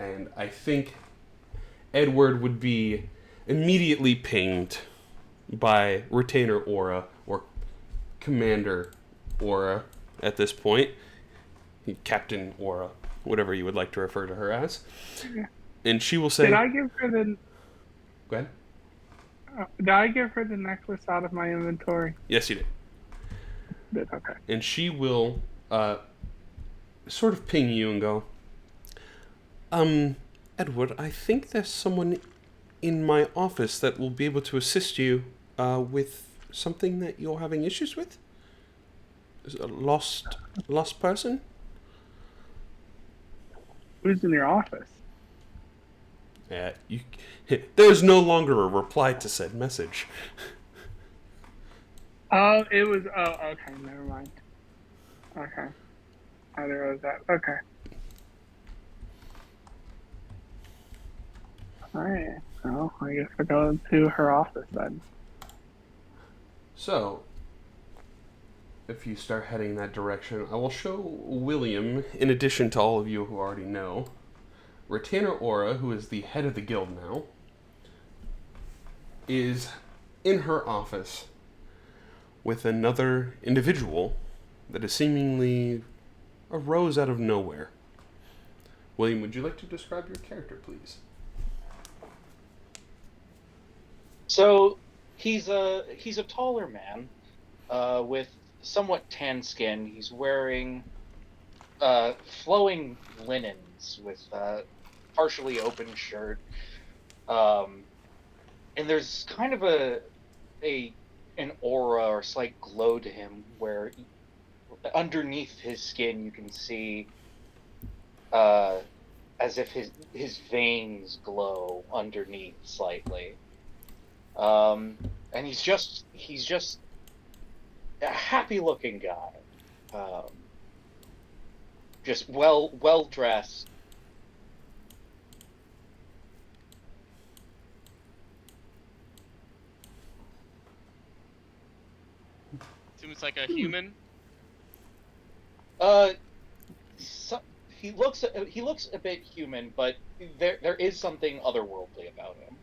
and I think Edward would be immediately pinged by Retainer Aura, or Commander Aura at this point. Captain Aura, whatever you would like to refer to her as. And she will say... Did I give her the... Go ahead. Did I give her the necklace out of my inventory? Yes, you did. Did, okay. And she will sort of ping you and go, Edward, I think there's someone in my office that will be able to assist you with something that you're having issues with? Is it a lost person? Who's in your office? Yeah, there's no longer a reply to said message. Oh, it was... Oh, okay, never mind. Okay. I didn't realize that. Okay. Alright. Well, I guess I'll go to her office then. So, if you start heading that direction, I will show William, in addition to all of you who already know, Retainer Aura, who is the head of the guild now, is in her office with another individual that is seemingly arose out of nowhere. William, would you like to describe your character, please? So he's a taller man with somewhat tan skin. He's wearing flowing linens with partially open shirt, and there's kind of an aura or slight glow to him where underneath his skin you can see as if his veins glow underneath slightly. And he's just a happy-looking guy, just well dressed. Seems like a human. He looks a bit human, but there is something otherworldly about him.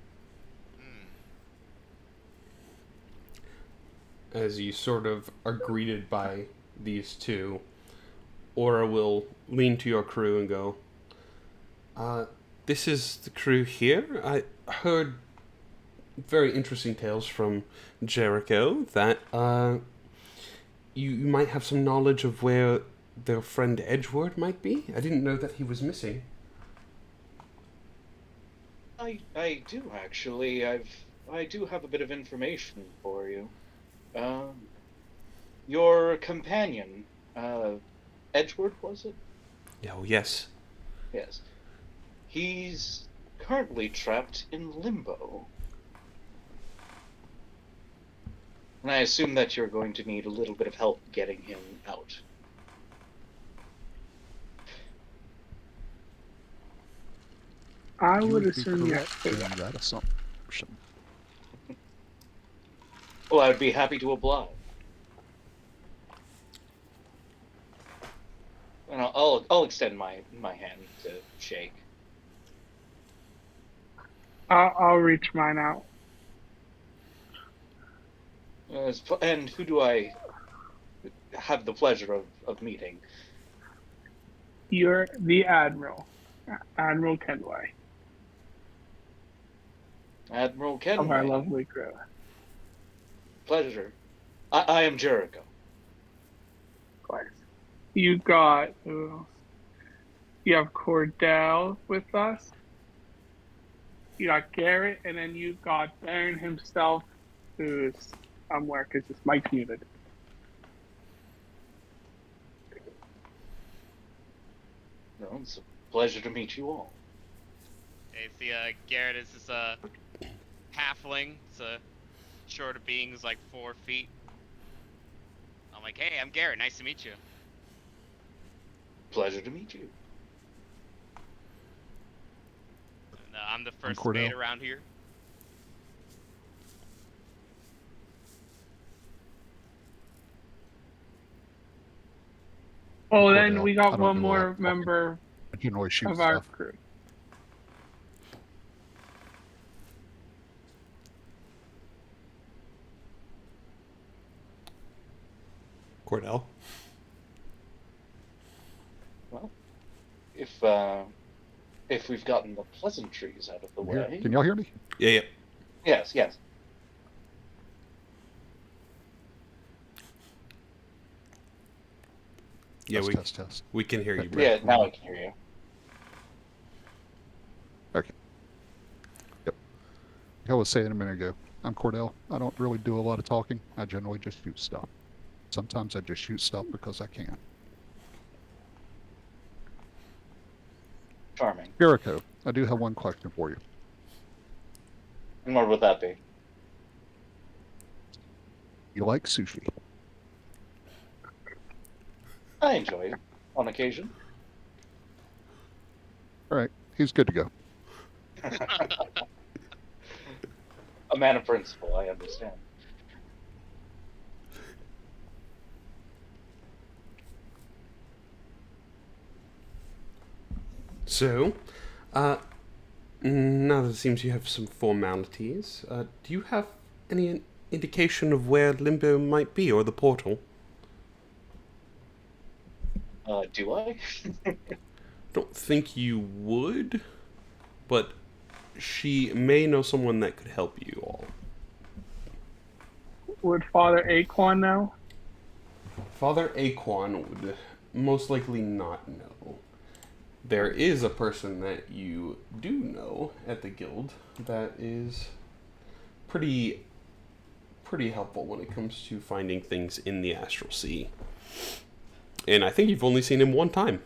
As you sort of are greeted by these two, Aura will lean to your crew and go, this is the crew here. I heard very interesting tales from Jericho that you might have some knowledge of where their friend Edgeworth might be. I didn't know that he was missing. I do actually. I do have a bit of information for you. Your companion, Edgeworth, was it? Oh, yes. Yes. He's currently trapped in Limbo. And I assume that you're going to need a little bit of help getting him out. I would assume you correct in that assumption. Well, I would be happy to oblige. And I'll extend my hand to shake. I'll reach mine out. And who do I have the pleasure of meeting? You're the Admiral. Admiral Kenway. Admiral Kenway. Of our lovely crew. Pleasure. I am Jericho. Of course. You got... you have Cordell with us. You got Garrett, and then you got Baron himself, who's somewhere because his mic's muted. No, it's a pleasure to meet you all. Hey, see, Garrett is this halfling. It's a shorter being, is like 4 feet. I'm like, hey, I'm Garrett. Nice to meet you. Pleasure to meet you. And, I'm the first Cordell. mate around here. Oh, then Cordell. we I got don't one do a lot more of talking. member I can always shoot of our stuff. crew. Cordell. Well, if we've gotten the pleasantries out of the way. Can y'all hear me? Yeah. Yes, yes. Yeah, Test. we can hear you, Brad. Yeah, now I can hear you. Okay. Yep. Like I was saying a minute ago, I'm Cordell. I don't really do a lot of talking. I generally just shoot stuff. Sometimes I just shoot stuff because I can. Charming. Jericho, I do have one question for you. And what would that be? You like sushi? I enjoy it on occasion. All right, he's good to go. A man of principle, I understand. So, now that it seems you have some formalities, do you have any indication of where Limbo might be, or the portal? Do I? Don't think you would, but she may know someone that could help you all. Would Father Aquan know? Father Aquan would most likely not know. There is a person that you do know at the guild that is pretty helpful when it comes to finding things in the astral sea. And I think you've only seen him one time.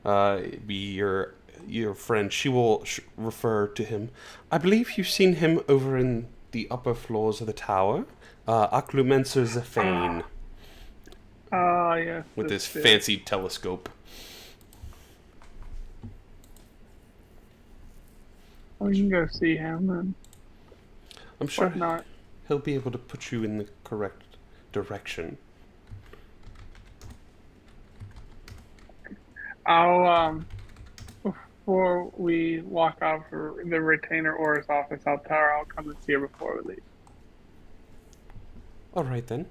It'd be your friend. She will refer to him. I believe you've seen him over in the upper floors of the tower. nxsRaven. Ah, yes. With this dude. fancy telescope. Oh, you can go see him and I'm sure whatnot. he'll be able to put you in the correct direction. I'll before we walk out for the retainer Aura's office, I'll tell her I'll come and see her before we leave. All right then.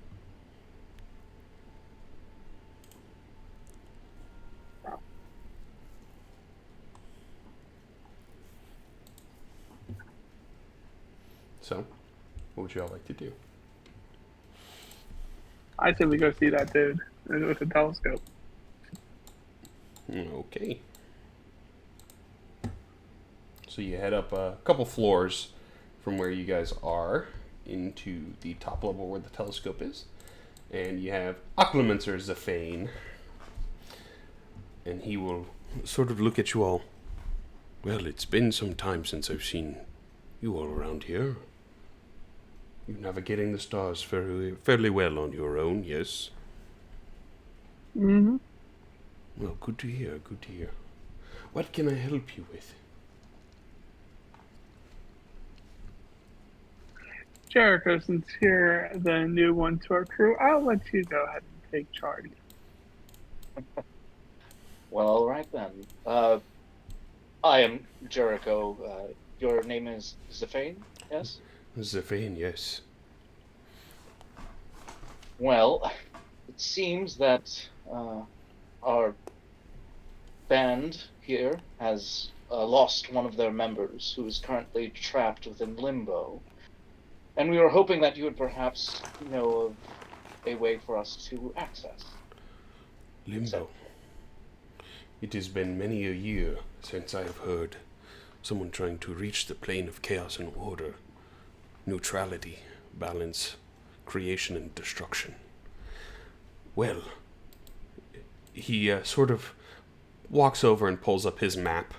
So, what would you all like to do? I said we go see that dude with the telescope. Okay. So you head up a couple floors from where you guys are into the top level where the telescope is. And you have nxsRaven. And he will sort of look at you all. Well, it's been some time since I've seen you all around here. You're navigating the stars fairly well on your own, yes? Mm-hmm. Well, good to hear, good to hear. What can I help you with? Jericho, since you're the new one to our crew, I'll let you go ahead and take charge. Well, all right then. I am Jericho. Your name is Zafane, yes? nxsRaven, yes. Well, it seems that our band here has lost one of their members who is currently trapped within Limbo. And we were hoping that you would perhaps know of a way for us to access. Limbo. It has been many a year since I have heard someone trying to reach the plane of chaos and order, neutrality, balance, creation and destruction. Well, he sort of walks over and pulls up his map.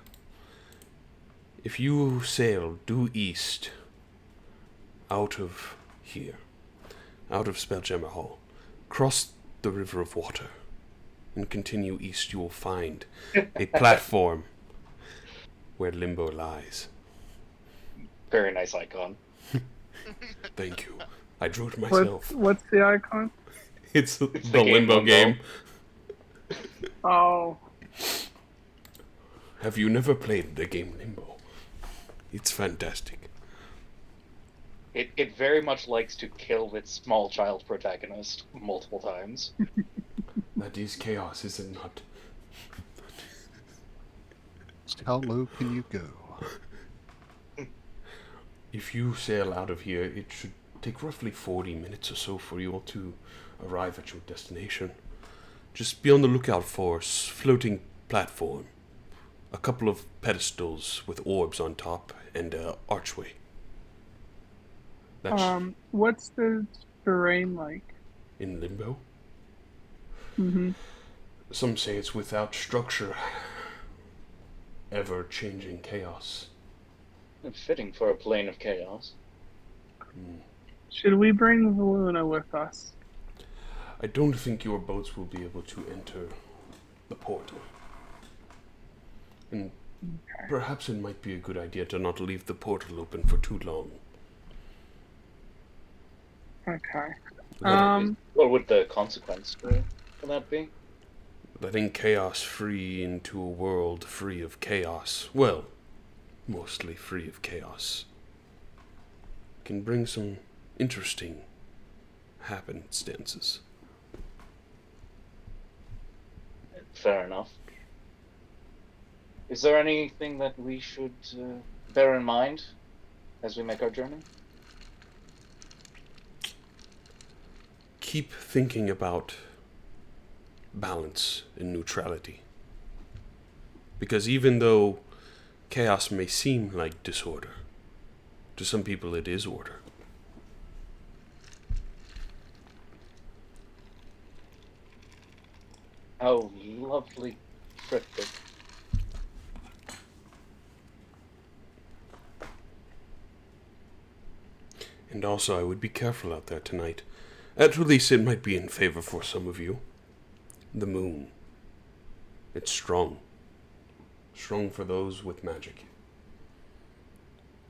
If you sail due east, out of here, out of Spelljammer Hall, cross the River of Water, and continue east, you will find a platform where Limbo lies. Very nice icon. Thank you. I drew it myself. What's the icon? It's the the game Limbo Limbo. game. Oh, Have you never played the game Limbo? It's fantastic. It very much likes to kill its small child protagonist multiple times. That is chaos, is it not? How low can you go? If you sail out of here, it should take roughly 40 minutes or so for you all to arrive at your destination. Just be on the lookout for a floating platform, a couple of pedestals with orbs on top, and an archway. That's What's the terrain like? in Limbo. Mm-hmm. Some say it's without structure, ever-changing chaos. Fitting for a plane of chaos. Should we bring Valuna with us? I don't think your boats will be able to enter the portal. And perhaps it might be a good idea to not leave the portal open for too long. Okay. What would the consequence for that be? Letting chaos free into a world free of chaos. Well, mostly free of chaos. Can bring some interesting happenstances. Fair enough. Is there anything that we should bear in mind as we make our journey? Keep thinking about balance and neutrality. Because even though chaos may seem like disorder, to some people it is order. How lovely cryptic. And also, I would be careful out there tonight. At least it might be in favor for some of you. The moon. It's strong. Strong for those with magic.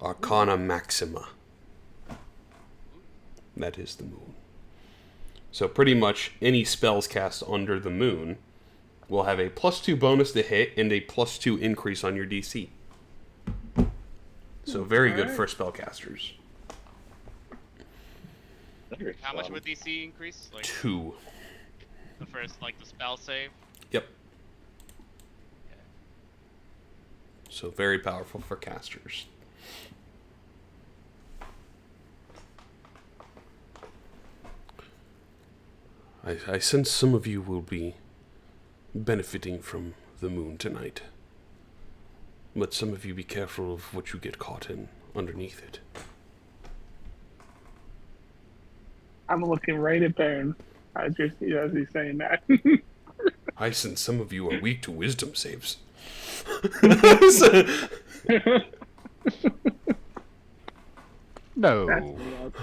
Arcana Maxima. That is the moon. So pretty much any spells cast under the moon will have a +2 bonus to hit and a +2 increase on your DC. So very good for spellcasters. How much would DC increase? Like 2. the first, like the spell save? Yep. So very powerful for casters. I sense some of you will be benefiting from the moon tonight. But some of you be careful of what you get caught in underneath it. I'm looking right at Baron. I just as he's saying that. I sense some of you are weak to wisdom saves. No. That's wild.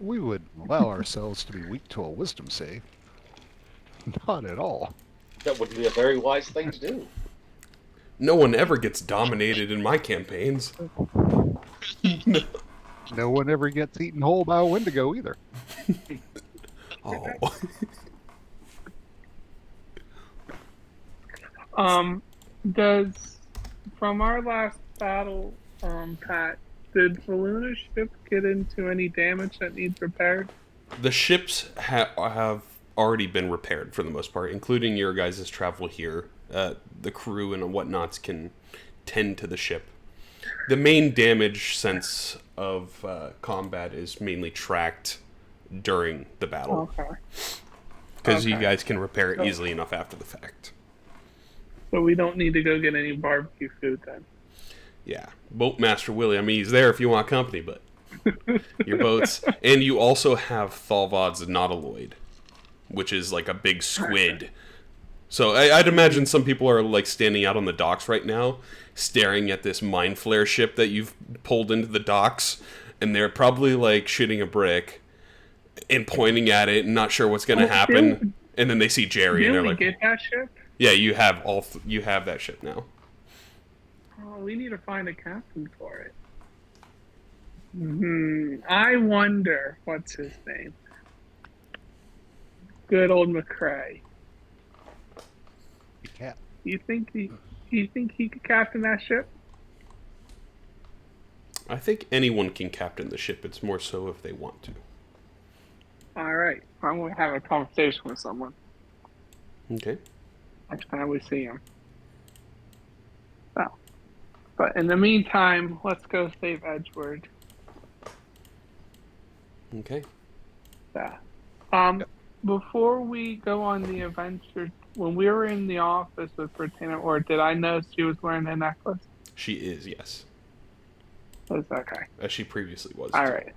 We would allow ourselves to be weak to a wisdom save. Not at all. That would be a very wise thing to do. No one ever gets dominated in my campaigns. No one ever gets eaten whole by a Wendigo either. Oh. Does from our last battle, Pat, did Valuna's ship get into any damage that needs repaired? The ships have already been repaired for the most part, including your guys' travel here. The crew and whatnots can tend to the ship. The main damage sense of combat is mainly tracked during the battle. Okay. Because you Okay. guys can repair it easily enough after the fact. So we don't need to go get any barbecue food then. Yeah. Boatmaster Willie, I mean, he's there if you want company, but your boats. And you also have Thalvod's Nautiloid, which is like a big squid. So I'd imagine some people are like standing out on the docks right now, staring at this mind flare ship that you've pulled into the docks, and they're probably like shitting a brick and pointing at it and not sure what's going to happen. And then they see Jerry and Did they're we like, get that ship? "Yeah, you have you have that ship now." Oh, we need to find a captain for it. I wonder what's his name. Good old McCrae. Yeah. You think he could captain that ship? I think anyone can captain the ship. It's more so if they want to. All right. I'm going to have a conversation with someone Okay. next time we see him. So, but in the meantime, let's go save Edgewood. Okay. Yeah. Before we go on the adventure, when we were in the office with Britannia, or did I notice she was wearing a necklace? She is, yes. That's okay. As she previously was. All right.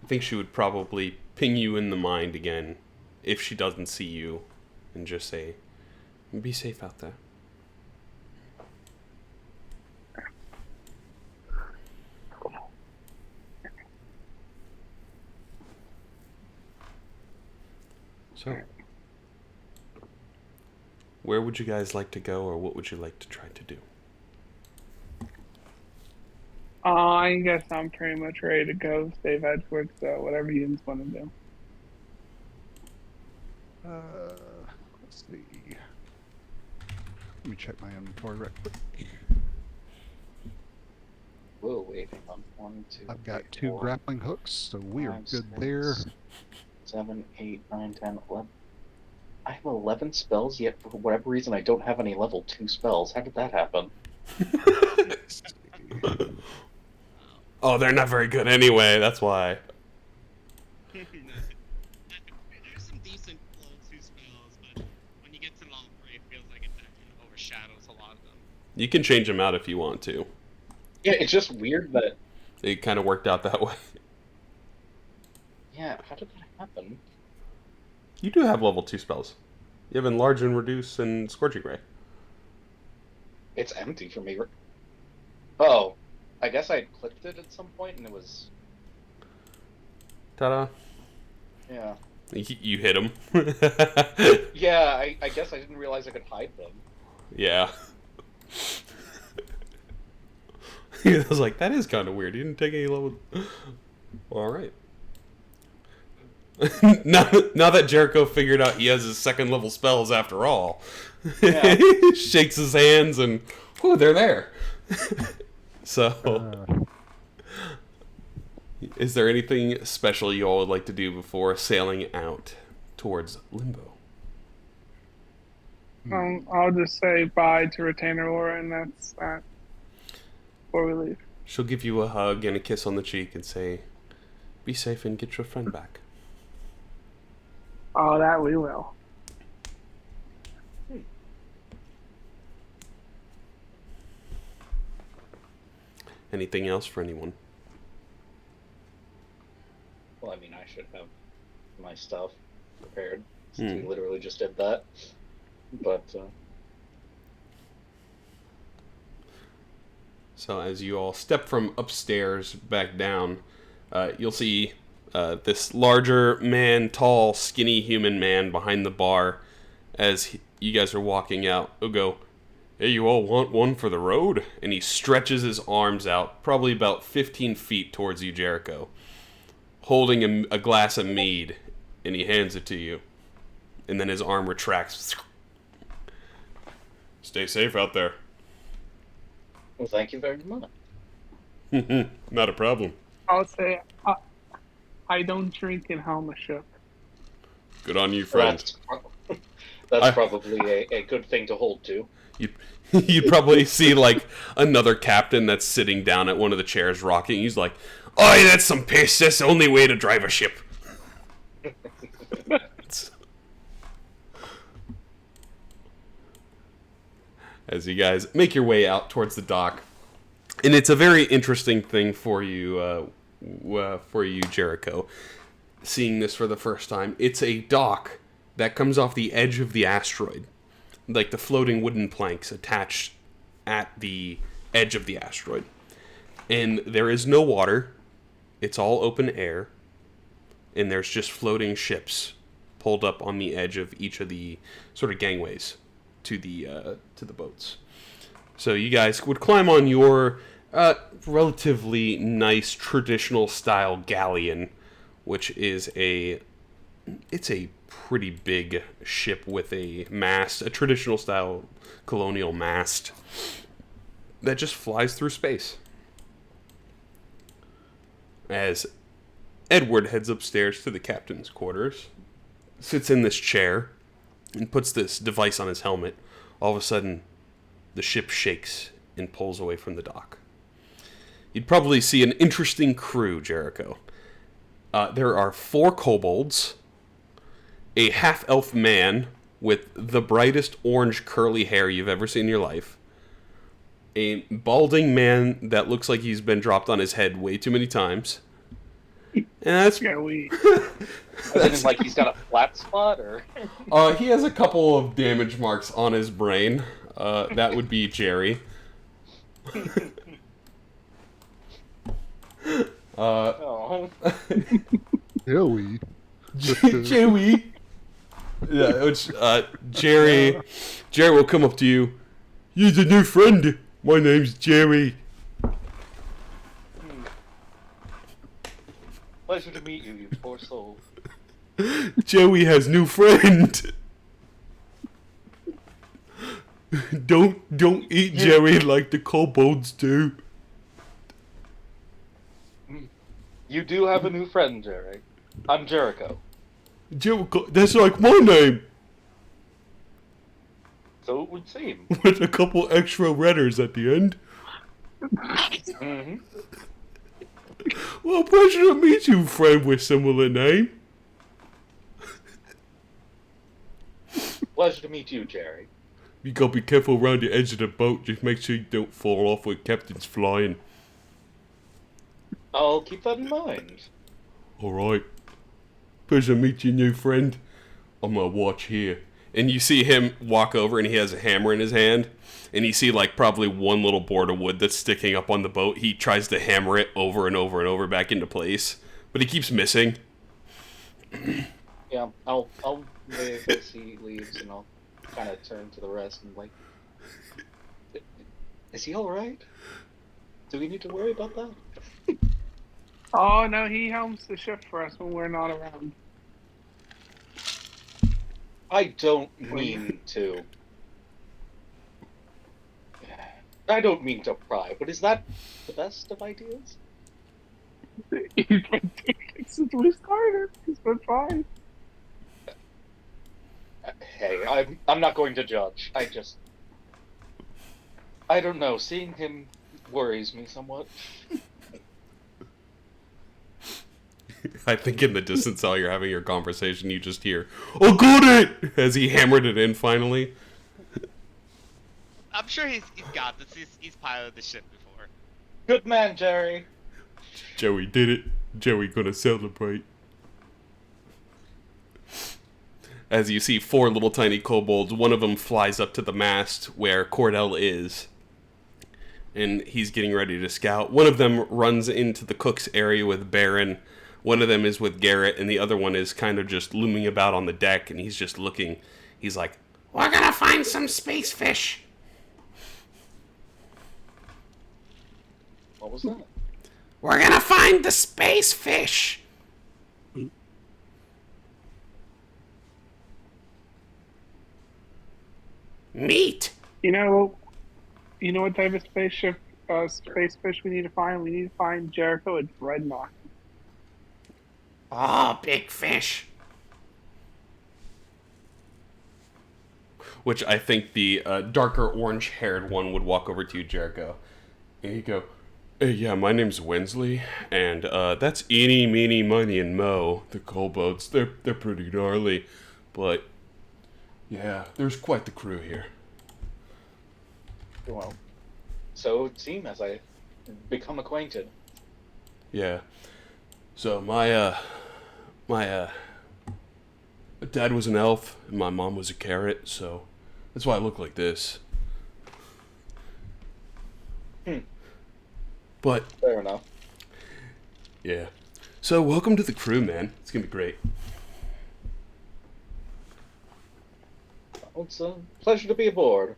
I think she would probably ping you in the mind again if she doesn't see you and just say, be safe out there. So, where would you guys like to go, or what would you like to try to do? I guess I'm pretty much ready to go save Edgewood, so whatever you want to do. Let's see. Let me check my inventory right quick. Whoa, wait, hang on. 1, 2, I've got 3, 2 4, grappling hooks, so we are 5, good 6, there. 7, 8, 9, 10, 11. I have 11 spells, yet for whatever reason I don't have any level 2 spells. How did that happen? Oh, they're not very good anyway, that's why. There's some decent level 2 spells, but when you get to level 3, it feels like it overshadows a lot of them. You can change them out if you want to. Yeah, it's just weird that... It kind of worked out that way. Yeah, how did that happen? You do have level 2 spells. You have Enlarge and Reduce and Scorching Ray. It's empty for me. Oh, I guess I clicked it at some point and it was... Ta-da. Yeah. You hit him. Yeah, I guess I didn't realize I could hide them. Yeah. I was like, that is kind of weird. You didn't take any level... All right. now that Jericho figured out he has his 2nd level spells after all, Yeah. he shakes his hands and, whew, they're there. So, is there anything special you all would like to do before sailing out towards Limbo? I'll just say bye to Retainer Aura, and that's that before we leave. She'll give you a hug and a kiss on the cheek and say, be safe and get your friend back. Oh, that we will. Anything else for anyone? Well, I mean, I should have my stuff prepared, since we literally just did that. But, So as you all step from upstairs back down, you'll see this larger man, tall, skinny human man behind the bar. As you guys are walking out, he'll go, hey, you all want one for the road? And he stretches his arms out, probably about 15 feet towards you, Jericho, holding a glass of mead, and he hands it to you. And then his arm retracts. Stay safe out there. well, thank you very much. Not a problem. I'll say I don't drink in Helma ship. Good on you, friend. That's probably a good thing to hold to. You'd probably see, like, another captain that's sitting down at one of the chairs rocking. He's like, oh, that's some piss. That's the only way to drive a ship. As you guys make your way out towards the dock. And it's a very interesting thing for you, Jericho, seeing this for the first time. It's a dock that comes off the edge of the asteroid. Like the floating wooden planks attached at the edge of the asteroid. And there is no water. It's all open air. And there's just floating ships pulled up on the edge of each of the sort of gangways to the boats. So you guys would climb on your relatively nice traditional style galleon, which is a It's a pretty big ship with a mast, a traditional style colonial mast that just flies through space. As Edward heads upstairs to the captain's quarters, sits in this chair, and puts this device on his helmet, all of a sudden, the ship shakes and pulls away from the dock. You'd probably see an interesting crew, Jericho. There are 4 kobolds, a half-elf man with the brightest orange curly hair you've ever seen in your life, a balding man that looks like he's been dropped on his head way too many times, and that's... Joey. As in, like, he's got a flat spot, or? He has a couple of damage marks on his brain. That would be Jerry. Oh. Joey. Joey. Yeah, which, Jerry will come up to you. You're a new friend. My name's Jerry. Pleasure to meet you, you poor soul. Joey has new friend. Don't eat Jerry like the kobolds do. You do have a new friend, Jerry. I'm Jericho. Jericho, that's like my name. So it would seem. With a couple extra letters at the end. Mm-hmm. Well, pleasure to meet you, friend with similar name. Pleasure to meet you, Jerry. You gotta be careful around the edge of the boat. Just make sure you don't fall off when captain's flying. I'll keep that in mind. Alright. Pleasure to meet you, new friend. I'm gonna watch here. And you see him walk over and he has a hammer in his hand. And you see like probably one little board of wood that's sticking up on the boat. He tries to hammer it over and over and over back into place. But he keeps missing. Yeah, I'll wave as he leaves, and I'll kind of turn to the rest and like, is he all right? Do we need to worry about that? Oh no, he helms the ship for us when we're not around. I don't mean to. I don't mean to pry, but is that the best of ideas? He's been doing it since we started. He's been fine. Hey, I'm not going to judge. I don't know. Seeing him worries me somewhat. I think in the distance while you're having your conversation, you just hear, "Oh, got it!" as he hammered it in finally. I'm sure he's got this. He's piloted the ship before. Good man, Jerry. Joey did it. Joey gonna celebrate. As you see 4 little tiny kobolds, one of them flies up to the mast where Cordell is. And he's getting ready to scout. One of them runs into the cook's area with Baron. One of them is with Garrett, and the other one is kind of just looming about on the deck, and he's just looking. He's like, "We're gonna find some space fish." What was that? We're gonna find the space fish. Meat. You know what type of spaceship, space fish we need to find? We need to find Jericho and Dreadnought. Oh, big fish. Which I think the darker orange-haired one would walk over to you, Jericho. And he'd go, "Hey, yeah, my name's Wensley, and that's Eeny, Meeny, Miny, and Mo, the kobolds. They're pretty gnarly, but yeah, there's quite the crew here." Well, so it would seem as I become acquainted. Yeah. So my dad was an elf and my mom was a carrot, so that's why I look like this. But Fair enough. yeah. So welcome to the crew, man. It's gonna be great. Well, it's a pleasure to be aboard.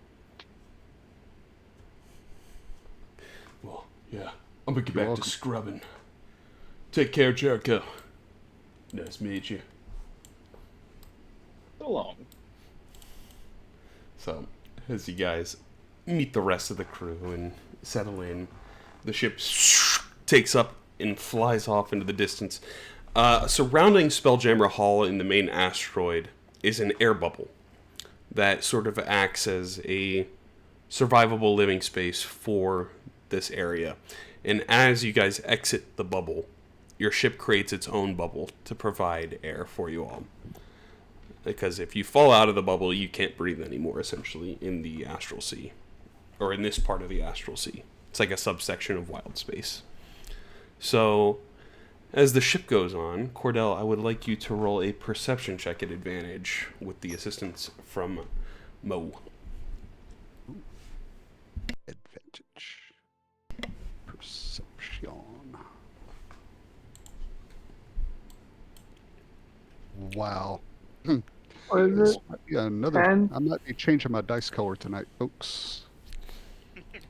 Well, yeah. I'm gonna get You're back welcome. to scrubbing. Take care, Jericho. Nice to meet you. along. So, as you guys meet the rest of the crew and settle in, the ship takes up and flies off into the distance. Surrounding Spelljammer Hall in the main asteroid is an air bubble that sort of acts as a survivable living space for this area. And as you guys exit the bubble, your ship creates its own bubble to provide air for you all. Because if you fall out of the bubble, you can't breathe anymore, essentially, in the astral sea. Or in this part of the astral sea. It's like a subsection of wild space. So, as the ship goes on, Cordell, I would like you to roll a perception check at advantage with the assistance from Mo. Advantage. Perception. Wow. What is This it? might be another. 10? I might be changing my dice color tonight, folks.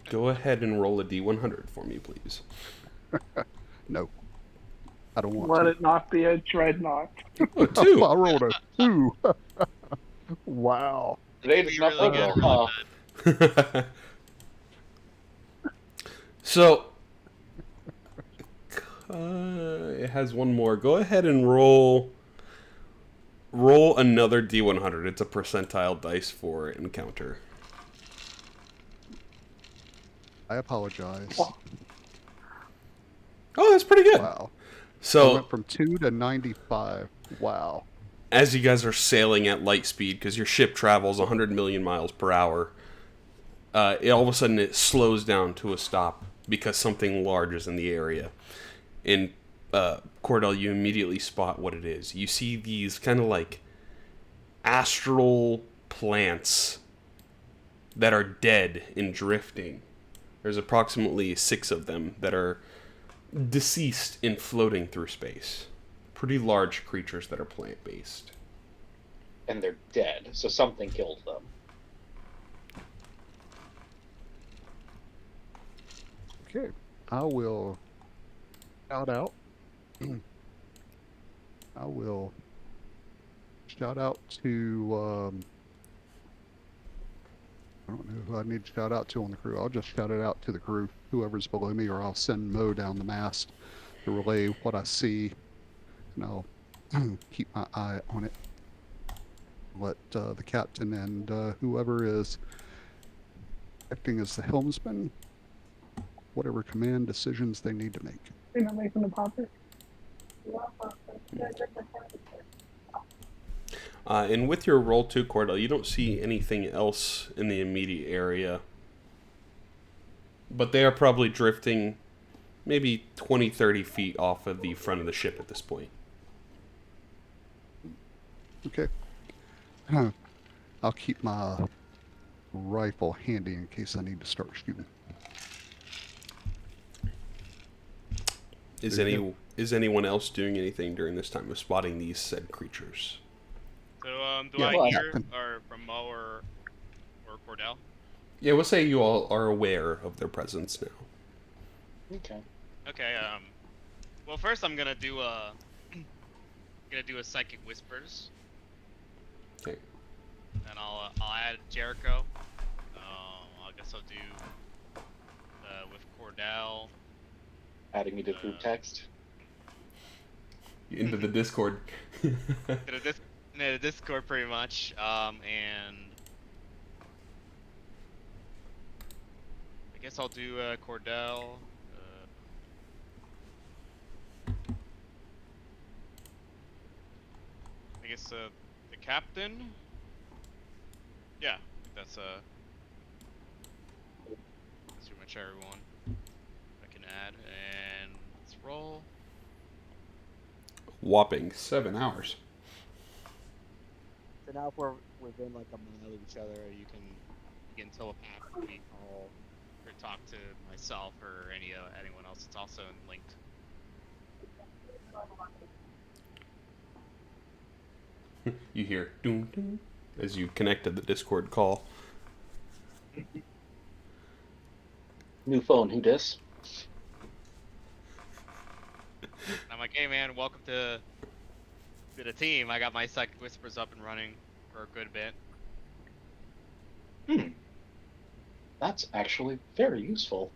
Go ahead and roll a d100 for me, please. No, I don't want Let to. it not be a dreadnought. Oh, two! I rolled a 2. Wow. Today does Be not really bode good, well, really huh? bad. So, it has one more. Go ahead and roll another d100. It's a percentile dice for encounter. I apologize. Oh, that's pretty good. Wow. I So, went from 2 to 95. Wow. as you guys are sailing at light speed, because your ship travels 100 million miles per hour, all of a sudden it slows down to a stop because something large is in the area. And Cordell, you immediately spot what it is. You see these kind of like astral plants that are dead and drifting. There's approximately 6 of them that are deceased and floating through space. Pretty large creatures that are plant-based. And they're dead, so something killed them. Okay. I will shout out. I will shout out to. I don't know who I need to shout out to on the crew. I'll just shout it out to the crew, whoever's below me, or I'll send Mo down the mast to relay what I see, and I'll keep my eye on it. Let the captain and whoever is acting as the helmsman, whatever command decisions they need to make. You're not making the popper? And with your roll 2, Cordell, you don't see anything else in the immediate area. But they are probably drifting maybe 20, 30 feet off of the front of the ship at this point. Okay. I'll keep my rifle handy in case I need to start shooting. Is anyone else doing anything during this time of spotting these said creatures? So, do Yeah, I well, hear or from Mo or Cordell? Yeah, we'll say you all are aware of their presence now. Okay. Okay. Well, first I'm gonna do a psychic whispers, Okay. and I'll add Jericho. I guess I'll do with Cordell. Adding me to group text. Into the Discord. The Discord pretty much, and I guess I'll do Cordell. I guess the captain. Yeah, I think that's pretty much everyone I can add, and let's roll. Whopping 7 hours. So now if we're within like a mile of each other, you can telepathically call or talk to myself or anyone else that's also linked. You hear doom doom as you connect to the Discord call. New phone, who dis? I'm like, hey man, welcome to the team. I got my psychic whispers up and running for a good bit. That's actually very useful.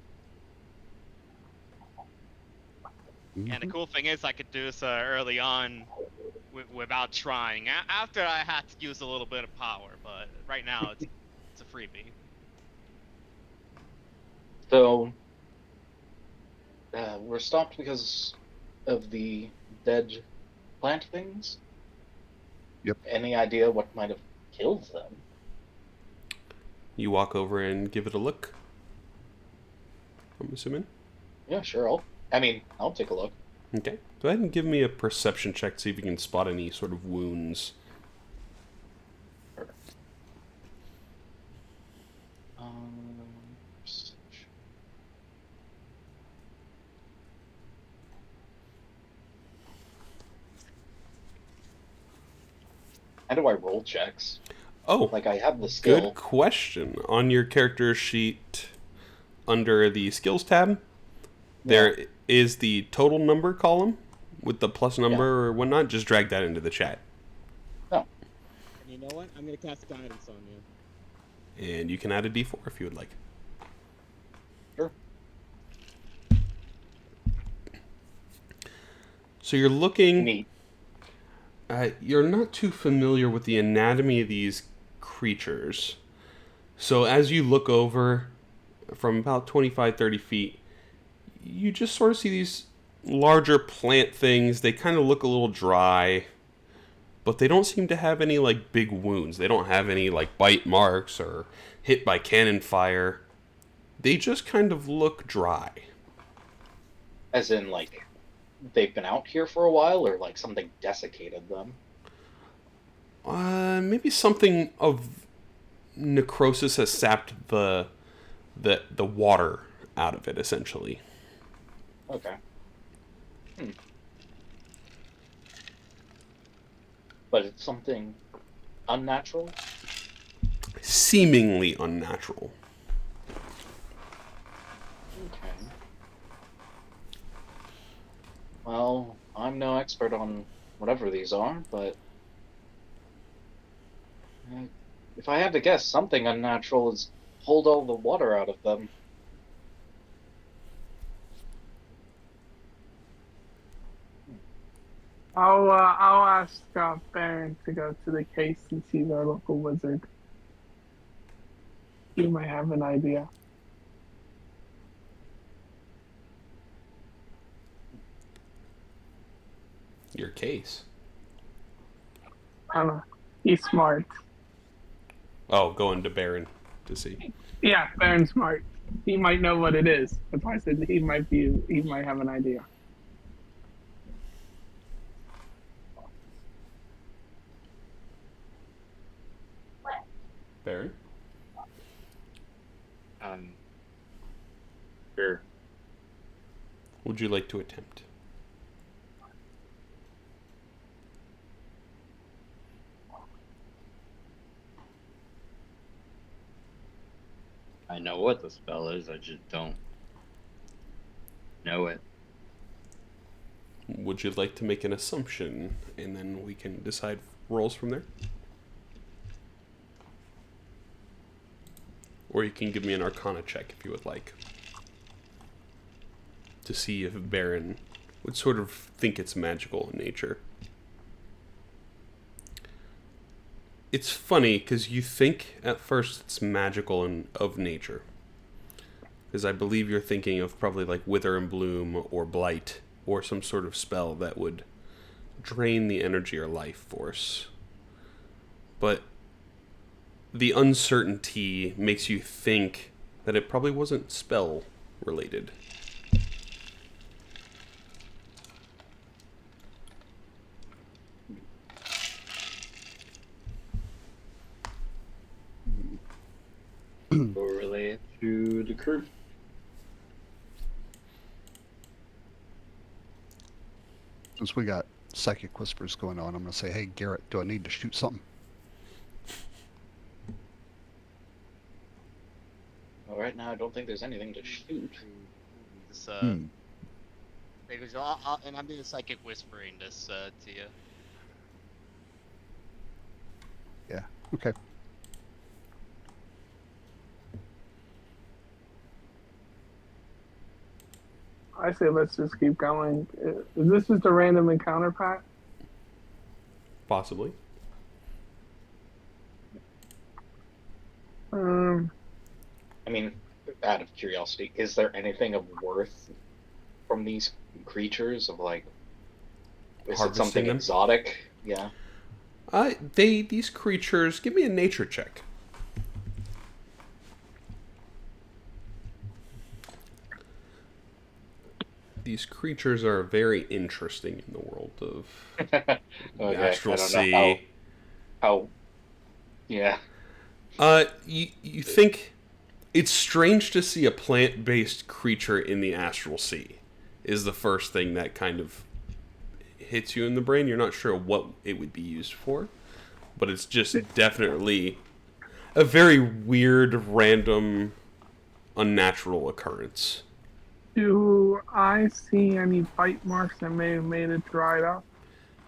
And the cool thing is, I could do this early on without trying. After I had to use a little bit of power, but right now it's a freebie. So, we're stopped because of the dead plant things? Yep. Any idea what might have killed them? You walk over and give it a look. I'm assuming. Yeah, sure. I'll take a look. Okay. Go ahead and give me a perception check to see if you can spot any sort of wounds. How do I roll checks? Oh, Like, I have the skill. good question. On your character sheet, under the skills tab, there is the total number column with the plus number or whatnot. Just drag that into the chat. Oh. And you know what? I'm gonna cast guidance on you. And you can add a d4 if you would like. Sure. So you're looking... Neat. You're not too familiar with the anatomy of these creatures. So as you look over from about 25-30 feet, you just sort of see these larger plant things. They kind of look a little dry, but they don't seem to have any like big wounds. They don't have any like bite marks or hit by cannon fire. They just kind of look dry. As in, like, they've been out here for a while, or like something desiccated them? Maybe something of necrosis has sapped the water out of it, essentially. Okay. But it's something unnatural? Seemingly unnatural. Okay. Well, I'm no expert on whatever these are, but if I had to guess, something unnatural has pulled all the water out of them. I'll ask Baron to go to the case and see our local wizard. He might have an idea. Your case. I don't know. He's smart. Oh, going to Baron to see. Yeah, Baron's smart. He might know what it is. That's why I said he might have an idea. Baron? Sure. Would you like to attempt? I know what the spell is, I just don't know it. Would you like to make an assumption and then we can decide rolls from there? Or you can give me an Arcana check if you would like. To see if Baron would sort of think it's magical in nature. It's funny because you think at first it's magical and of nature. Because I believe you're thinking of probably like Wither and Bloom or Blight or some sort of spell that would drain the energy or life force. But the uncertainty makes you think that it probably wasn't spell related. We'll relay it to the crew. Since we got psychic whispers going on, I'm going to say, hey, Garrett, do I need to shoot something? Well, right now, I don't think there's anything to shoot. This, because and I'm doing psychic whispering this to you. Yeah. Okay. I say let's just keep going. Is this just a random encounter, Pat? Possibly. I mean, out of curiosity, is there anything of worth from these creatures? Of like, is it Harvesting something them? exotic? Yeah. These creatures, give me a nature check. These creatures are very interesting in the world of Okay. Astral I don't Sea. know how. Yeah. You think it's strange to see a plant-based creature in the Astral Sea is the first thing that kind of hits you in the brain. You're not sure what it would be used for, but it's just definitely a very weird, random, unnatural occurrence. Do I see any bite marks that may have made it dried up?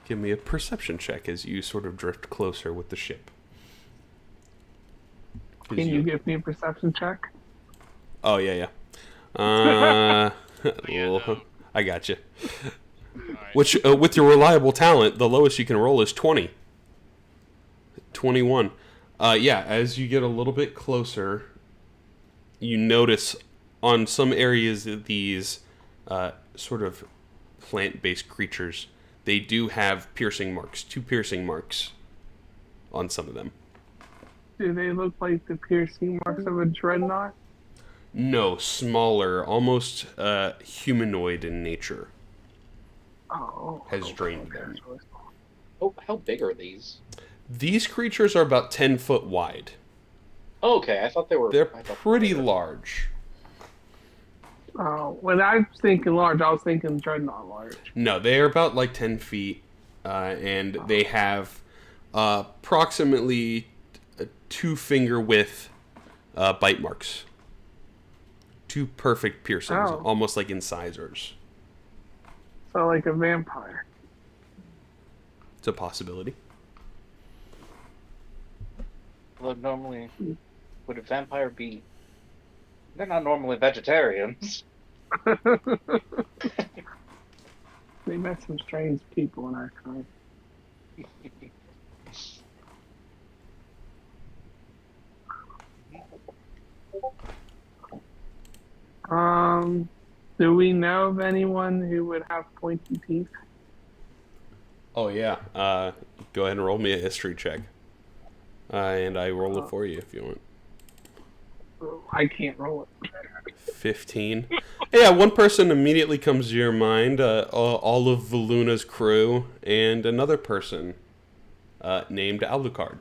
Give me a perception check as you sort of drift closer with the ship. Can you give me a perception check? Oh, yeah. Yeah, no. I got you. Alright. Which, with your reliable talent, the lowest you can roll is 20. 21. Yeah, as you get a little bit closer, you notice on some areas of these sort of plant-based creatures, they do have piercing marks, 2 piercing marks on some of them. Do they look like the piercing marks of a dreadnought? No, smaller, almost humanoid in nature. Oh. Has drained okay. them. Oh, how big are these? These creatures are about 10 foot wide. Oh, okay, I thought they were. They're I thought they were pretty bigger. large. Oh, when I was thinking large, I was thinking dreadnought large. No, they are about like 10 feet, and they have approximately a 2-finger width bite marks. 2 perfect piercings, Oh. almost like incisors. So like a vampire. It's a possibility. Well, normally, would a vampire be? They're not normally vegetarians. They met some strange people in our time. Do we know of anyone who would have pointy teeth? Oh, yeah. Go ahead and roll me a history check. And I roll it for you if you want. I can't roll it. 15. Yeah, one person immediately comes to your mind. All of Valuna's crew, and another person named Alucard.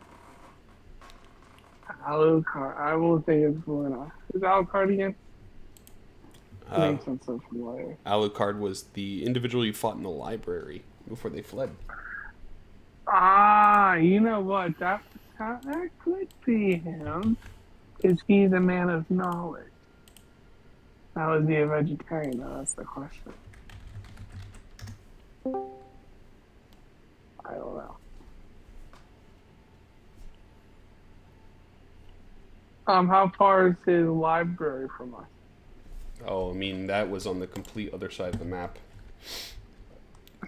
Alucard. I will think it's Luna. Is Alucard again? Name sounds so familiar. Alucard was the individual you fought in the library before they fled. Ah, you know what? That could be him. Is he the man of knowledge? Now, is he a vegetarian? No, that's the question. I don't know. How far is his library from us? Oh, I mean, that was on the complete other side of the map.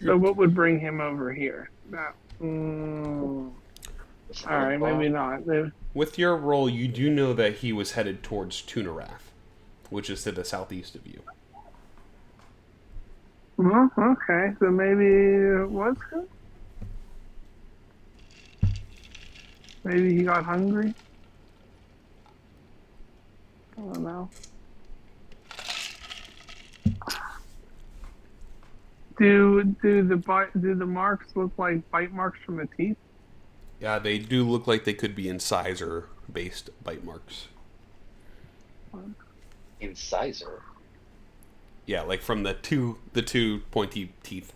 So what would bring him over here? That, all right, maybe not. With your roll, you do know that he was headed towards Tunarath, which is to the southeast of you. Well, okay, so maybe it was him? Maybe he got hungry? I don't know. Do the marks look like bite marks from the teeth? Yeah, they do look like they could be incisor-based bite marks. Incisor. Yeah, like from the two pointy teeth.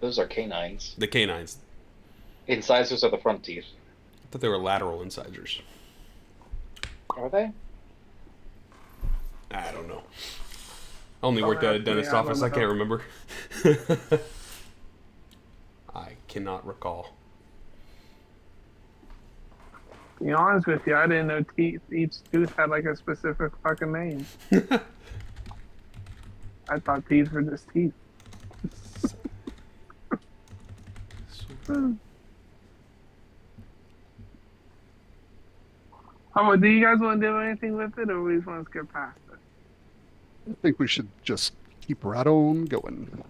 Those are canines. The canines. Incisors are the front teeth. I thought they were lateral incisors. Are they? I don't know. I only Oh, worked at a actually, dentist I office. I don't can't remember. I cannot recall. be honest with you, I didn't know each tooth had like a specific fucking name. I thought teeth were just teeth. How about, do you guys want to do anything with it, or we just want to skip past it? I think we should just keep right on going.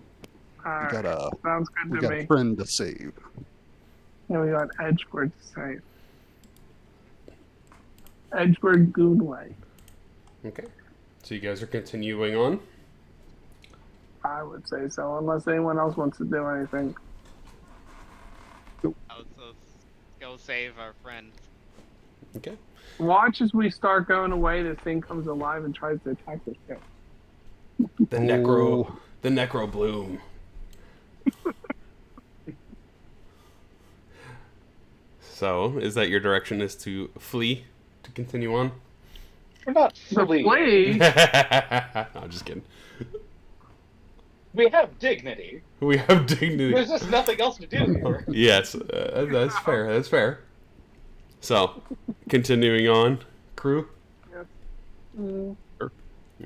Alright, We got sounds we good to got me. a friend to save. Yeah, we got Edgeworth to say. Edgeworth Goodway. Okay. So you guys are continuing on. I would say so, unless anyone else wants to do anything. Let's go save our friend. Okay. Watch as we start going away, this thing comes alive and tries to attack this guy. The necro bloom. So, is that your direction? Is to flee? To continue on? We're not The fully. flea? I'm just kidding. We have dignity. We have dignity. There's just nothing else to do here. Yes, that's fair. That's fair. So, continuing on, crew. Mm.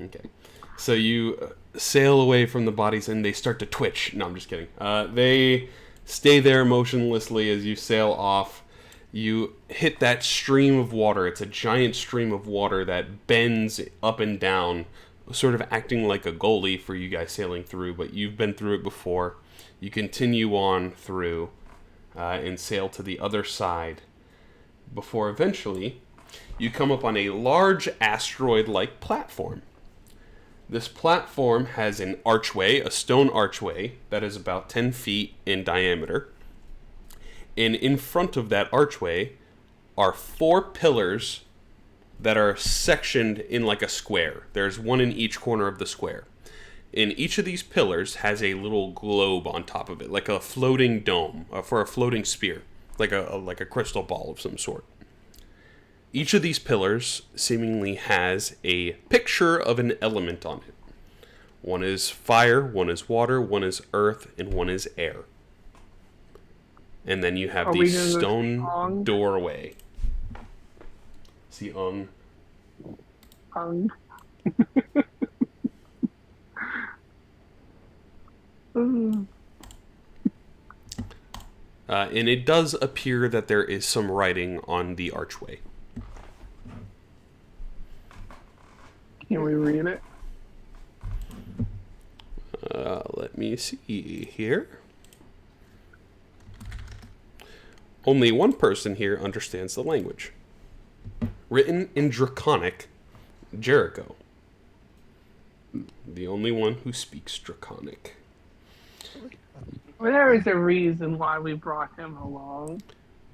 Okay. So you sail away from the bodies, and they start to twitch. No, I'm just kidding. They stay there motionlessly as you sail off. You hit that stream of water. It's a giant stream of water that bends up and down, sort of acting like a goalie for you guys sailing through, but you've been through it before. You continue on through and sail to the other side before eventually you come up on a large asteroid-like platform. This platform has an archway, a stone archway, that is about 10 feet in diameter. And in front of that archway are 4 pillars that are sectioned in like a square. There's one in each corner of the square. And each of these pillars has a little globe on top of it, like a floating dome, for a floating sphere, like a crystal ball of some sort. Each of these pillars seemingly has a picture of an element on it. One is fire, one is water, one is earth, and one is air. And then you have the stone doorway. See, and it does appear that there is some writing on the archway. Can we read it? Let me see here. Only one person here understands the language. Written in Draconic, Jericho. The only one who speaks Draconic. Well, there is a reason why we brought him along.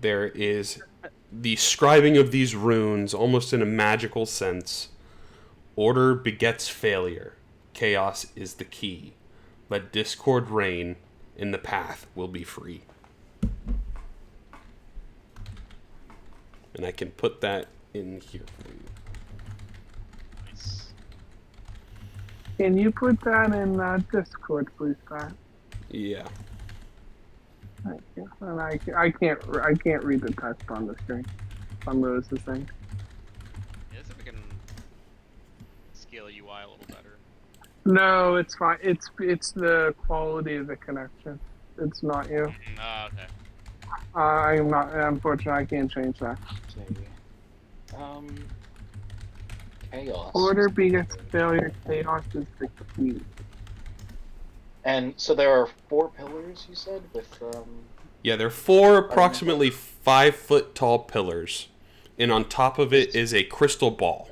There is the scribing of these runes, almost in a magical sense. Order begets failure. Chaos is the key. Let discord reign, and the path will be free. And I can put that in here for you. Nice. Can you put that in Discord, please, Pat? Yeah. Thank you. And I can't read the text on the screen. On Lewis's thing. Yeah, let's see if we can scale UI a little better. No, it's fine. It's the quality of the connection. It's not you. Oh, okay. I'm not. Unfortunately, I can't change that. Chaos. Order begets failure. Chaos is the key. And so there are 4 pillars, you said, with Yeah, there are 4 approximately 5 foot tall pillars. And on top of it is a crystal ball.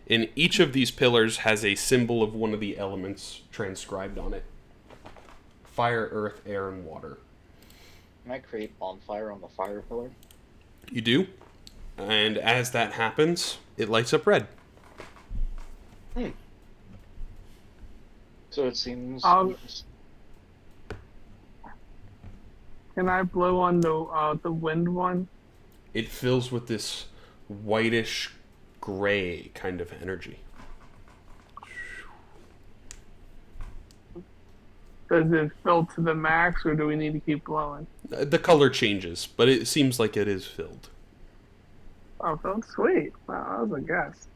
And each of these pillars has a symbol of one of the elements transcribed on it. Fire, earth, air, and water. Can I create bonfire on the fire pillar? You do. And as that happens, it lights up red. So it seems. Can I blow on the wind one? It fills with this whitish gray kind of energy. Does it fill to the max, or do we need to keep blowing? The color changes, but it seems like it is filled. Oh, that's sweet. Wow, that was a guess.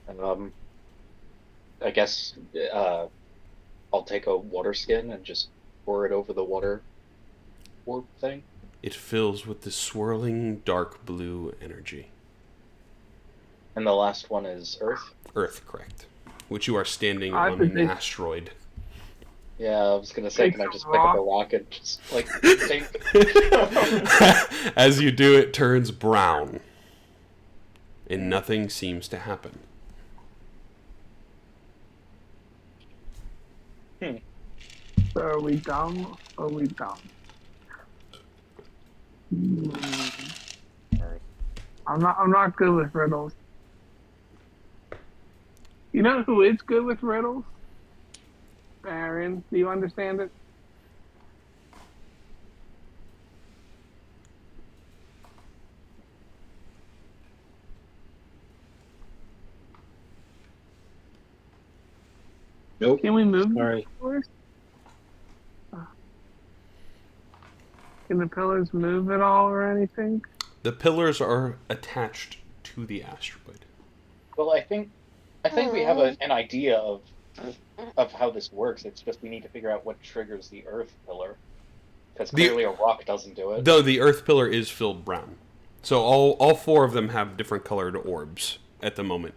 And I guess I'll take a water skin and just pour it over the water orb thing. It fills with this swirling dark blue energy. And the last one is Earth. Earth, correct. Which you are standing I on think an they- asteroid. Yeah, I was gonna say, Take can I some just pick up a rock. rock and just like sink? As you do, it turns brown. And nothing seems to happen. So are we dumb? Or are we dumb? I'm not good with riddles. You know who is good with riddles? Baron, do you understand it? Nope. Can we move Sorry. the pillars? Can the pillars move at all or anything? The pillars are attached to the asteroid. Well, I think we have an idea of how this works. It's just we need to figure out what triggers the Earth pillar, because clearly a rock doesn't do it. Though the Earth pillar is filled brown. So all four of them have different colored orbs at the moment.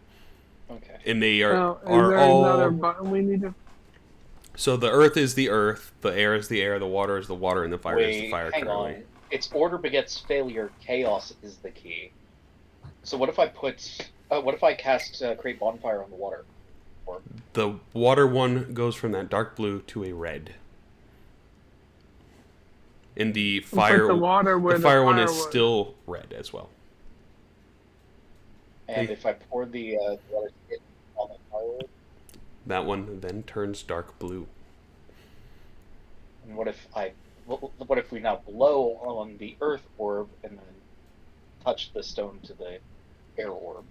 Okay. And they are, So is are there all... another button we need to... So the Earth is the Earth, the air is the air, the water is the water, and the fire is the fire hang currently. on. It's order begets failure. Chaos is the key. So what if I cast create bonfire on the water? The water one goes from that dark blue to a red. And the fire, Put the water where the fire one fire is was. still red as well. And Hey. if I pour the water on the firewood, That one then turns dark blue. and what if we now blow on the earth orb and then touch the stone to the air orb?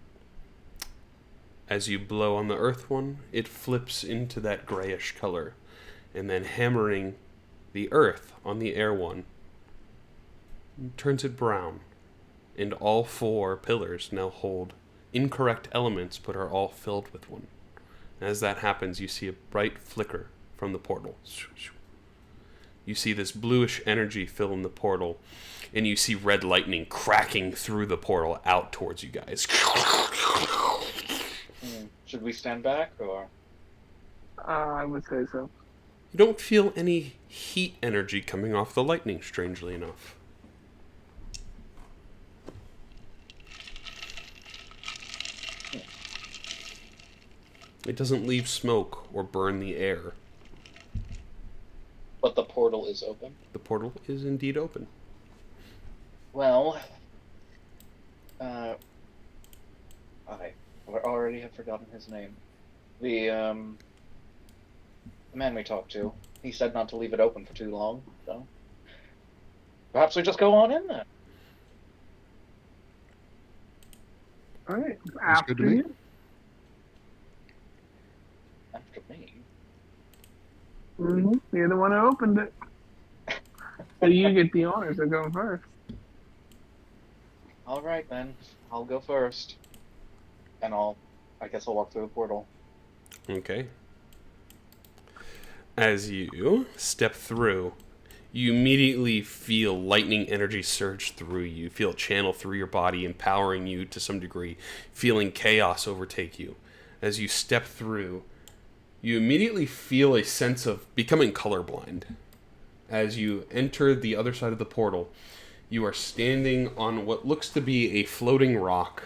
As you blow on the earth one, it flips into that grayish color, and then hammering the earth on the air one turns it brown, and all four pillars now hold incorrect elements but are all filled with one. As that happens, you see a bright flicker from the portal. You see this bluish energy fill in the portal, and you see red lightning cracking through the portal out towards you guys. Should we stand back, or? I would say so. You don't feel any heat energy coming off the lightning, strangely enough. It doesn't leave smoke or burn the air. But the portal is open. The portal is indeed open. Well, I already have forgotten his name. The man we talked to. He said not to leave it open for too long, so perhaps we just go on in there. All right. good After to me. you. After me. Mm-hmm. You're the one who opened it. So you get the honors of going first. All right then, I'll go first, and I guess I'll walk through the portal. Okay. As you step through, you immediately feel lightning energy surge through you. You feel it channel through your body, empowering you to some degree, feeling chaos overtake you. As you step through, you immediately feel a sense of becoming colorblind. As you enter the other side of the portal, you are standing on what looks to be a floating rock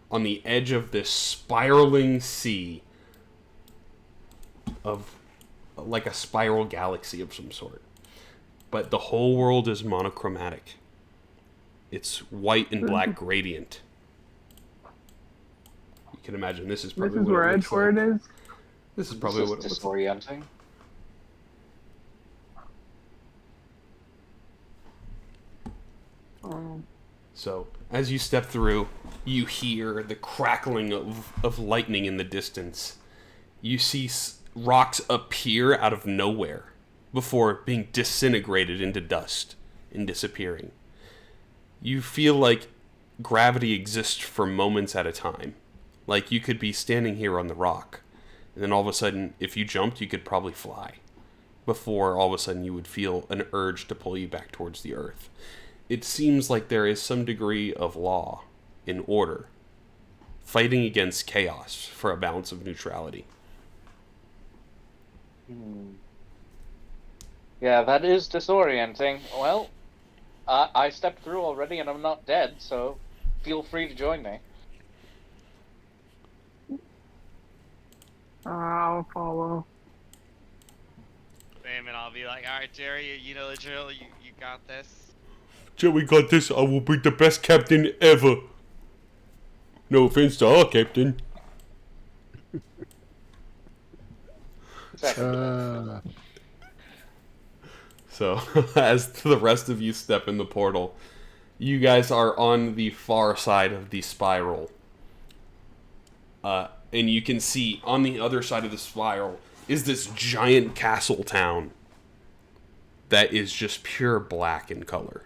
on the edge of this spiraling sea of like a spiral galaxy of some sort. But the whole world is monochromatic. It's white and black gradient. You can imagine this is This probably is what where it looks like. Edgeworth is. This is probably This what is it looks like. disorienting. Oh. So, as you step through, you hear the crackling of lightning in the distance. You see rocks appear out of nowhere before being disintegrated into dust and disappearing. You feel like gravity exists for moments at a time. Like you could be standing here on the rock, and then all of a sudden, if you jumped, you could probably fly. Before all of a sudden you would feel an urge to pull you back towards the earth. It seems like there is some degree of law and order, fighting against chaos for a balance of neutrality. Yeah, that is disorienting. Well, I stepped through already and I'm not dead, so feel free to join me. I'll follow. Same, and I'll be like, alright, Jerry, you know the drill, you got this. Joey got this. I will be the best captain ever. No offense to our captain. So, as the rest of you step in the portal, you guys are on the far side of the spiral. And you can see on the other side of the spiral is this giant castle town that is just pure black in color.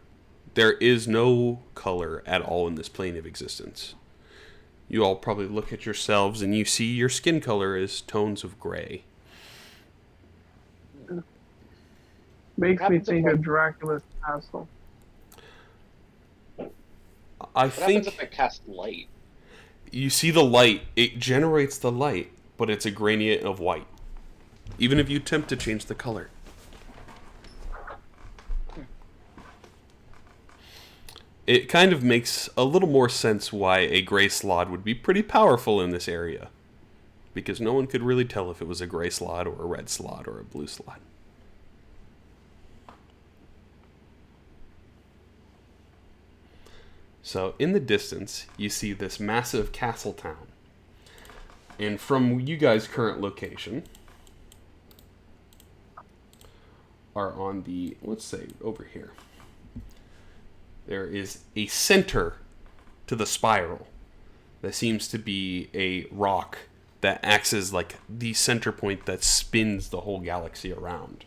There is no color at all in this plane of existence. You all probably look at yourselves and you see your skin color is tones of gray. Makes me think of Dracula's castle. I What happens think if I cast light? you see the light. It generates the light, but it's a gradient of white. Even if you attempt to change the color. It kind of makes a little more sense why a gray slot would be pretty powerful in this area. Because no one could really tell if it was a gray slot or a red slot or a blue slot. So in the distance, you see this massive castle town. And from you guys' current location are on the, let's say, over here. There is a center to the spiral that seems to be a rock that acts as like the center point that spins the whole galaxy around.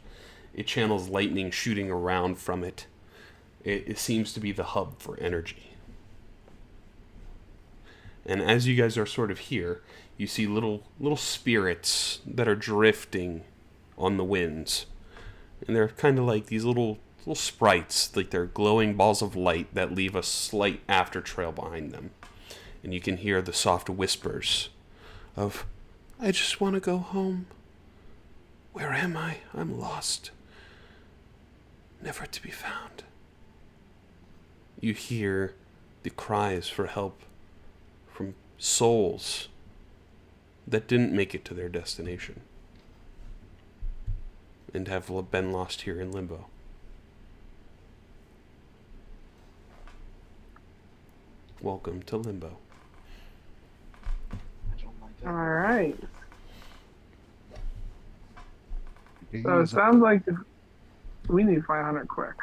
It channels lightning shooting around from it. It seems to be the hub for energy. And as you guys are sort of here, you see little spirits that are drifting on the winds. And they're kind of like these little sprites, like they're glowing balls of light that leave a slight after trail behind them. And you can hear the soft whispers of, I just want to go home. Where am I? I'm lost. Never to be found. You hear the cries for help from souls that didn't make it to their destination and have been lost here in Limbo. Welcome to Limbo. All right. So it sounds like we need 500 quick.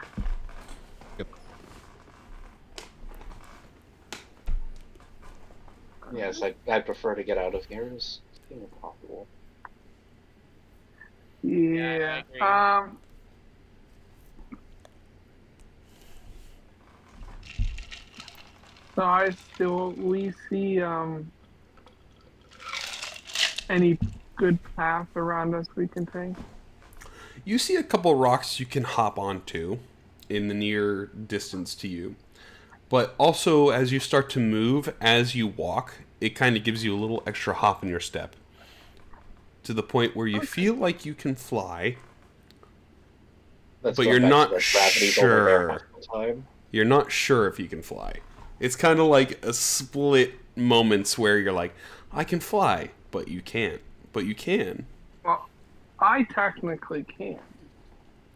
Yep. Yes, I'd prefer to get out of here as soon as possible. Yeah. I agree. So do we see any good path around us we can take? You see a couple rocks you can hop onto in the near distance to you. But also, as you start to move, as you walk, it kind of gives you a little extra hop in your step. To the point where you feel like you can fly, Let's but go you're back to not the gravity's over there sure. most of the time. You're not sure if you can fly. It's kind of like a split moments where you're like, I can fly, but you can't. But you can. Well, I technically can.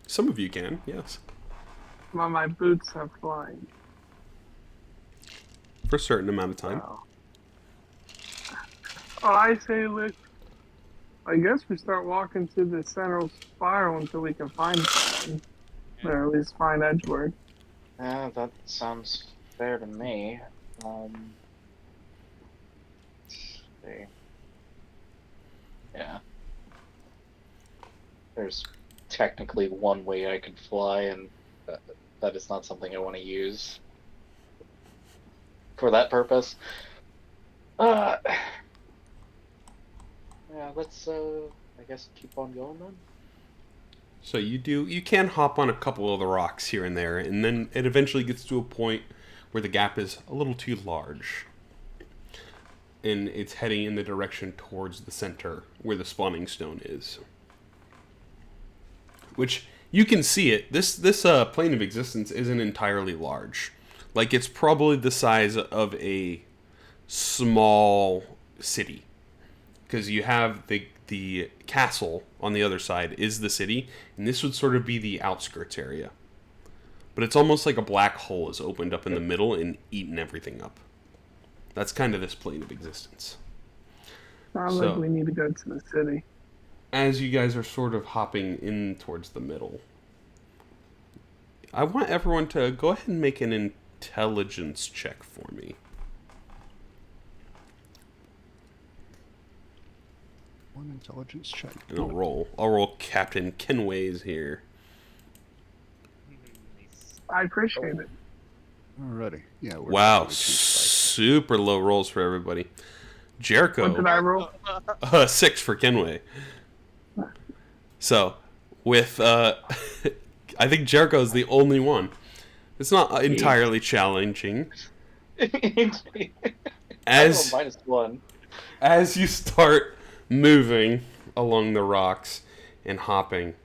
Some of you can, yes. But my boots have flying. For a certain amount of time. So. I say I guess we start walking through the central spiral until we can find something. Or at least find Edgeworth. Yeah, that sounds fair to me. Let's see. Yeah. There's technically one way I could fly, and that is not something I want to use. for that purpose. Yeah, let's I guess keep on going then. So you can hop on a couple of the rocks here and there, and then it eventually gets to a point where the gap is a little too large. And it's heading in the direction towards the center, where the spawning stone is. Which, you can see it. This plane of existence isn't entirely large. Like, it's probably the size of a small city. Because you have the castle on the other side is the city, and this would sort of be the outskirts area. But it's almost like a black hole has opened up in the middle and eaten everything up. That's kind of this plane of existence. Sounds like we need to go to the city. As you guys are sort of hopping in towards the middle, I want everyone to go ahead and make an intelligence check for me. One intelligence check. And I'll roll Captain Kenways here. Nice. I appreciate it. Alrighty. Yeah. Wow, super low rolls for everybody. Jericho. What did I roll? 6 for Kenway. So, with I think Jericho is the only one. It's not entirely challenging. As -1. As you start moving along the rocks and hopping,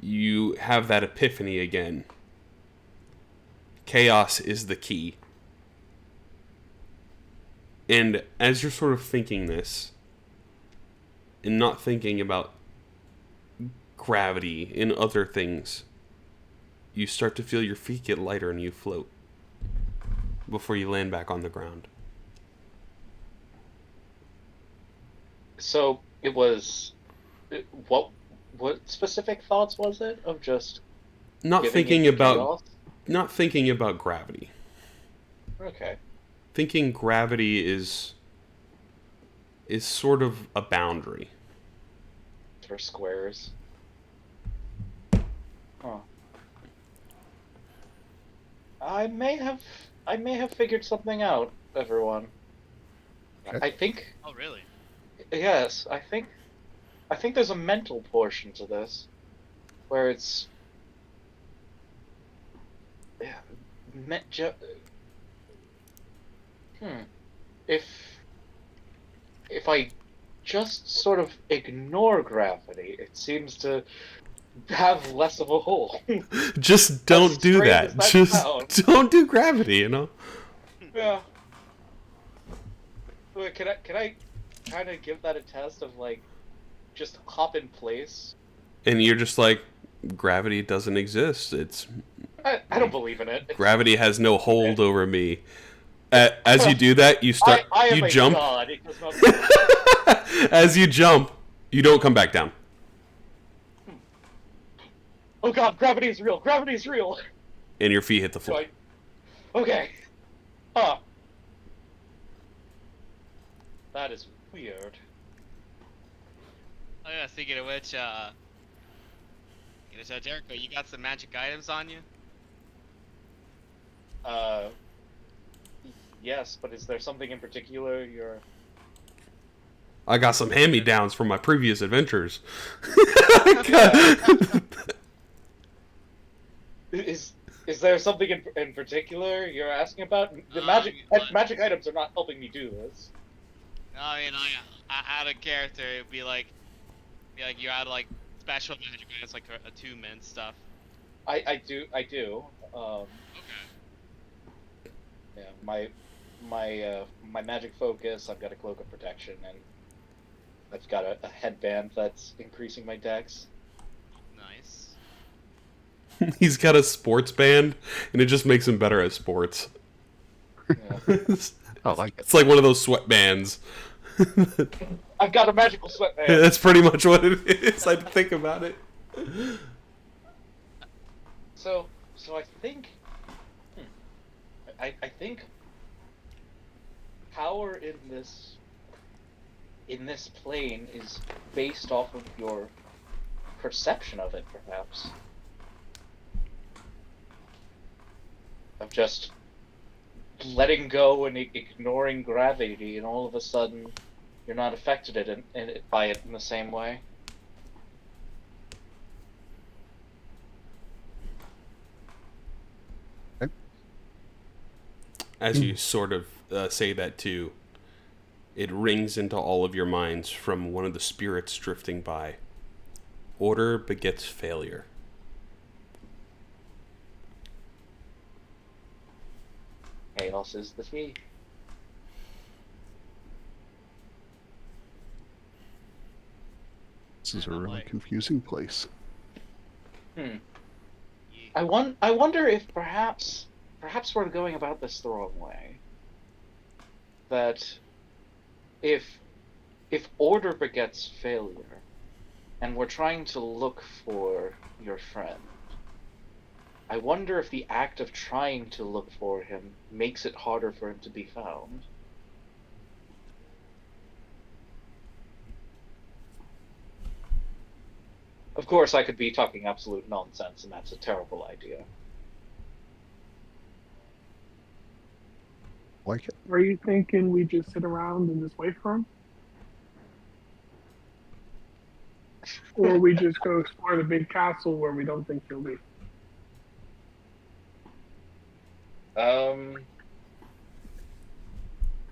you have that epiphany again. Chaos is the key. And as you're sort of thinking this, and not thinking about gravity and other things, you start to feel your feet get lighter and you float before you land back on the ground. So it was what specific thoughts was it of just Not thinking about gravity. Okay. Thinking gravity is sort of a boundary. For squares. Huh. I may have figured something out, everyone. Okay. I think Oh, really? yes, I think there's a mental portion to this where it's if I just sort of ignore gravity, it seems to have less of a hole. Just don't do strange that. as that Just sounds. don't do gravity, you know? Yeah. Wait, can I kind of give that a test of like just hop in place? And you're just like, gravity doesn't exist. I don't believe in it. Gravity has no hold over me. As you do that, you start. I am you a jump. god. It does not- As you jump, you don't come back down. Oh god, gravity is real. Gravity is real. And your feet hit the floor. Okay. Huh. That is weird. Oh yeah, speaking of which, Jericho, you got some magic items on you? Yes, but is there something in particular you're... I got some hand-me-downs from my previous adventures. Is there something in particular you're asking about? The magic items are not helping me do this. I mean, out of character, it'd be like you had like special magic items, like attunement stuff. I do. Okay. Yeah, my magic focus. I've got a cloak of protection, and I've got a headband that's increasing my dex. Nice. He's got a sports band, and it just makes him better at sports. Yeah. I like it. It's like one of those sweatbands. I've got a magical sweatband. That's pretty much what it is. I think about it. So I think, I think power in this plane is based off of your perception of it, perhaps. Of just letting go and ignoring gravity, and all of a sudden, you're not affected by it in the same way. As you sort of say that too, it rings into all of your minds from one of the spirits drifting by. Order begets failure. Chaos is the key. This is a I'm really like- confusing place. Hmm. Ye- I wonder if perhaps we're going about this the wrong way. That if order begets failure, and we're trying to look for your friend, I wonder if the act of trying to look for him makes it harder for him to be found. Of course, I could be talking absolute nonsense, and that's a terrible idea. Like it? Are you thinking we just sit around and just wait for him? Or we just go explore the big castle where we don't think he'll be?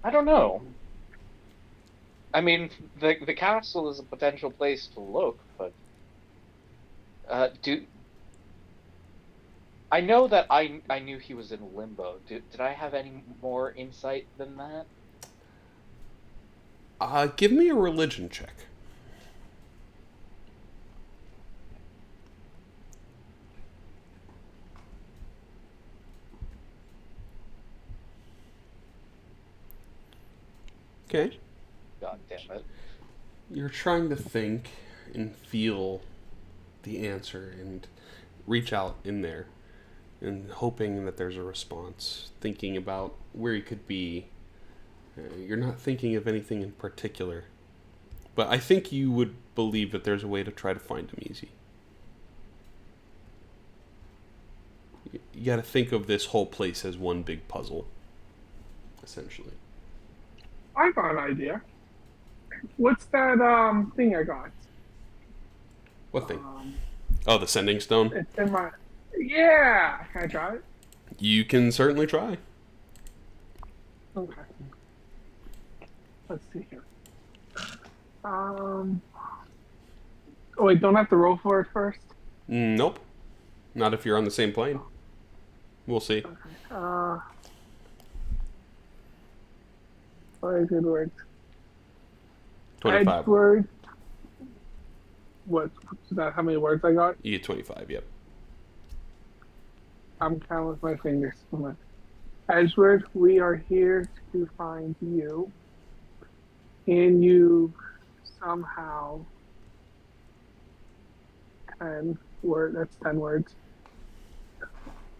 I don't know. I mean, the castle is a potential place to look, but I know that I knew he was in Limbo. Did I have any more insight than that? Give me a religion check. Okay. God damn it. You're trying to think and feel the answer and reach out in there and hoping that there's a response, thinking about where you could be. You're not thinking of anything in particular, but I think you would believe that there's a way to try to find him easy. You got to think of this whole place as one big puzzle, essentially. I got an idea. What's that thing I got? What thing? Oh, the sending stone? It's in my. Yeah, can I try it? You can certainly try. Okay. Let's see here. Oh wait, don't I have to roll for it first? Nope. Not if you're on the same plane. We'll see. Okay. Very good words. 25. Edward. What's that? How many words I got? You get 25, yep. I'm counting with my fingers. Hold on. Edward, we are here to find you. And you somehow that's 10 words.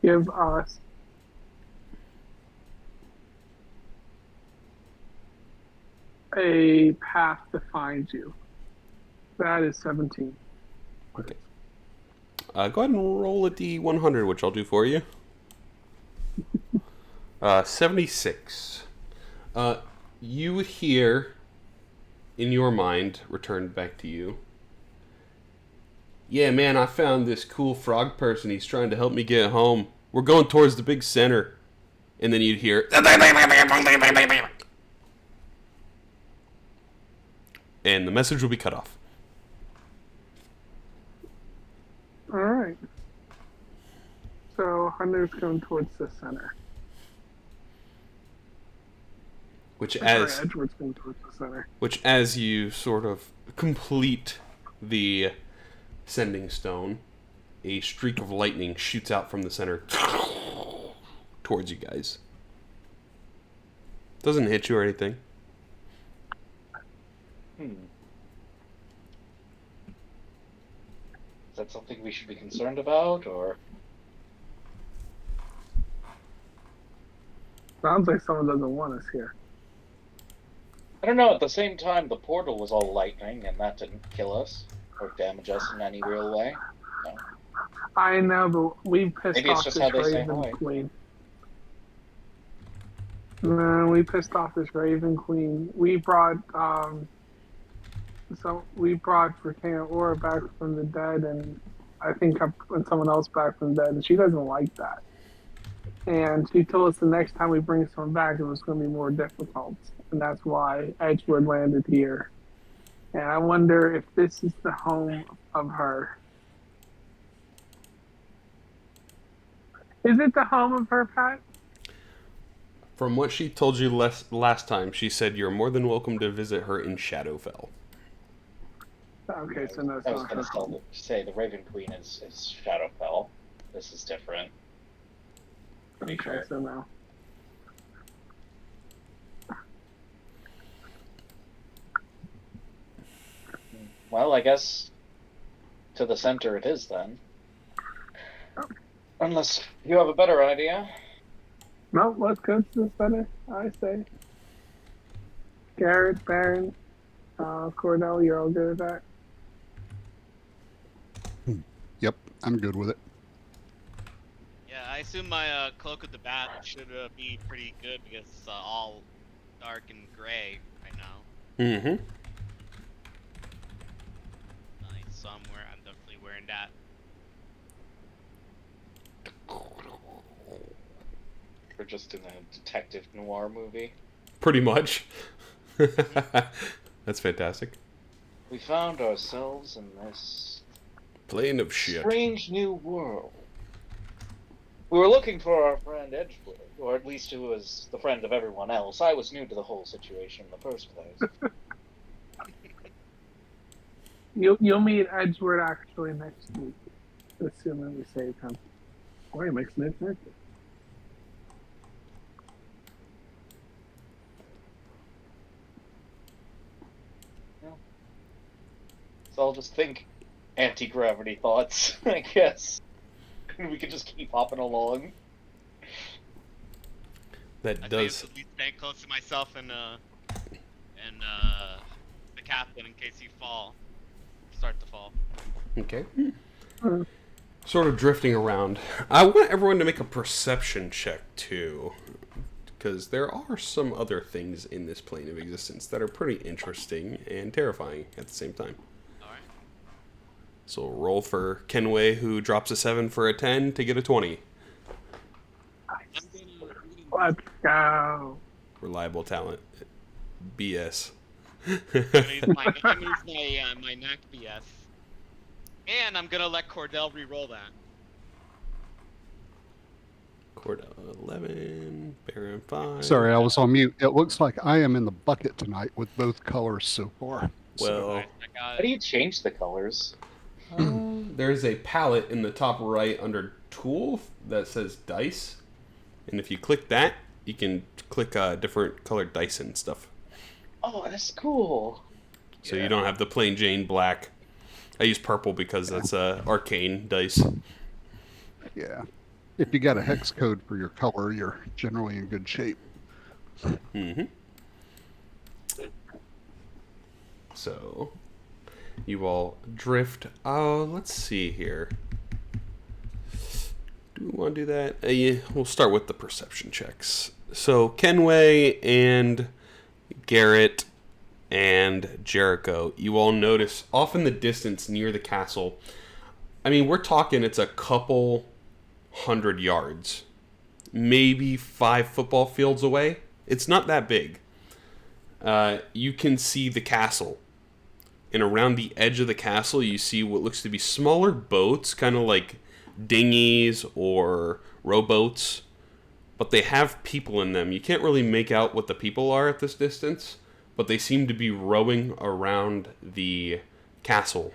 Give us a path to find you. That is 17. Okay. Go ahead and roll a D100, which I'll do for you. 76. You hear, in your mind, returned back to you. Yeah, man, I found this cool frog person. He's trying to help me get home. We're going towards the big center. And then you'd hear... And the message will be cut off. All right. So Hunter's going towards the center. Which Sorry, as Edward's going towards the center. which as you sort of complete the sending stone, a streak of lightning shoots out from the center towards you guys. Doesn't hit you or anything. Is that something we should be concerned about, or? Sounds like someone doesn't want us here. I don't know, at the same time, the portal was all lightning, and that didn't kill us, or damage us in any real way. No. I know, but we pissed Maybe it's off just this how they say Raven hi. Queen. We pissed off this Raven Queen. We brought Britannia Aura back from the dead, and I think I put someone else back from the dead, and she doesn't like that. And she told us the next time we bring someone back, it was going to be more difficult, and that's why Edgewood landed here. And I wonder if this is the home of her. Is it the home of her, Pat? From what she told you last time, she said you're more than welcome to visit her in Shadowfell. Okay, so no, it's I was not going her. to say the Raven Queen is Shadowfell. This is different. Pretty Okay, sure. so no. Well, I guess to the center it is then. Unless you have a better idea. No, let's go to the center, I say. Garrett, Baron, Cordell, you're all good at that? Yep, I'm good with it. Yeah, I assume my cloak of the bat should be pretty good because it's all dark and gray right now. Mm-hmm. Nice, so I'm definitely wearing that. We're just in a detective noir movie. Pretty much. That's fantastic. We found ourselves in this Plane of shit. strange new world. We were looking for our friend Edgewood, or at least who was the friend of everyone else. I was new to the whole situation in the first place. You'll meet Edgewood actually next week, assuming we save him. Or he makes an adventure. So I'll just think anti-gravity thoughts, I guess. And we can just keep hopping along. That I does. think at least stay close to myself and the captain in case you start to fall. Okay. Mhm. Sort of drifting around. I want everyone to make a perception check too, because there are some other things in this plane of existence that are pretty interesting and terrifying at the same time. Alright. So roll for Kenway, who drops a 7 for a 10 to get a 20. I'm gonna Let's go. Reliable talent. BS. use my knack BS. And I'm gonna let Cordell re-roll that. Corda 11, Baron 5. Sorry, I was on mute. It looks like I am in the bucket tonight with both colors so far. Well, Nice, I got How it. do you change the colors? there's a palette in the top right under Tool that says Dice. And if you click that, you can click different colored dice and stuff. Oh, that's cool. So you don't have the plain Jane black. I use purple because that's arcane dice. Yeah. If you got a hex code for your color, you're generally in good shape. Mm-hmm. So you all drift. Oh, let's see here. Do we want to do that? Yeah, we'll start with the perception checks. So Kenway and Garrett and Jericho, you all notice off in the distance near the castle. I mean, we're talking it's a couple 100 yards, maybe 5 football fields away. It's not that big. You can see the castle. And around the edge of the castle, you see what looks to be smaller boats, kind of like dinghies or rowboats. But they have people in them. You can't really make out what the people are at this distance, but they seem to be rowing around the castle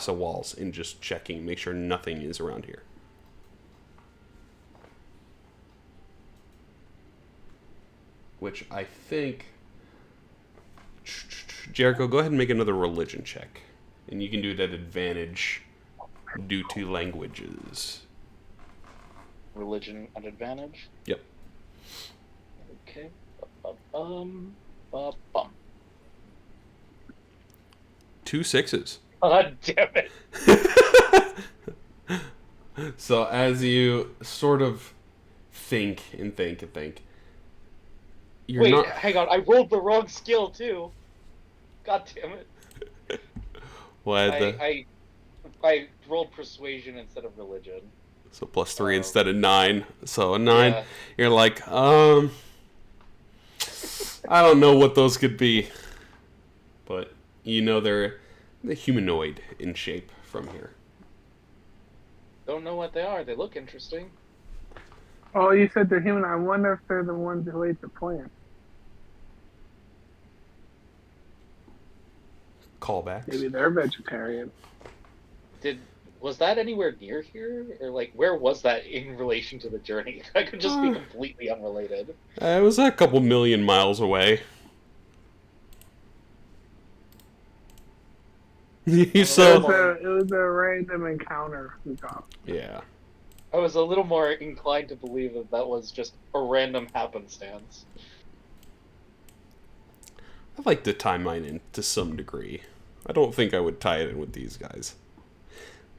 walls, and just checking, make sure nothing is around here. Which I think... Jericho, go ahead and make another religion check. And you can do it at advantage due to languages. Religion at advantage? Yep. Okay. Bum. 2 6s. God damn it. So as you sort of think and think and think, You're Wait, not. hang on. I rolled the wrong skill too. God damn it. What I rolled persuasion instead of religion. So +3 instead of 9. So a 9. Yeah. You're like, I don't know what those could be, but you know they're humanoid in shape from here. Don't know what they are. They look interesting. Oh, you said they're human. I wonder if they're the ones who ate the plant. Callbacks. Maybe they're vegetarian. Was that anywhere near here, or like where was that in relation to the journey? That could just be completely unrelated. It was a couple million miles away. It was So a random encounter we got. yeah. I was a little more inclined to believe that was just a random happenstance. I like to tie mine in to some degree. I don't think I would tie it in with these guys.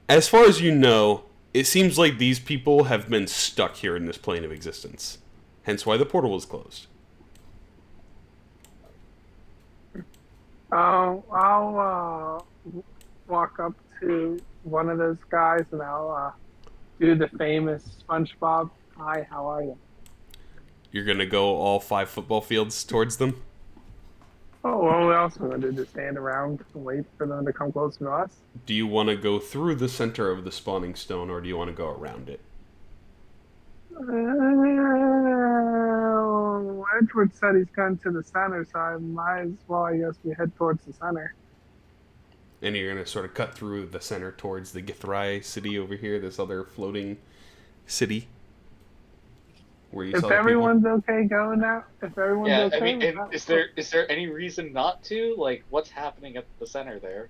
As far as you know, it seems like these people have been stuck here in this plane of existence. Hence why the portal was closed. I'll walk up to one of those guys and I'll do the famous SpongeBob. Hi, how are you? You're gonna go all 5 football fields towards them? Oh, well, we also going to just stand around and wait for them to come close to us. Do you want to go through the center of the spawning stone, or do you want to go around it? Edward said he's gone to the center, so I might as well, I guess, we head towards the center. And you're going to sort of cut through the center towards the Etheria city over here, this other floating city. Where you If saw the everyone's okay going now, if everyone's Yeah, okay, I mean, with that, is there any reason not to? Like, what's happening at the center there?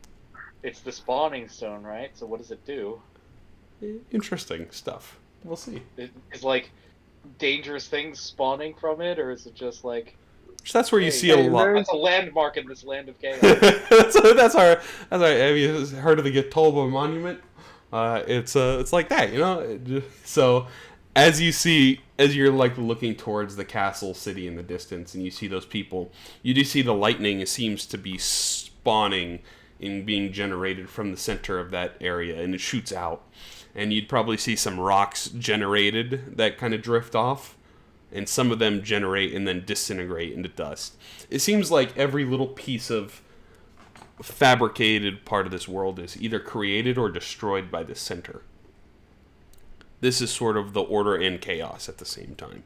It's the spawning stone, right? So what does it do? Interesting stuff. We'll see. Is like dangerous things spawning from it, or is it just like? So that's where you Hey, see a lot. That's a landmark in this land of chaos. that's our. Have you heard of the Getolba Monument? It's like that, you know. So, as you're like looking towards the castle city in the distance, and you see those people, you do see the lightning seems to be spawning and being generated from the center of that area, and it shoots out. And you'd probably see some rocks generated that kind of drift off, and some of them generate and then disintegrate into dust. It seems like every little piece of fabricated part of this world is either created or destroyed by the center. This is sort of the order and chaos at the same time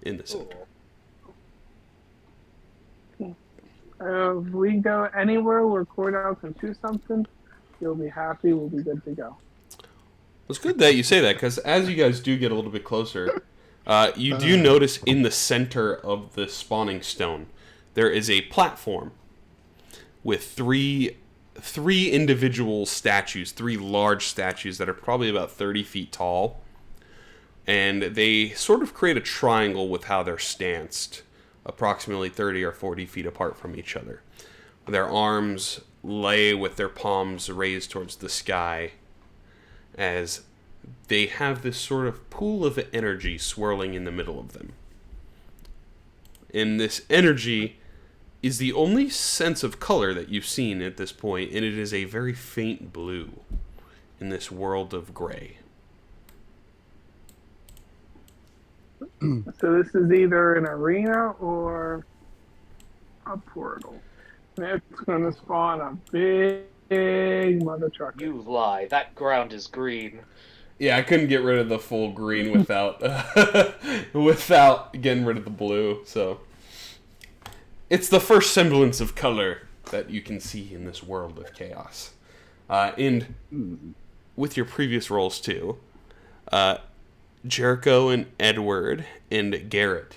in the center. if we go anywhere where Cordell can shoot something, he'll be happy. We'll be good to go. It's good that you say that, because as you guys do get a little bit closer, you do notice in the center of the spawning stone, there is a platform with three individual statues, 3 large statues that are probably about 30 feet tall. And they sort of create a triangle with how they're stanced, approximately 30 or 40 feet apart from each other. Their arms lay with their palms raised towards the sky, as they have this sort of pool of energy swirling in the middle of them. And this energy is the only sense of color that you've seen at this point, and it is a very faint blue in this world of gray. So this is either an arena or a portal. And it's going to spawn a big mother trucker. You lie. That ground is green. Yeah, I couldn't get rid of the full green without without getting rid of the blue, so it's the first semblance of color that you can see in this world of chaos. And with your previous rolls too, Jericho and Edward and Garrett,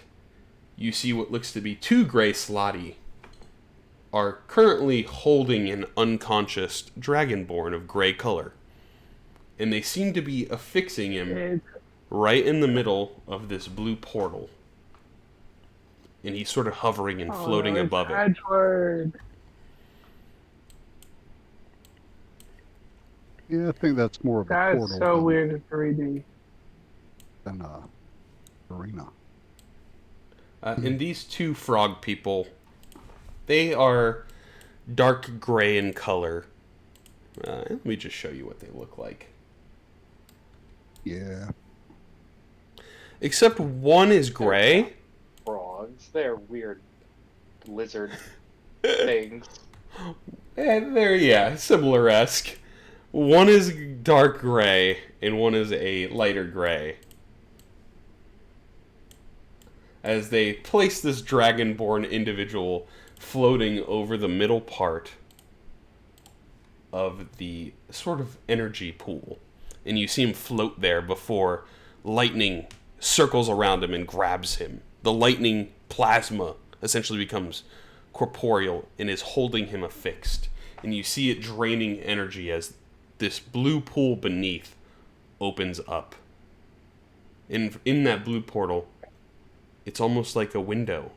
you see what looks to be 2 gray slotty are currently holding an unconscious dragonborn of gray color. And they seem to be affixing him right in the middle of this blue portal. And he's sort of hovering and floating above it. Edward. Yeah, I think that's more of a That portal is so than, weird in 3D. than a arena. And these two frog people, they are dark gray in color. Let me just show you what they look like. Yeah. Except one is gray. Frogs. They're weird lizard things. And they're, similar-esque. One is dark gray, and one is a lighter gray. As they place this dragonborn individual floating over the middle part of the sort of energy pool. And you see him float there before lightning circles around him and grabs him. The lightning plasma essentially becomes corporeal and is holding him affixed. And you see it draining energy as this blue pool beneath opens up. In that blue portal, it's almost like a window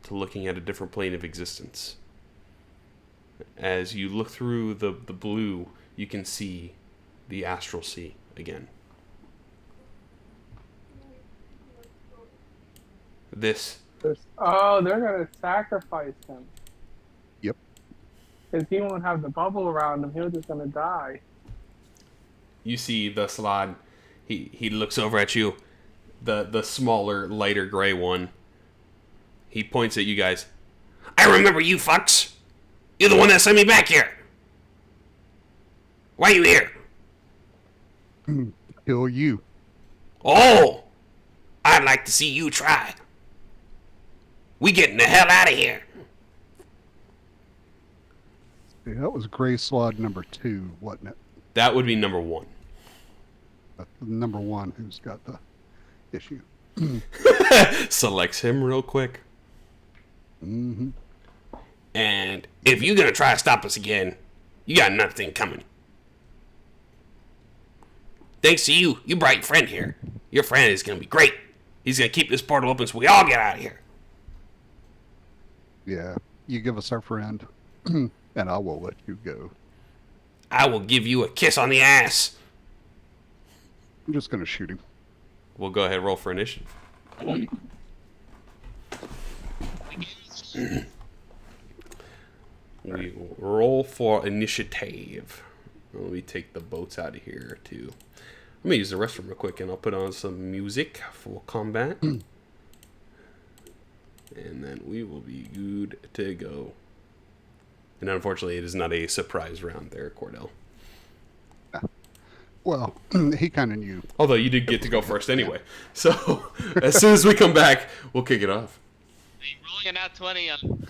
to looking at a different plane of existence. As you look through the blue, you can see the astral sea again. This. Oh, they're gonna sacrifice him. Yep. Because he won't have the bubble around him. He's just gonna die. You see the Slod. He looks over at you. The smaller, lighter gray one. He points at you guys. I remember you fucks. You're the one that sent me back here. Why are you here? Kill you. Oh! I'd like to see you try. We getting the hell out of here. Yeah, that was Gray Slod number 2, wasn't it? That would be number 1. Number 1 who's got the issue. Selects him real quick. Mm-hmm. And if you're gonna try to stop us again, you got nothing coming. Thanks to you, you brought your friend here. Your friend is gonna be great. He's gonna keep this portal open so we all get out of here. Yeah, you give us our friend, and I will let you go. I will give you a kiss on the ass. I'm just gonna shoot him. We'll go ahead and roll for initiative. We will roll for initiative. Let me take the boats out of here too. Let me use the restroom real quick and I'll put on some music for combat. And then we will be good to go. And unfortunately, it is not a surprise round there, Cordell. Well, he kind of knew. Although you did get to go first anyway. So, as soon as we come back, we'll kick it off. Rolling a nat 20 on.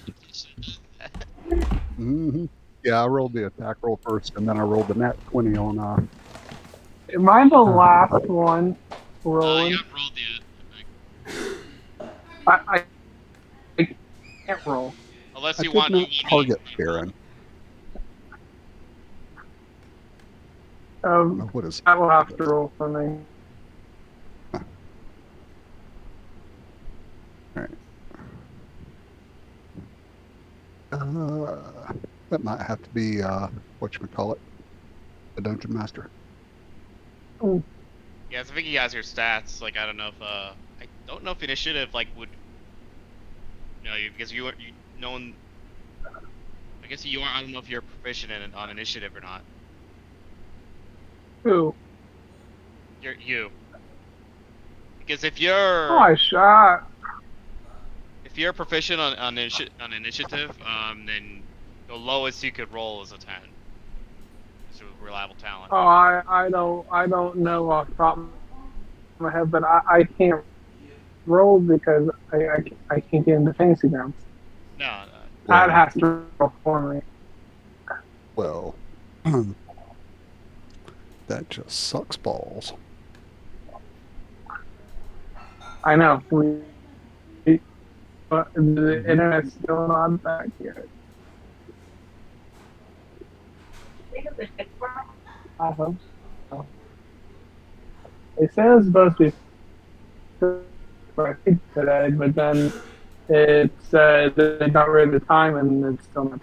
Mm-hmm. Yeah, I rolled the attack roll first, and then I rolled the nat 20 on... Am I the last one rolling? You haven't rolled yet. I can't roll. Unless I you did want not to. target Baron. What is I will have to roll for me. Alright. That might have to be, whatchamacallit, the Dungeon Master. Yeah, so I think he has your stats. Like, I don't know if, I don't know if initiative, like, would. Because you known. I guess you are. I don't know if you're proficient on initiative or not. Who? You. Because if you're. Oh, I shot. If you're proficient on initiative, then the lowest you could roll is a 10. It's a reliable talent. Oh, I don't know off the top of my head, but I can't roll because I can't get into fantasy grounds. No. That has to roll for me. Well, that just sucks balls. I know. But the internet's still not back yet. I hope so. They said it was supposed to be today, but then it said they got rid of the time and it's still not.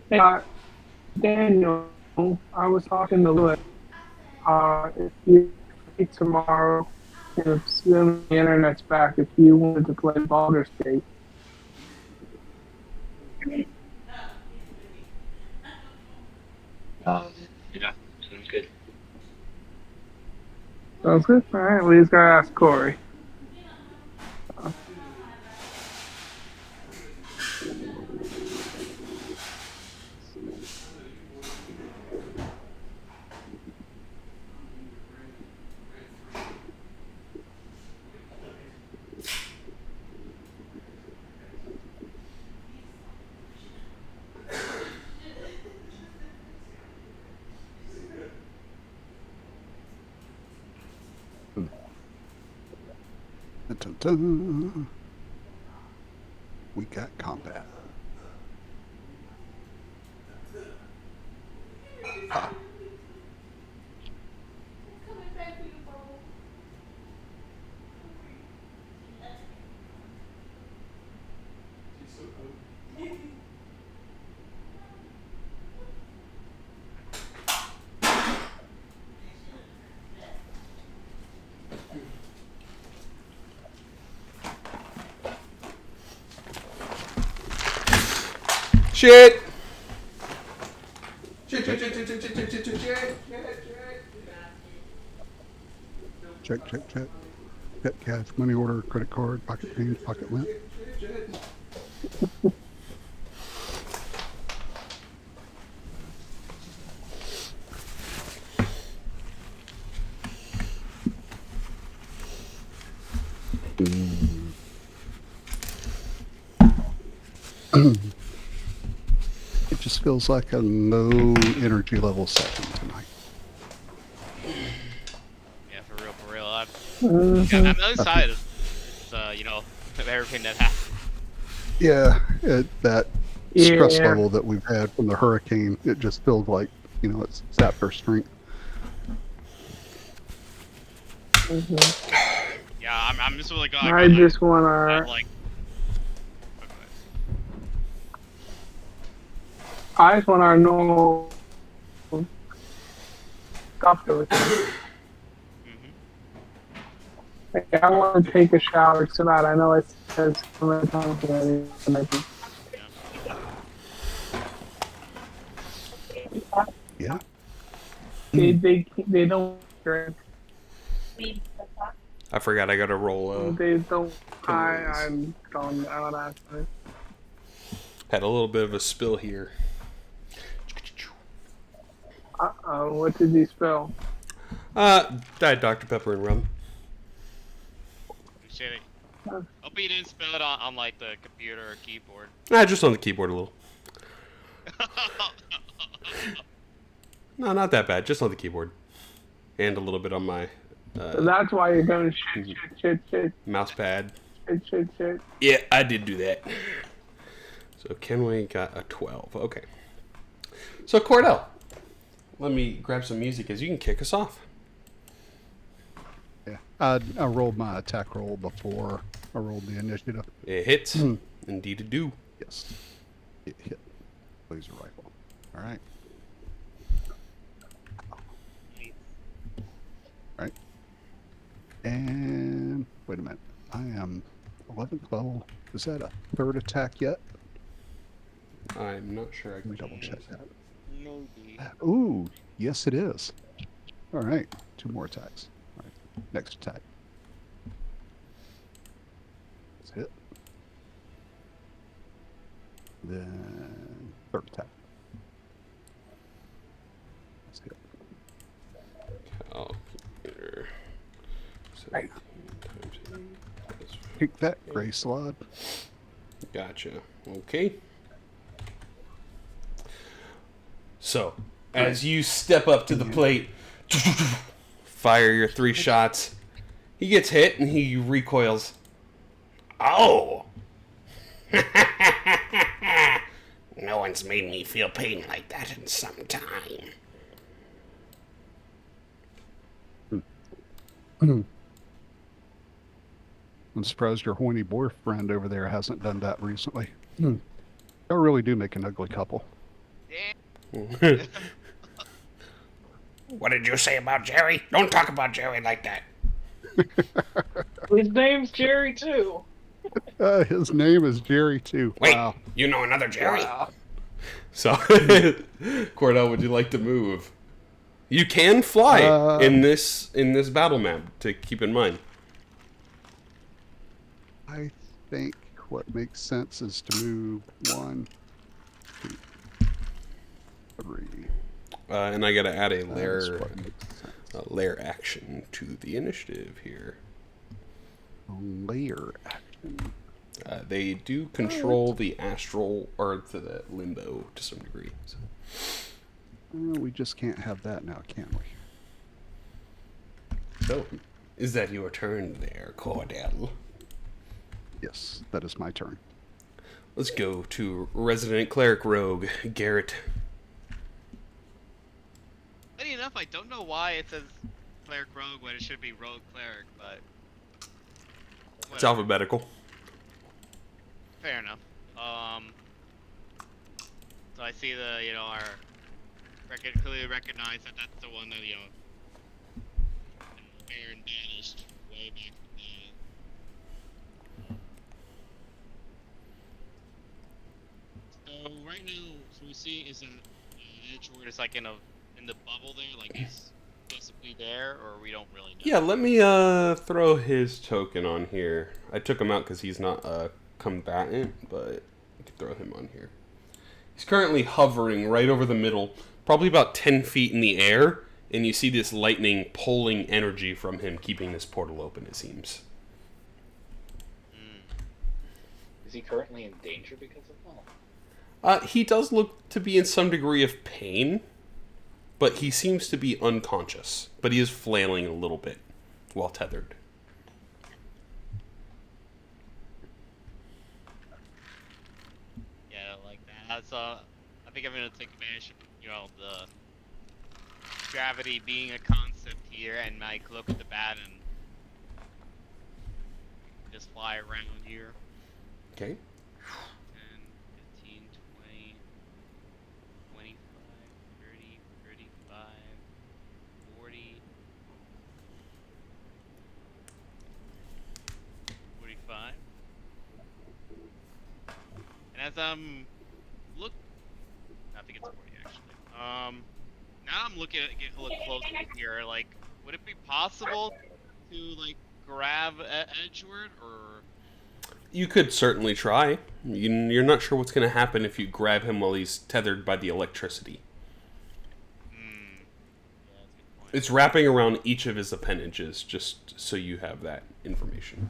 Hey, Daniel, I was talking to Lewis. If you free tomorrow, if the internet's back, if you wanted to play Baldur's Gate. Yeah, sounds good. Sounds good. All right, we just gotta ask Corey. Dun, dun, dun. We got combat. Ah. Shit! Check, check, check. Check cash, money order, credit card, pocket change, pocket limp. It just feels like a low energy level session tonight. Yeah, for real, for real. I'm Mhm. on the other side of you know, of everything that happened. Yeah, that stress Yeah. level that we've had from the hurricane, it just feels like, you know, it's sapped our strength. Mhm. Yeah, I'm just really glad I just want I'm to. like, I just want our normal stuff to return. Like, I want to take a shower so that I know it says so many times already. Yeah. They don't drink. I forgot I gotta roll. They don't. Kindlings. I'm don't out actually. Had a little bit of a spill here. What did you spill? Diet Dr. Pepper and rum. shit. Hope you didn't spill it on like the computer or keyboard. Just on the keyboard a little. No, not that bad. Just on the keyboard. And a little bit on my So that's why you're going shit, mouse pad. shit. Yeah, I did do that. So Kenway got a 12. Okay. So Cordell, let me grab some music as you can kick us off. Yeah. I rolled my attack roll before I rolled the initiative. It hits. Indeed it do. Yes. It hit. Laser rifle. All right. Right. And wait a minute. I am 11, 12. Is that a third attack yet? I'm not sure I Let can me double check that. Maybe. Ooh, yes it is. All right. 2 more attacks. All right. Next attack. Let's hit. Then third attack. Let's hit. Calculator. Bam. 17 times 8 plus Take that, gray slot. Gotcha. Okay. So, as you step up to the plate, fire your 3 shots. He gets hit and he recoils. Oh! No one's made me feel pain like that in some time. I'm surprised your horny boyfriend over there hasn't done that recently. Y'all really do make an ugly couple. What did you say about Jerry? Don't talk about Jerry like that. His name's Jerry too. His name is Jerry too. Wait, Wow. you know another Jerry? Wow. So, Cordell, would you like to move? You can fly in this battle map, to keep in mind. I think what makes sense is to move 1, 2, 3. And I gotta add a That's lair what makes sense. lair action to the initiative here. Layer action. They do control the astral, or the limbo to some degree. So. We just can't have that now, can we? So, is that your turn there, Cordell? Yes, that is my turn. Let's go to Resident Cleric Rogue, Garrett. Funny enough, I don't know why it says Cleric Rogue when it should be Rogue Cleric, but... It's whatever. alphabetical. Fair enough. So I see our clearly recognize that that's the one that, Baron banished way back in the day. So right now, so we see is that Edgewood is like in the bubble there, like he's basically there, or we don't really know. Yeah, let me throw his token on here. I took him out because he's not a combatant, but I could throw him on here. He's currently hovering right over the middle, probably about 10 feet in the air, and you see this lightning pulling energy from him, keeping this portal open, it seems. Is he currently in danger because of that? He does look to be in some degree of pain, but he seems to be unconscious. But he is flailing a little bit while tethered. Yeah, like that. So I think I'm gonna take advantage of the gravity being a concept here, and Mike look at the bat and just fly around here. Okay. 10, 15, 20, 25, 30, 35, 40, 45. And as I'm look, I think it's 40 actually. Now I'm looking at get a little closer here. Like, would it be possible to like grab Edgewood, or? You could certainly try. You're not sure what's going to happen if you grab him while he's tethered by the electricity. Yeah, that's a good point. It's wrapping around each of his appendages, just so you have that information.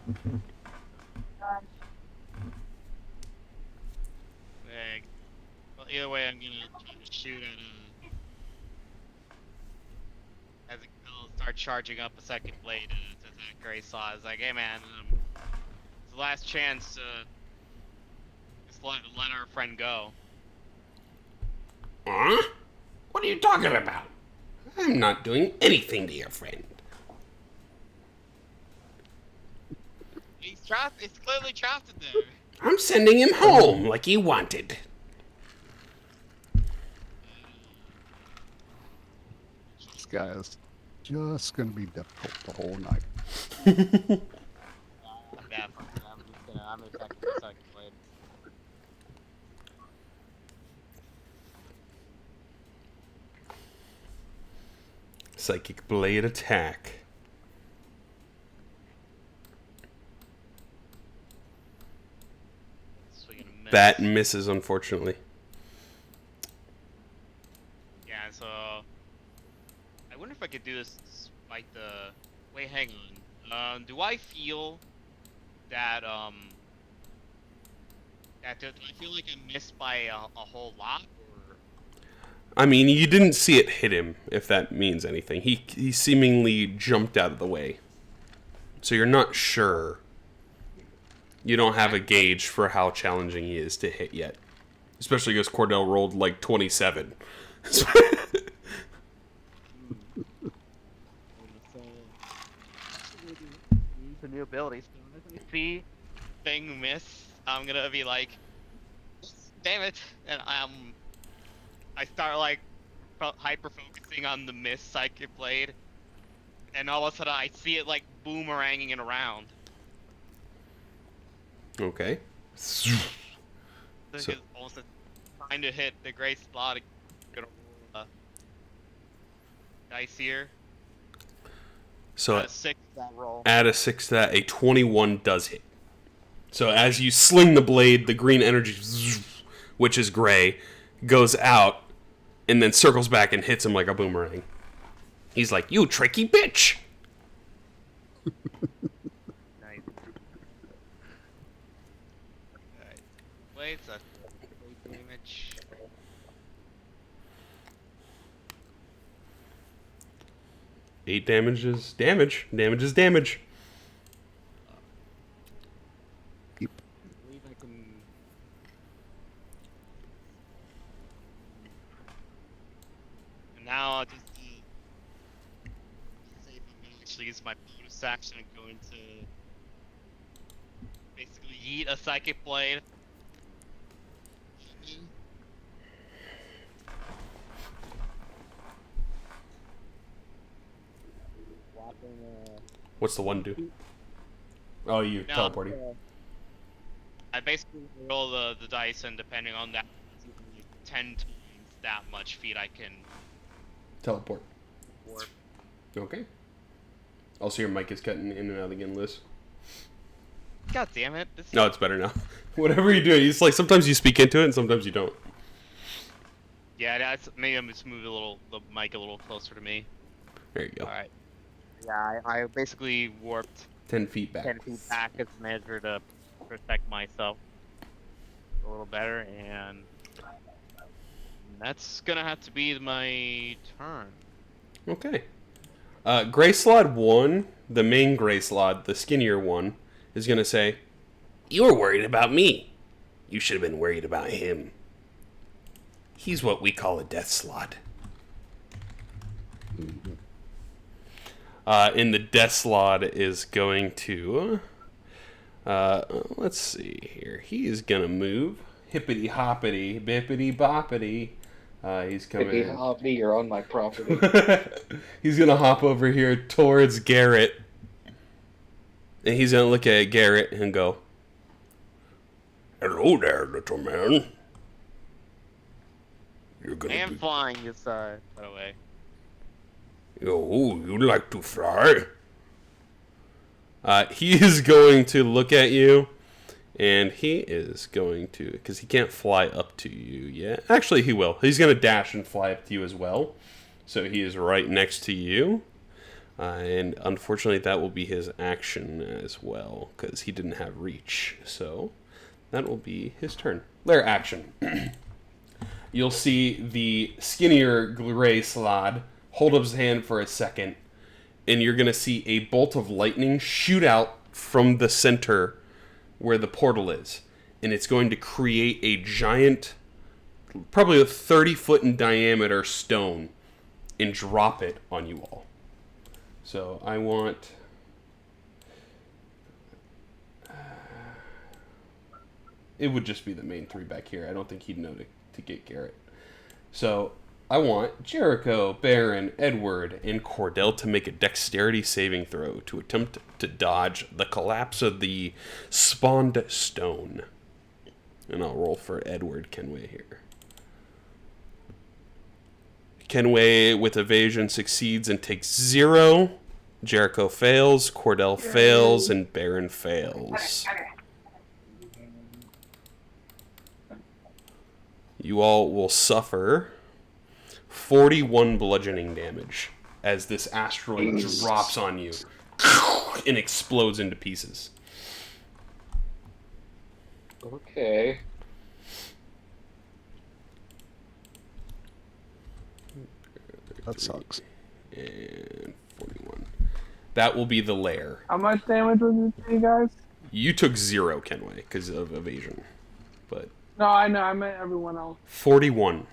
Well, either way, I'm gonna try to shoot at as it will start charging up a second blade to attack Graysaw. It's like, hey man, it's the last chance to just let our friend go. Huh? What are you talking about? I'm not doing anything to your friend. He's trapped. It's clearly trapped in there. I'm sending him home like he wanted. This guy is just going to be difficult the whole night. I'm attacking the second blade. Psychic blade attack. Swing and a miss. That misses, unfortunately. Yeah, so I wonder if I could do this despite the. Wait, hang on. Do I feel that do I feel like I missed by a whole lot, or? I mean, you didn't see it hit him, if that means anything. He seemingly jumped out of the way. So you're not sure. You don't have a gauge for how challenging he is to hit yet. Especially because Cordell rolled like 27. The new abilities. So if I see thing miss, I'm gonna be like, damn it, and I start like hyper focusing on the mist psychic blade, and all of a sudden I see it like boomeranging around. Okay. So it's almost trying to hit the gray slot. Gonna roll dice here. So Got a 6 that roll. add a 6 to that. A 21 does hit. So as you sling the blade, the green energy, which is gray, goes out and then circles back and hits him like a boomerang. He's like, "You tricky bitch!" Nice. Alright. Wait, that's 8 damage. Eight damage is damage. Damage is damage. I believe I can. And now I'll just eat. Say if I'm gonna actually use my bonus action and go into basically eat a psychic blade. Walking, What's the one do? Oh, you No. teleporting. I basically roll the dice, and depending on that, it's either like 10 times that much feet I can Teleport. warp. Okay. Also, your mic is cutting in and out again, Liz. God damn it! This No, it's better now. Whatever you do, it's like sometimes you speak into it and sometimes you don't. Yeah, that's maybe I'm just move the mic a little closer to me. There you go. All right. Yeah, I basically warped 10 feet back. 10 feet back as a measure to protect myself a little better, and that's gonna have to be my turn. Okay. Gray Slot 1, the main Gray Slot, the skinnier one, is going to say, "You were worried about me. You should have been worried about him. He's what we call a death slot." And the death slot is going to... let's see here. He is going to move. Hippity hoppity, bippity boppity. He's coming. Hippy hoppy, you're on my property. He's going to hop over here towards Garrett. And he's going to look at Garrett and go, "Hello there, little man. You're I going am to be... flying this by the way. Oh, you like to fly?" He is going to look at you, and he is going to, because he can't fly up to you yet. Actually, he will. He's going to dash and fly up to you as well. So he is right next to you. And unfortunately, that will be his action as well, because he didn't have reach. So that will be his turn. Their action. You'll see the skinnier gray slot hold up his hand for a second, and you're going to see a bolt of lightning shoot out from the center where the portal is. And it's going to create a giant, probably a 30-foot in diameter stone, and drop it on you all. So I want... it would just be the main three back here. I don't think he'd know to get Garrett. So I want Jericho, Baron, Edward, and Cordell to make a dexterity saving throw to attempt to dodge the collapse of the spawned stone. And I'll roll for Edward Kenway here. Kenway with evasion succeeds and takes 0. Jericho fails, Cordell fails, and Baron fails. You all will suffer 41 bludgeoning damage as this asteroid drops on you and explodes into pieces. Okay. That sucks. And 41. That will be the lair. How much damage was it to you guys? You took 0, Kenway, because of evasion. But No, I know. I meant everyone else. 41.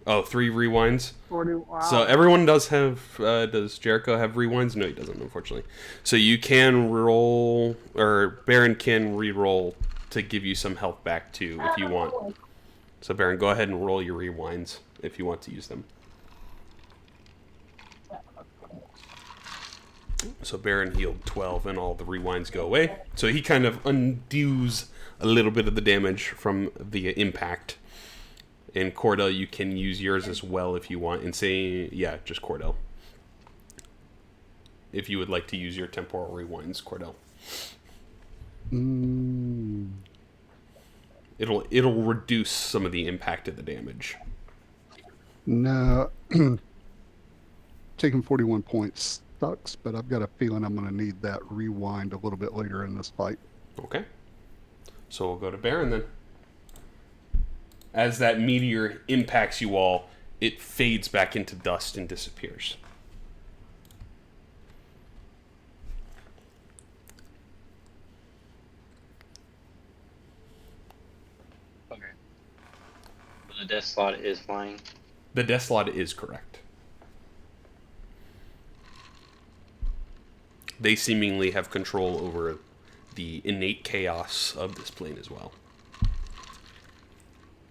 Oh, 3 rewinds? 40. Wow. So everyone does have... does Jericho have rewinds? No, he doesn't, unfortunately. So you can roll... or Baron can re-roll to give you some health back, too, if you want. So Baron, go ahead and roll your rewinds if you want to use them. So Baron healed 12 and all the rewinds go away. So he kind of undoes a little bit of the damage from the impact. And Cordell, you can use yours as well if you want. And say, yeah, just Cordell. If you would like to use your temporal rewinds, Cordell. It'll reduce some of the impact of the damage. No. Taking 41 points sucks, but I've got a feeling I'm going to need that rewind a little bit later in this fight. Okay. So we'll go to Baron then. As that meteor impacts you all, it fades back into dust and disappears. Okay. The death slot is flying. The death slot is correct. They seemingly have control over the innate chaos of this plane as well.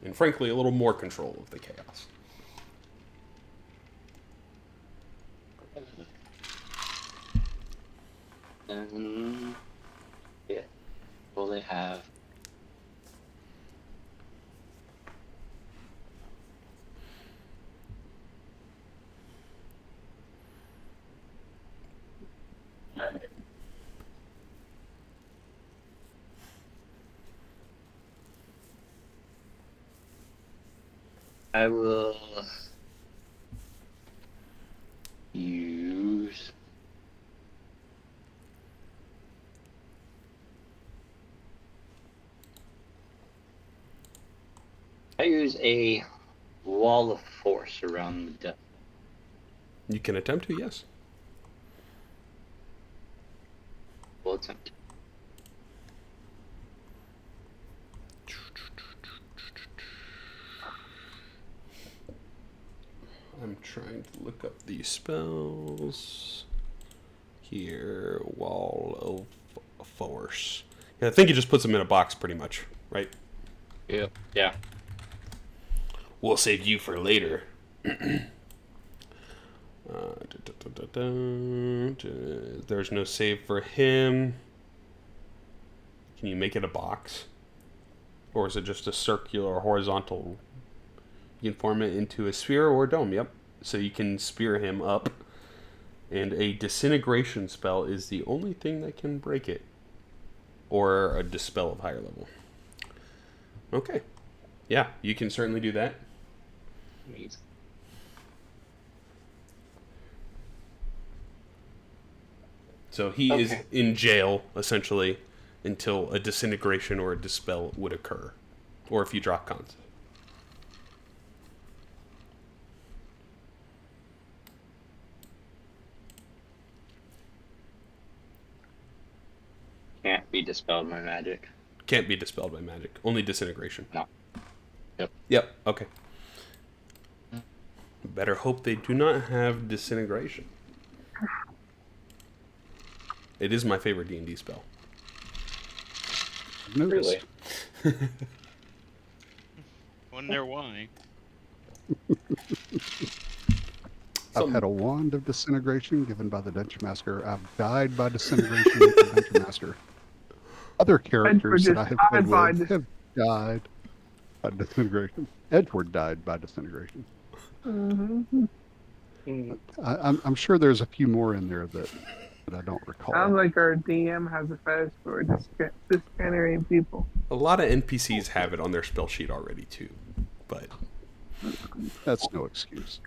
And frankly, a little more control of the chaos. And yeah, will they have? I will use a wall of force around the death. You can attempt to, yes. We'll attempt. I'm trying to look up these spells. Here, Wall of Force. Yeah, I think he just puts them in a box pretty much, right? Yep. Yeah. We'll save you for later. There's no save for him. Can you make it a box? Or is it just a circular or horizontal? You can form it into a sphere or a dome, yep. So you can spear him up. And a disintegration spell is the only thing that can break it. Or a dispel of higher level. Okay. Yeah, you can certainly do that. So he is in jail, essentially, until a disintegration or a dispel would occur. Or if you drop cons. Can't be dispelled by magic. Can't be dispelled by magic. Only disintegration. No. Yep. Yep, okay. Better hope they do not have disintegration. It is my favorite D&D spell. Noticed. Really? Wonder why. I've had a wand of disintegration given by the Dungeon Master. I've died by disintegration with the Dungeon Master. Other characters that I have played with have died by disintegration. Edward died by disintegration. Mm-hmm. I'm sure there's a few more in there that I don't recall. Sounds like our DM has a fetish for disintegrating people. A lot of NPCs have it on their spell sheet already, too. But That's no excuse.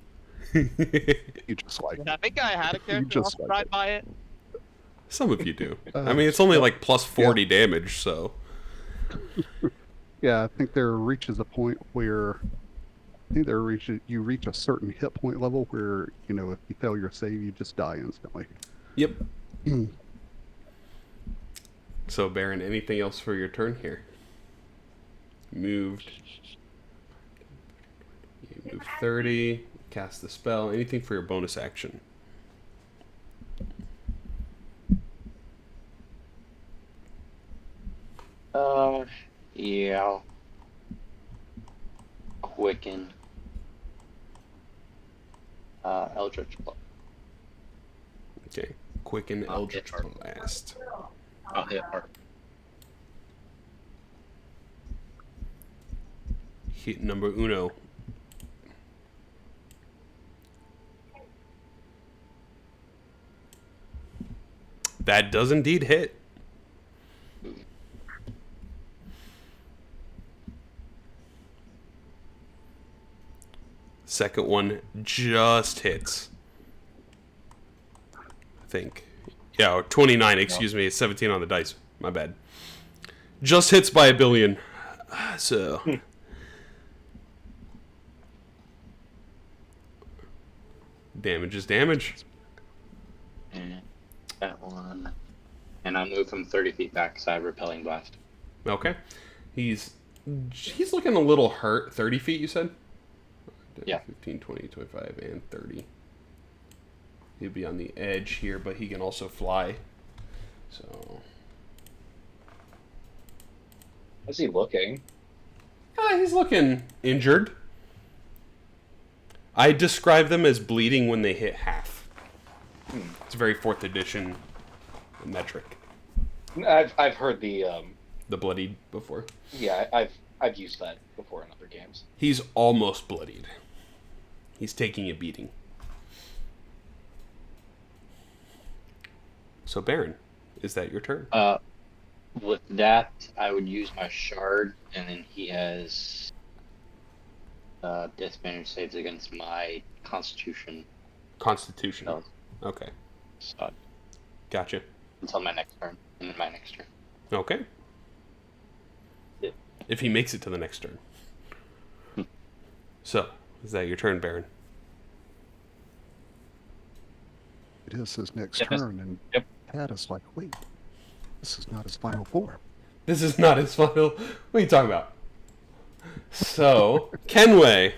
You just like I think I had a character just also like died it. by it. some of you do. I mean, it's only like plus 40 damage, so... Yeah, I think there reaches a point where you reach a certain hit point level where, you know, if you fail your save, you just die instantly. Yep. So, Baron, anything else for your turn here? Moved. You move 30. Cast the spell. Anything for your bonus action? Yeah. Quicken. Eldritch Blast. Okay. Quicken I'll Eldritch hit hard. Blast. I'll hit hard. Hit number uno. That does indeed hit. Second one just hits. I think. Yeah, or 29, excuse me. It's 17 on the dice. My bad. Just hits by a billion. So. Damage is damage. And that one. And I'll move him 30 feet back because I have Repelling Blast. Okay. He's looking a little hurt. 30 feet, you said? Yeah. 15, 20, 25, and 30. He'll be on the edge here, but he can also fly. So. How's he looking? He's looking injured. I describe them as bleeding when they hit half. It's a very 4th edition metric. I've heard the bloodied before. Yeah, I've used that before in other games. He's almost bloodied. He's taking a beating. So Baron, is that your turn? With that, I would use my shard, and then he has disadvantage saves against my Constitution. Constitution. No. Okay. So, Gotcha. until my next turn, and then my next turn. Okay. Yeah. If he makes it to the next turn. So, is that your turn, Baron? It is his next Yep. turn, and Yep. Pat is like, wait, this is not his final form. This is not his final... What are you talking about? So, Kenway.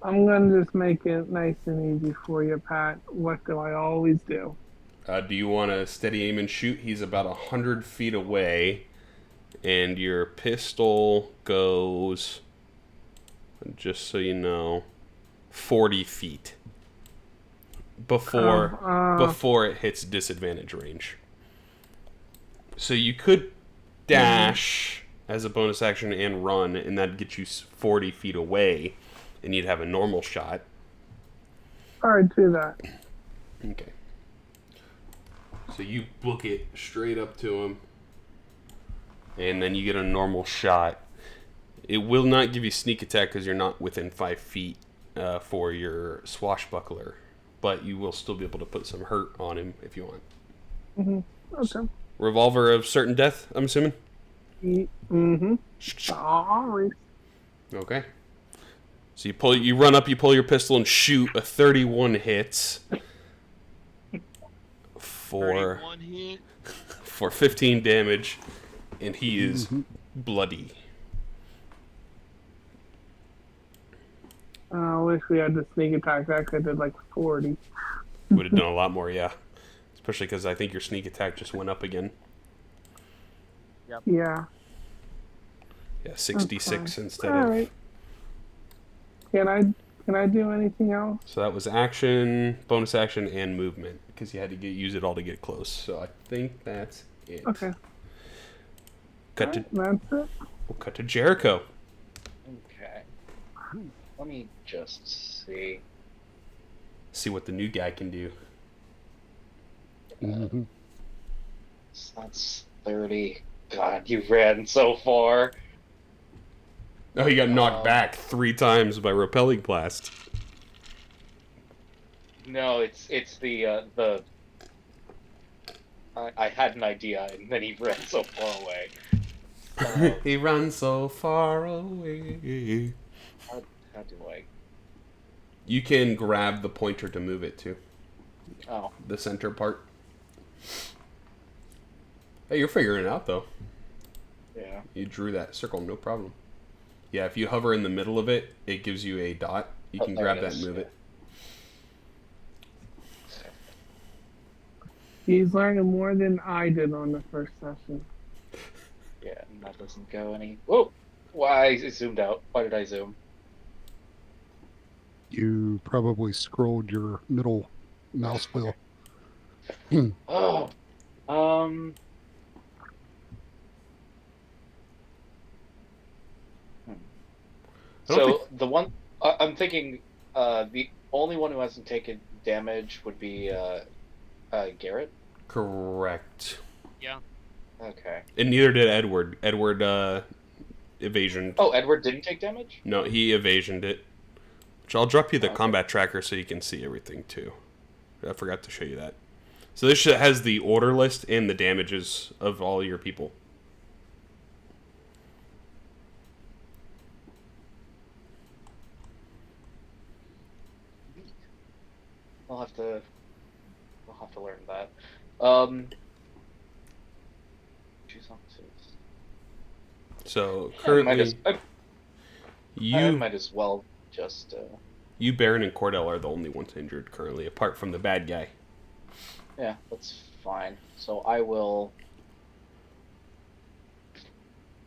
I'm gonna just make it nice and easy for you, Pat. What do I always do? Do you want to steady aim and shoot? He's about 100 feet away. And your pistol goes, just so you know, 40 feet. Before it hits disadvantage range. So you could dash as a bonus action and run, and that'd get you 40 feet away, and you'd have a normal shot. Alright, do that. Okay. So you book it straight up to him, and then you get a normal shot. It will not give you sneak attack because you're not within 5 feet for your swashbuckler, but you will still be able to put some hurt on him if you want. Mm-hmm. Okay. Revolver of certain death, I'm assuming? Mm-hmm. Sorry. Okay. So you run up, you pull your pistol and shoot. A 31 hits for 31 hit. for 15 damage, and he is bloody. I wish we had the sneak attack. That could have did like 40. Would have done a lot more, yeah. Especially because I think your sneak attack just went up again. Yeah. Yeah, 66 instead All of... right. Can I do anything else? So that was action, bonus action, and movement, because you had to use it all to get close. So I think that's it. Okay. Cut Alright, that's it. We'll cut to Jericho. Okay. Let me just see. See what the new guy can do. Mm-hmm. So that's 30. God, you ran so far. Oh, he got knocked back 3 times by repelling blast. No, it's the I had an idea and then he ran so far away. He runs so far away. How do I? You can grab the pointer to move it to Oh, the center part. Hey, you're figuring it out though. yeah. You drew that circle, no problem. Yeah, if you hover in the middle of it, it gives you a dot. You can there grab it that and is, move yeah. it. He's learning more than I did on the first session. Yeah, and that doesn't go any. Whoa! Why I zoomed out? Why did I zoom? You probably scrolled your middle mouse wheel. Oh, um. hmm. I don't think So the one I'm thinking, the only one who hasn't taken damage would be Garrett. correct. Yeah. Okay. And neither did Edward. Edward evasion. Oh, Edward didn't take damage? No, he evasioned it. Which I'll drop you the Okay. combat tracker so you can see everything too. I forgot to show you that. So this shit has the order list and the damages of all your people. I'll have to learn that. Choose officers. So I currently, I you, might as well just. you, Baron, and Cordell are the only ones injured currently, apart from the bad guy. Yeah, that's fine. So I will.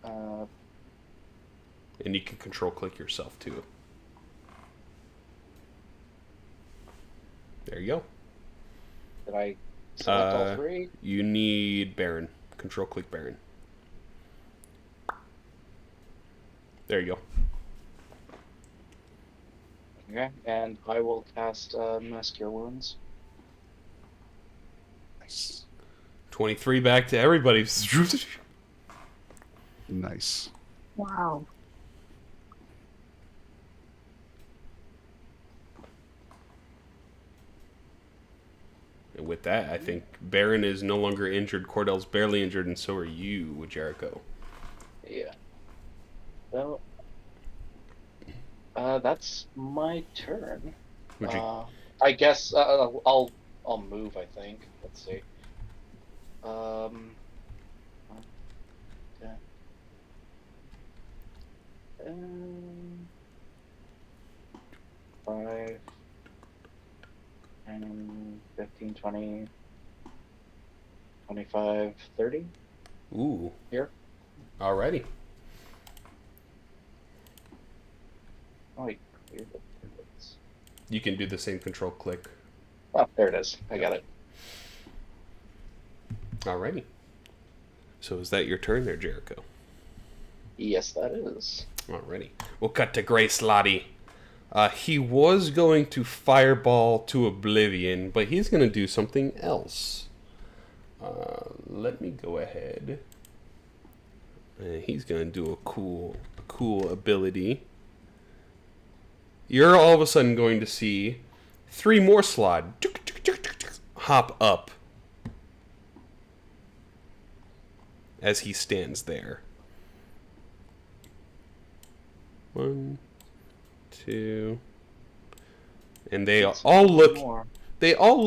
And you can control click yourself too. There you go. Did I select all three? You need Baron. Control click Baron. There you go. Okay, and I will cast Mass Cure Wounds. Nice. 23 back to everybody. Nice. Wow. And with that, I think Baron is no longer injured. Cordell's barely injured, and so are you, Jericho. Yeah. So, that's my turn. Would you, I guess I'll move. I think. Let's see. Yeah. 5, 10, 15, 20, 25, 30. ooh. Here. Alrighty. Oh, wait. You can do the same control click. Oh, there it is. I got it. Alrighty. So is that your turn there, Jericho? Yes, that is. Alrighty. We'll cut to Grace Lottie. He was going to fireball to oblivion, but he's going to do something else. Let me go ahead. He's going to do a cool ability. You're all of a sudden going to see 3 more slod hop up as he stands there. 1, 2, and they all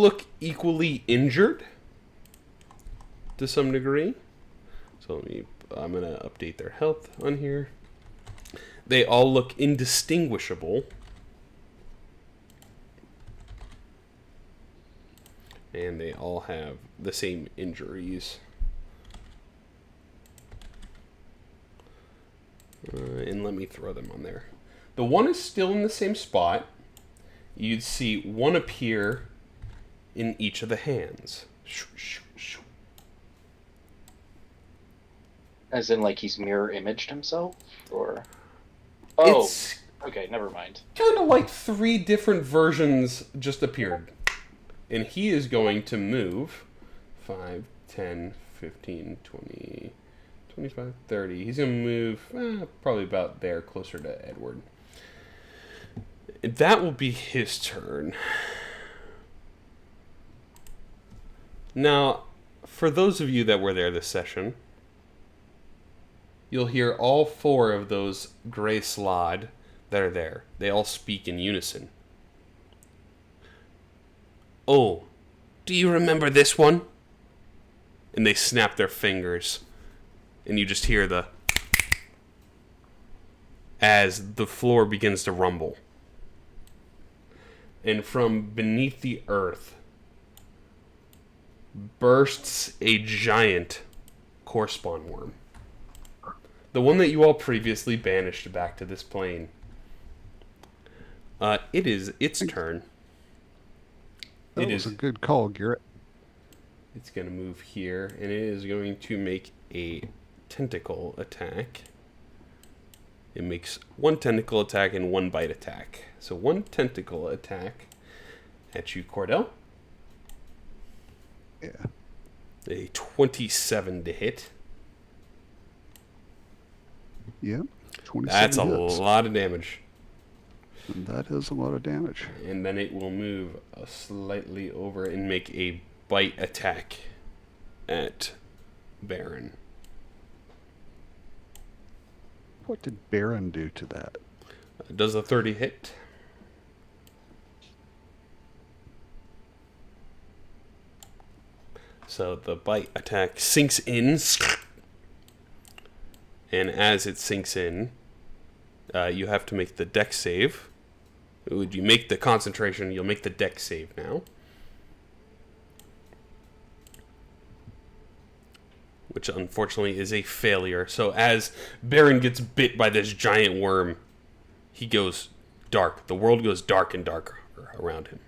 look equally injured to some degree. So I'm gonna update their health on here. They all look indistinguishable. And they all have the same injuries. And let me throw them on there. The one is still in the same spot. You'd see one appear in each of the hands. As in, like, he's mirror imaged himself? Or. Oh! It's Okay, never mind. kind of like 3 different versions just appeared. And he is going to move 5, 10, 15, 20, 25, 30. He's going to move probably about there, closer to Edward. That will be his turn. Now, for those of you that were there this session, you'll hear all 4 of those gray slod that are there. They all speak in unison. Oh, do you remember this one? And they snap their fingers. And you just hear the... as the floor begins to rumble. And from beneath the earth bursts a giant core spawn worm. The one that you all previously banished back to this plane. It is its turn. That was a good call, Garrett. It's going to move here, and it is going to make a tentacle attack. It makes one tentacle attack and one bite attack. So one tentacle attack at you, Cordell. Yeah. A 27 to hit. Yep. 27 That's a hits. lot of damage. And that is a lot of damage. And then it will move slightly over and make a bite attack at Baron. What did Baron do to that? Does a 30 hit? So the bite attack sinks in. And as it sinks in, you have to make the dex save. Would you make the concentration? You'll make the dex save now. Which unfortunately is a failure. So as Baron gets bit by this giant worm, he goes dark. The world goes dark and darker around him.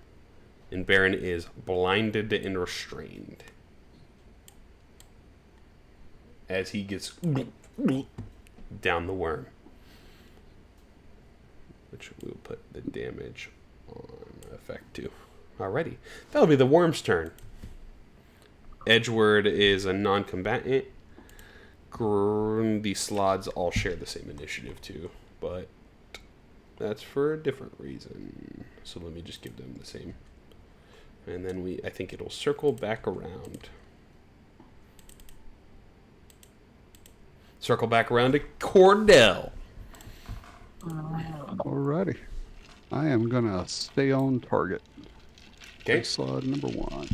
And Baron is blinded and restrained. As he gets down the worm. Which we'll put the damage on effect to. Alrighty. That'll be the worm's turn. Edgeward is a non-combatant. The slots all share the same initiative too, but that's for a different reason. So let me just give them the same. And then I think it'll circle back around. Circle back around to Cordell. Alrighty. I am going to stay on target. Okay. Slot number 1.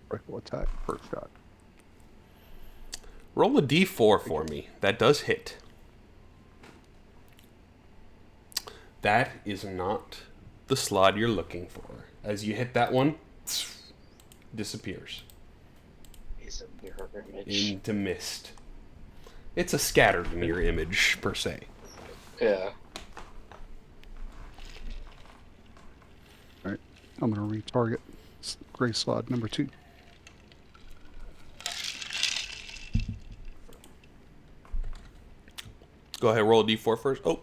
Rifle attack, first shot. Roll a d4 for me. That does hit. That is not the slot you're looking for. As you hit that one, disappears Is a mirror image. into mist. It's a scattered mirror image, per se. Yeah. Alright. I'm going to retarget gray slot number 2. Go ahead, roll a d4 first. Oh,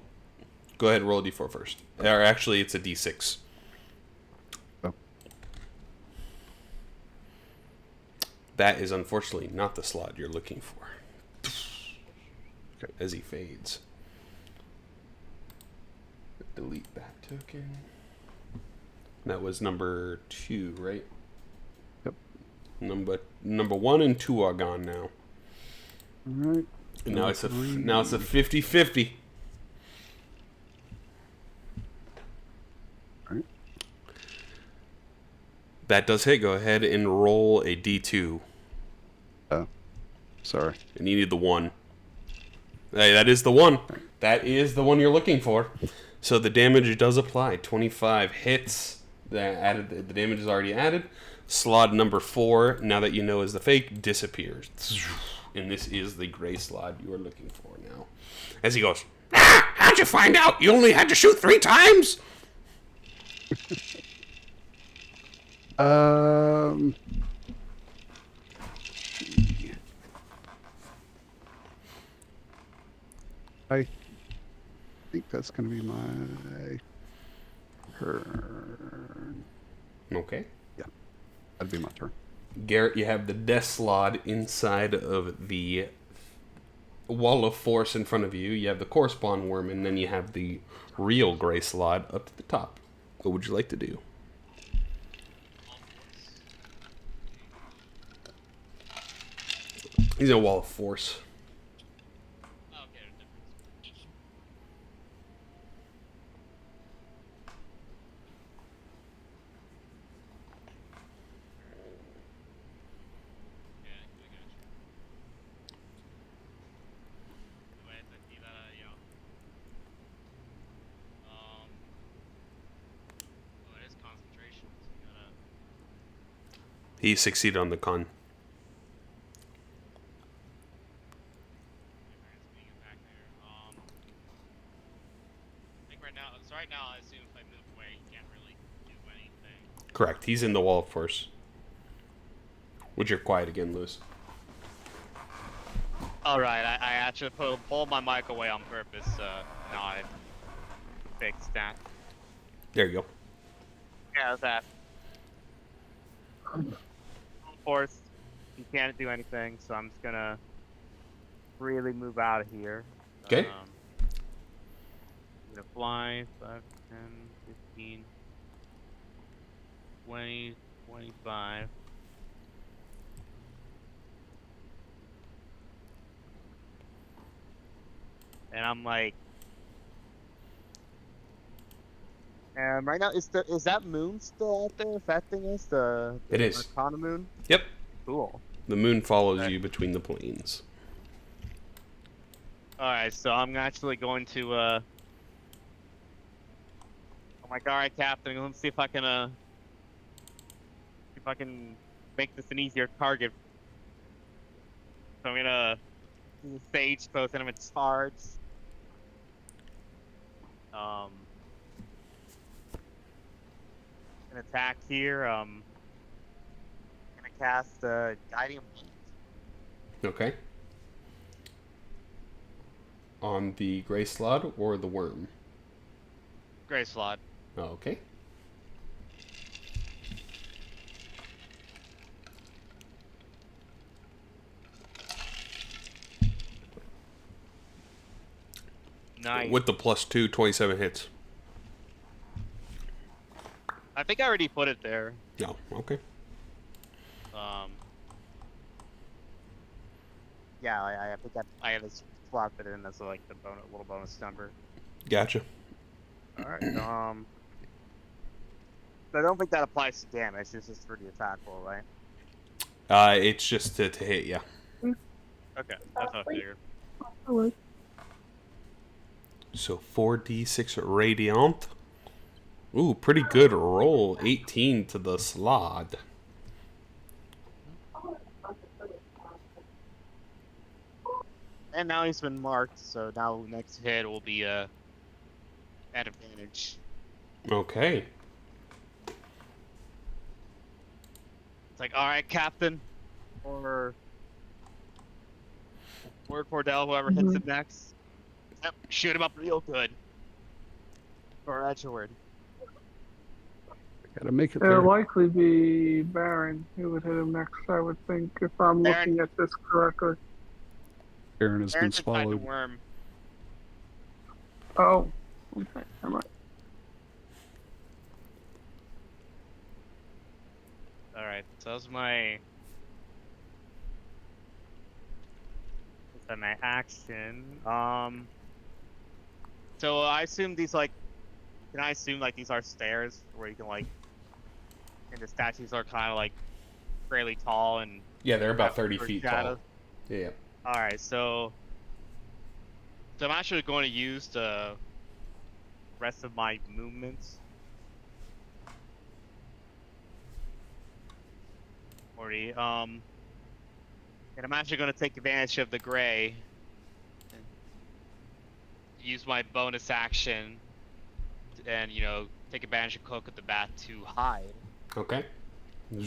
go ahead, roll a d4 first. Or actually, it's a d6. Oh. That is unfortunately not the slot you're looking for. Okay. As he fades. Delete that token. That was number 2, right? Yep. Number 1 and 2 are gone now. Alright. And now it's a 50-50. Alright. That does hit. Go ahead and roll a d2. Oh. Sorry. And you need the 1. Hey, that is the 1. That is the one you're looking for. So the damage does apply. 25 hits. The damage is already added. Slot number 4, now that you know is the fake, disappears. And this is the gray slot you are looking for now. As he goes, how'd you find out? You only had to shoot 3 times? I think that's going to be my turn. Okay. Yeah, that'd be my turn. Garrett, you have the death slot inside of the wall of force in front of you. You have the correspond worm, and then you have the real gray slot up to the top. What would you like to do? He's in a wall of force. He succeeded on the con. now, I assume if I move away, you can't really do anything. Correct. He's in the wall, of course. Would you're quiet again, Lewis? Alright, I actually pulled my mic away on purpose, now I fixed that. There you go. Yeah, that. Force, you can't do anything, so I'm just gonna really move out of here. Okay. I'm gonna fly 5, 10, 15, 20, 25. And I'm like, right now is that moon still out there affecting us? It is. Arcana moon? Yep. Cool. The moon follows Okay. you between the planes. Alright, so I'm actually going to I'm like, alright, Captain, let's see if I can make this an easier target. So I'm gonna do the sage post and I'm gonna charge. An attack here. Gonna cast Guiding Bolt. Okay. On the gray slot or the worm? Gray slot. Okay. Nice. With the +2, 27 hits. I think I already put it there. No, okay. Yeah, I think I have this swapped it in as like the little bonus number. Gotcha. All right. I don't think that applies to damage. It's just for the attack roll, right? It's just to hit, yeah. Okay, that's what I figured. So 4d6 radiant. Ooh, pretty good roll. 18 to the slot. And now he's been marked, so now next hit will be at advantage. Okay. It's like, all right, Captain, or Cordell, whoever hits him next. Yep, shoot him up real good. Or Edgeward. Gotta make it It'll there. likely be Baron who would hit him next, I would think, if I'm Baron. looking at this correctly. Aaron has been Aaron's inside the swallowed. worm. Oh, okay, never mind. Alright, so that was my action. So I assume these can I assume these are stairs where you can and the statues are kind of fairly tall and Yeah, they're about have 30 short feet shadows? tall. Yeah. Alright, so I'm actually going to use the rest of my movements. 40. And I'm actually going to take advantage of the gray. Use my bonus action and, take advantage of Cloak of the Bat to hide. Okay. Do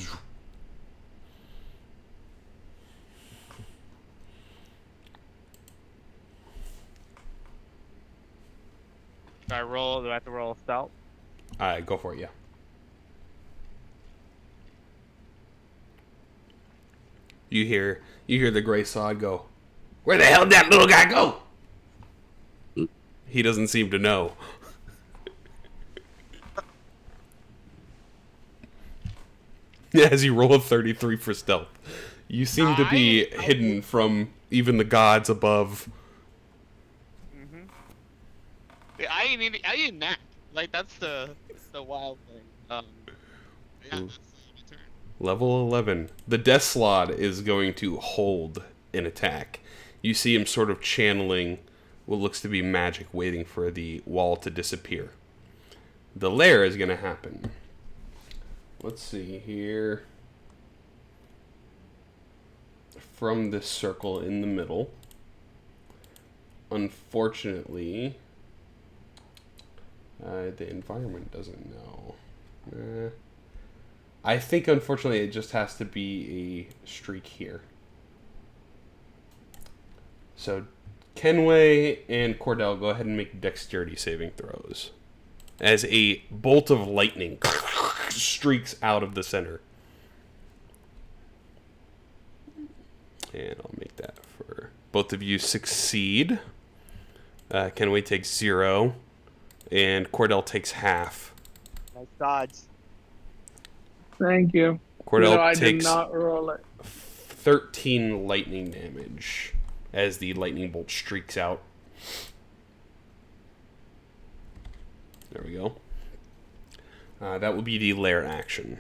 I have to roll a stealth? Go for it, yeah. You hear the gray sod go, "Where the hell did that little guy go?" He doesn't seem to know. As you roll a 33 for stealth. You seem to be hidden from even the gods above. Mm-hmm. I didn't act. That's the wild thing. Yeah, that's my turn. Level 11. The Death Slot is going to hold an attack. You see him sort of channeling what looks to be magic, waiting for the wall to disappear. The lair is going to happen. Let's see here. From this circle in the middle. Unfortunately, The environment doesn't know. I think, unfortunately, it just has to be a streak here. So, Kenway and Cordell, go ahead and make dexterity saving throws. As a bolt of lightning streaks out of the center. And I'll make that for both of you succeed. Kenway takes 0, and Cordell takes half. Nice dodge. Thank you. Cordell No, I did takes not roll it. 13 lightning damage as the lightning bolt streaks out. There we go. That will be the lair action.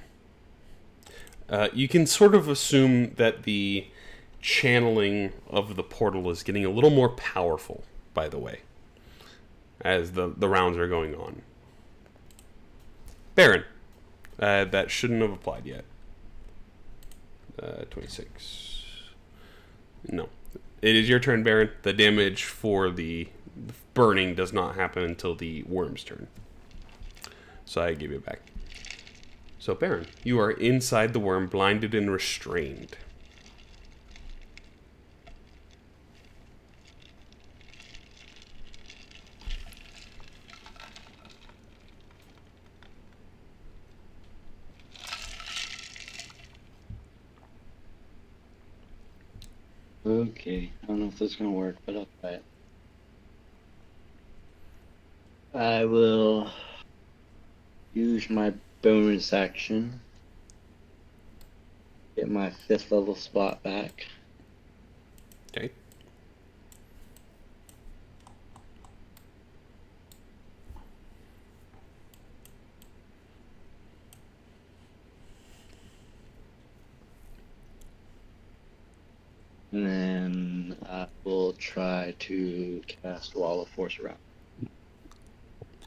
You can sort of assume that the channeling of the portal is getting a little more powerful, by the way, as the rounds are going on. Baron. That shouldn't have applied yet. 26. No. It is your turn, Baron. The damage for the burning does not happen until the worm's turn. So I give it back. So, Baron, you are inside the worm, blinded and restrained. Okay, I don't know if this is gonna work, but I'll try it. I will use my bonus action. Get my 5th level spot back. Okay. And then I will try to cast Wall of Force around.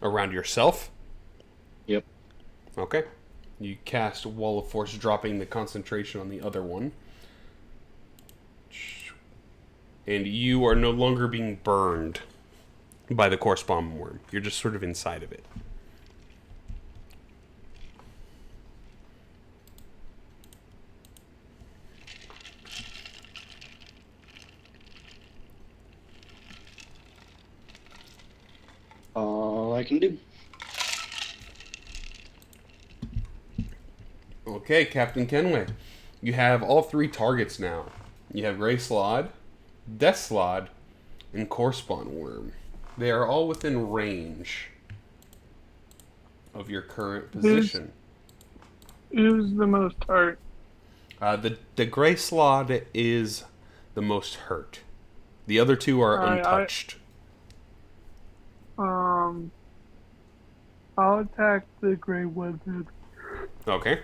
Around yourself? Yep. Okay. You cast Wall of Force, dropping the concentration on the other one. And you are no longer being burned by the corresponding worm. You're just sort of inside of it. All I can do. Okay, Captain Kenway. You have all 3 targets now. You have Grey Slod, Death Slod, and Correspawn Worm. They are all within range of your current position. Who's the most hurt? The Grey Slod is the most hurt. The other 2 are untouched. I'll attack the Grey Wizard. Okay.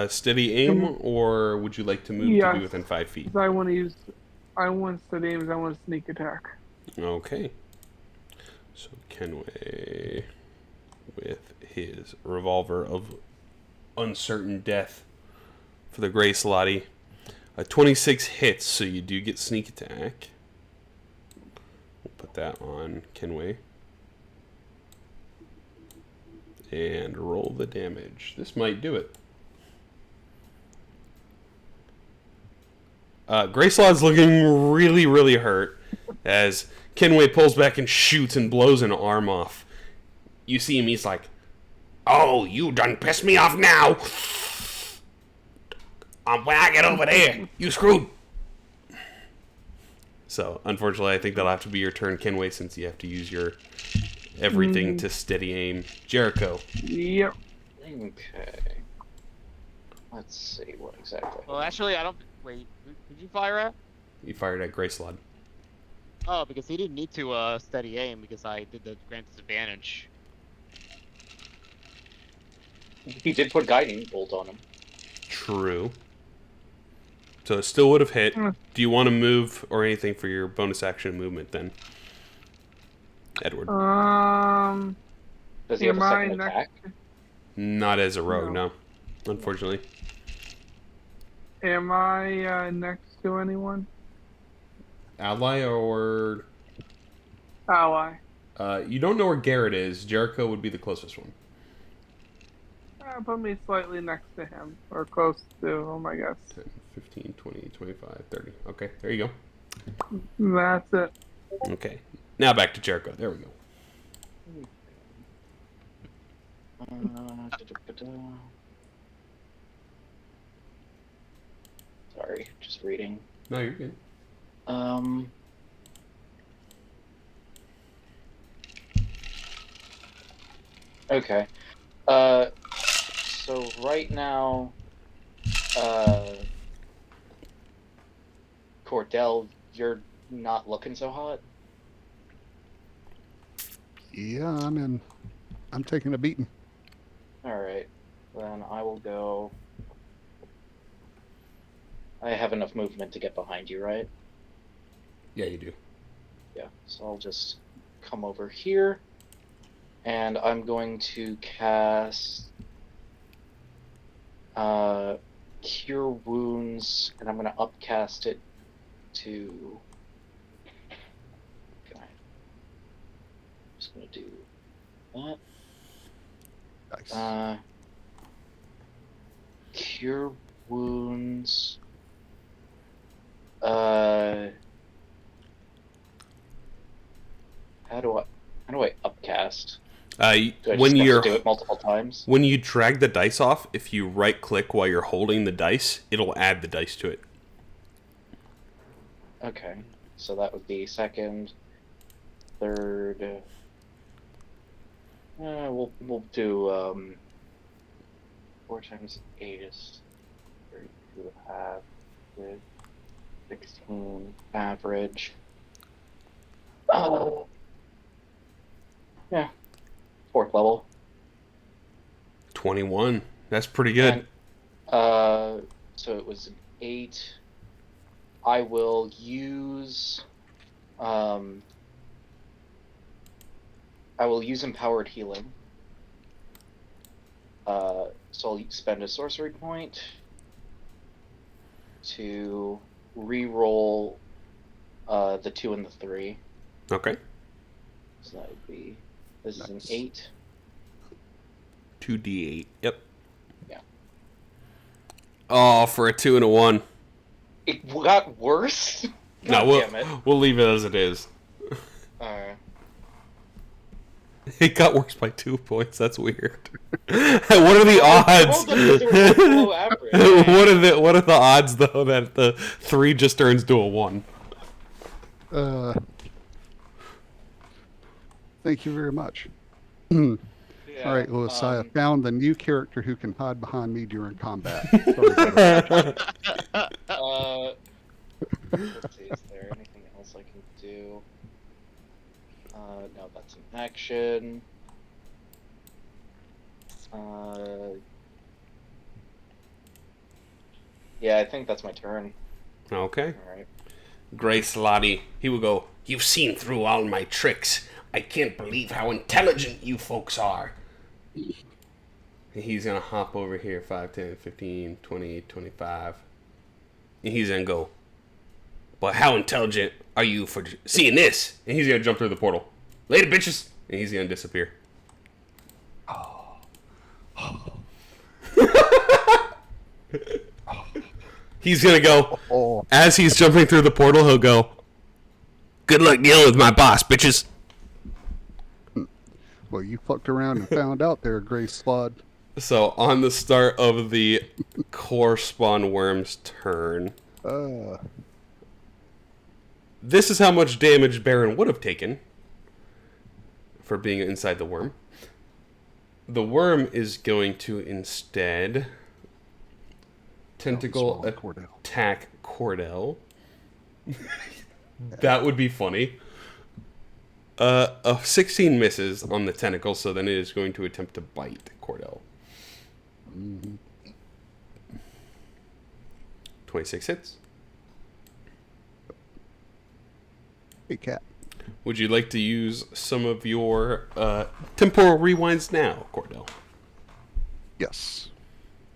Steady aim, or would you like to move to be within 5 feet? I want steady aims. I want to sneak attack. Okay. So Kenway, with his revolver of uncertain death for the Grey Slotty. 26 hits, so you do get sneak attack. We'll put that on Kenway. And roll the damage. This might do it. Grey Slot's looking really, really hurt as Kenway pulls back and shoots and blows an arm off. You see him, he's like, "Oh, you done pissed me off now. When I get over there, you screwed." So, unfortunately, I think that'll have to be your turn, Kenway, since you have to use your everything to steady aim. Jericho. Yep. Okay. Let's see what exactly. Well, actually, I don't. Wait, who did you fire at? You fired at Grey Slot. Oh, because he didn't need to steady aim because I did the grant disadvantage. He did put guiding bolt on him. True. So it still would have hit. Do you want to move or anything for your bonus action movement then? Edward. Does he have a second attack? Not as a rogue, no. Unfortunately. Am I next to anyone? Ally or... Ally. You don't know where Garrett is. Jericho would be the closest one. Put me slightly next to him, or close to him, I guess. 10, 15, 20, 25, 30. Okay, there you go. That's it. Okay. Now back to Jericho. There we go. Sorry, just reading. No, you're good. Okay. So right now, Cordell, you're not looking so hot. Yeah, I'm taking a beating. All right, then I will go. I have enough movement to get behind you, right? Yeah, you do. Yeah, so I'll just come over here, and I'm going to cast Cure Wounds, and I'm going to upcast it to... Okay. I'm just going to do that. Nice. Cure Wounds... How do I upcast? Do I When just have you're to do it multiple times? when you drag the dice off, if you right click while you're holding the dice, it'll add the dice to it. Okay, so that would be second, third. We'll do 4 times 8 is 32.5 with 16 average. Yeah, 4th level. 21. That's pretty good. And, so it was an 8. I will use empowered healing. So I'll spend a sorcery point to re-roll the 2 and the 3. Okay. So that would be, this Nice. is an 8. 2d8. Yep. Yeah. Oh, for a 2 and a 1. It got worse? No, God damn it. we'll leave it as it is. Alright. It got worse by 2 points. That's weird. What are the odds? Below average. What are the odds though that the 3 just turns to a 1? Thank you very much. Yeah, All right, Lewis, I have found the new character who can hide behind me during combat. Sorry about that. Let's see, is there anything else I can do? No, that's an action. Yeah, I think that's my turn. Okay. Alright. Grace Lottie, he will go, "You've seen through all my tricks. I can't believe how intelligent you folks are." He's going to hop over here, 5, 10, 15, 20, 25. And he's going to go, "But how intelligent are you for seeing this?" And he's going to jump through the portal. "Later, bitches." And he's going to disappear. He's going to go, Oh, as he's jumping through the portal, he'll go, "Good luck dealing with my boss, bitches." well, you fucked around and found out there, Grace Slod. So, on the start of the core spawn worm's turn, this is how much damage Baron would have taken for being inside the worm. The worm is going to instead tentacle Cordell. attack Cordell. That would be funny. A 16 misses on the tentacle, so then it is going to attempt to bite Cordell. 26 hits. Hey, cat. Would you like to use some of your temporal rewinds now, Cordell? Yes.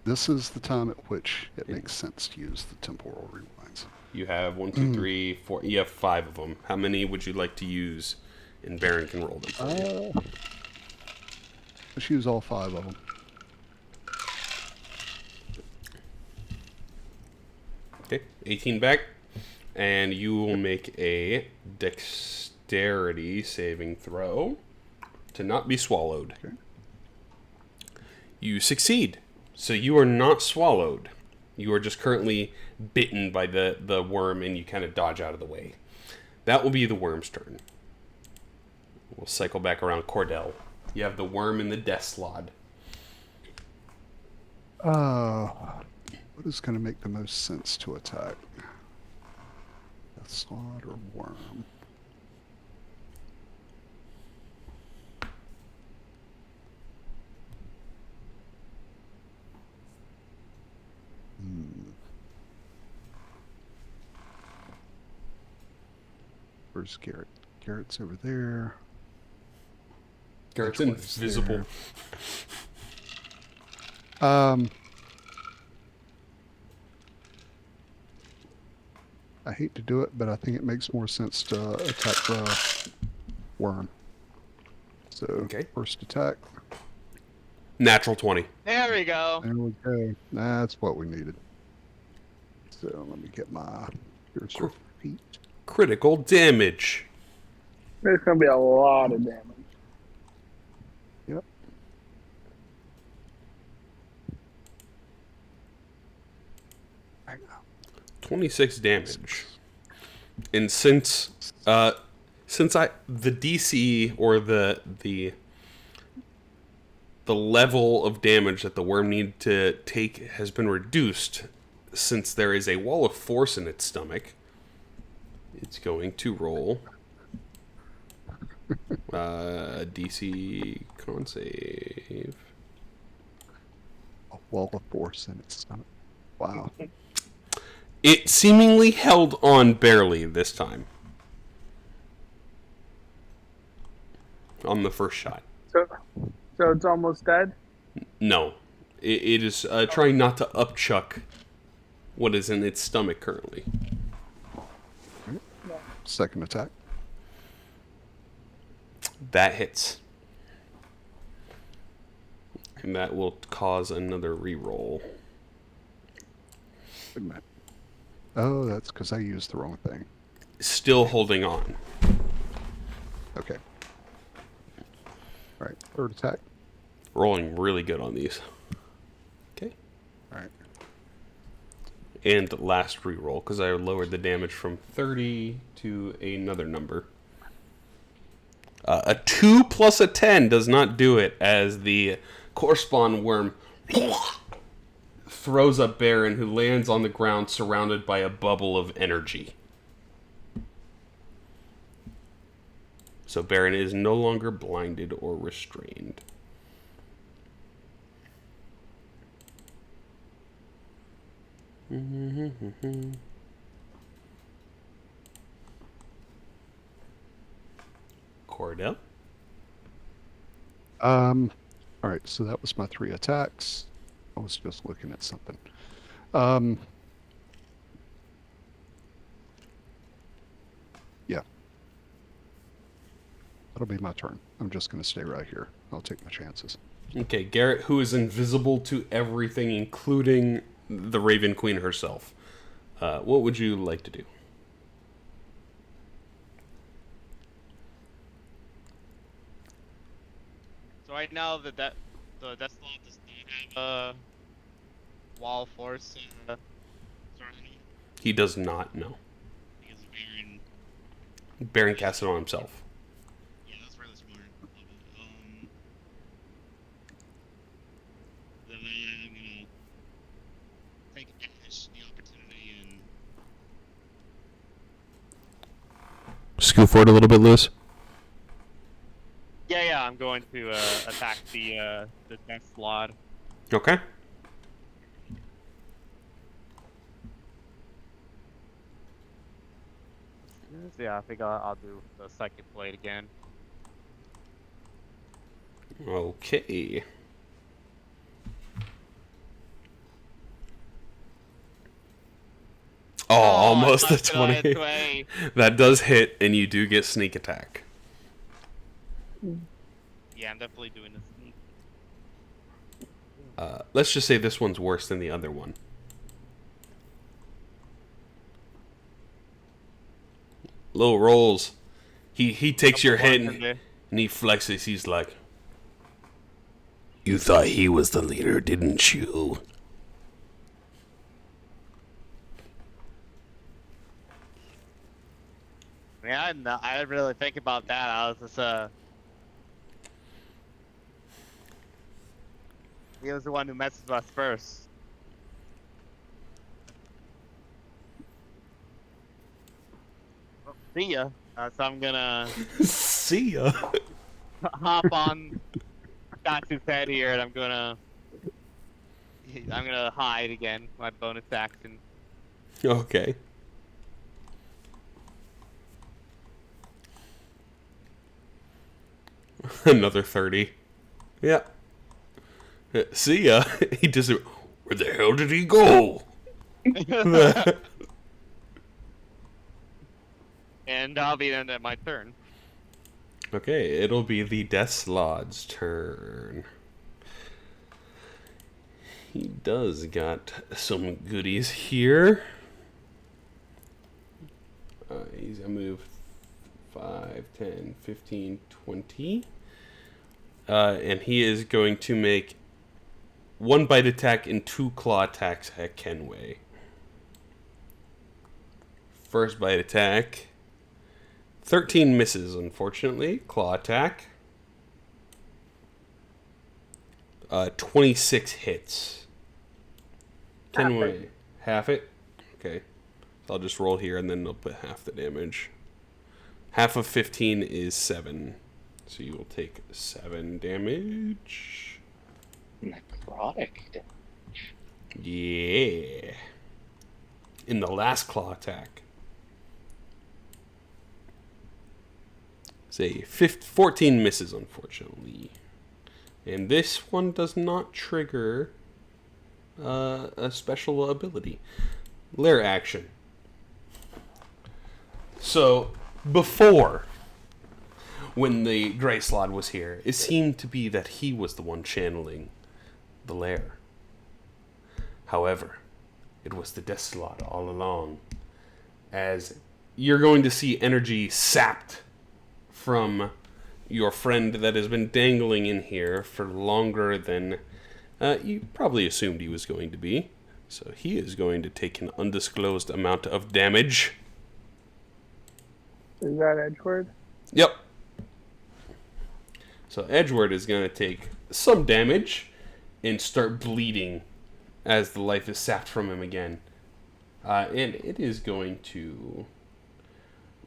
This is the time at which it makes sense to use the temporal rewinds. You have 1, 2, 3, 4. You have 5 of them. How many would you like to use and Baron can roll them for you. Let's use all 5 of them. Okay, 18 back, and you will make a dexterity saving throw to not be swallowed. Okay. You succeed, so you are not swallowed. You are just currently bitten by the worm, and you kind of dodge out of the way. That will be the worm's turn. We'll cycle back around Cordell. You have the worm in the death slot. What is going to make the most sense to attack? Death slot or worm? Where's Garrett? Garrett's over there. Garrett's Which one's invisible. there? I hate to do it, but I think it makes more sense to attack the worm. So, Okay. first attack. Natural 20. There we go. There we go. That's what we needed. So, let me get my cursor feet. Critical damage. There's going to be a lot of damage. Yep. Hang on. 26 damage. And since the DC or the level of damage that the worm need to take has been reduced, since there is a wall of force in its stomach, it's going to roll DC con save. A wall of force in its stomach. Wow. It seemingly held on barely this time. On the first shot. So it's almost dead? No. It is trying not to upchuck what is in its stomach currently. Second attack. That hits. And that will cause another reroll. Wait a minute. Oh, that's because I used the wrong thing. Still holding on. Okay. Alright, third attack. Rolling really good on these. Okay. Alright. And last reroll, because I lowered the damage from 30 to another number. A 2 plus a 10 does not do it, as the correspond worm throws up Baron, who lands on the ground surrounded by a bubble of energy. So Baron is no longer blinded or restrained. Cordell? Alright, so that was my 3 attacks. I was just looking at something. Yeah. That'll be my turn. I'm just going to stay right here. I'll take my chances. Okay, Garrett, who is invisible to everything, including the Raven Queen herself. What would you like to do? So right now the death slot does not have a wall of force surrounding it, He does not know. because Baron. Baron cast it on himself. Yeah, that's really smart. Then I'm gonna take advantage of the opportunity and Scoot forward a little bit, Lewis. yeah, I'm going to attack the death slot. Okay. Yeah, I think I'll do the second blade again. Okay. Oh, almost a 20. That does hit, and you do get sneak attack. Yeah, I'm definitely doing this. Let's just say this one's worse than the other one. Low rolls. He takes your hit and he flexes. He's like, "You thought he was the leader, didn't you?" Yeah, I didn't really think about that. I was just he was the one who messes with us first. Well, see ya. So I'm gonna See ya. hop on Statsu's head here, and I'm gonna hide again. My bonus action. Okay. Another 30. Yeah. See ya. He just. Where the hell did he go? And I'll be end at my turn. Okay, it'll be the Death Lord's turn. He does got some goodies here. He's gonna move 5, 10, 15, 20. And he is going to make 1 bite attack and 2 claw attacks at Kenway. First bite attack. 13 misses, unfortunately. Claw attack. 26 hits. Kenway. Half it? Okay. So I'll just roll here and then I'll put half the damage. Half of 15 is 7. So you will take 7 damage. Necrotic damage. Yeah. In the last claw attack. Say 14 misses, unfortunately. And this one does not trigger a special ability. Lair action. So, before, when the Grey Slot was here, it seemed to be that he was the one channeling the lair. However, it was the Death Slot all along. As you're going to see energy sapped from your friend that has been dangling in here for longer than you probably assumed he was going to be. So he is going to take an undisclosed amount of damage. Is that Edgeworth? Yep. So Edgeworth is going to take some damage and start bleeding as the life is sapped from him again. And it is going to...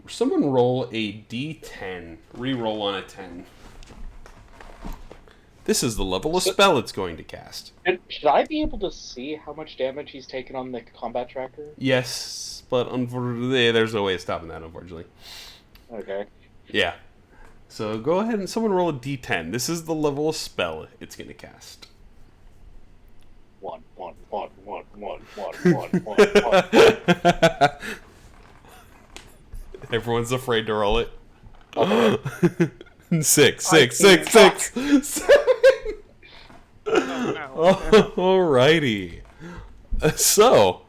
Someone roll a d10. Reroll on a 10. This is the level of spell it's going to cast. And should I be able to see how much damage he's taken on the combat tracker? Yes, but unfortunately, there's no way of stopping that, unfortunately. Okay. Yeah. So go ahead and someone roll a d10. This is the level of spell it's going to cast. 1, 1, 1, 1, 1, 1, 1, 1. Everyone's afraid to roll it. 6, 6, I 6, can't 6, 7. Alrighty. So,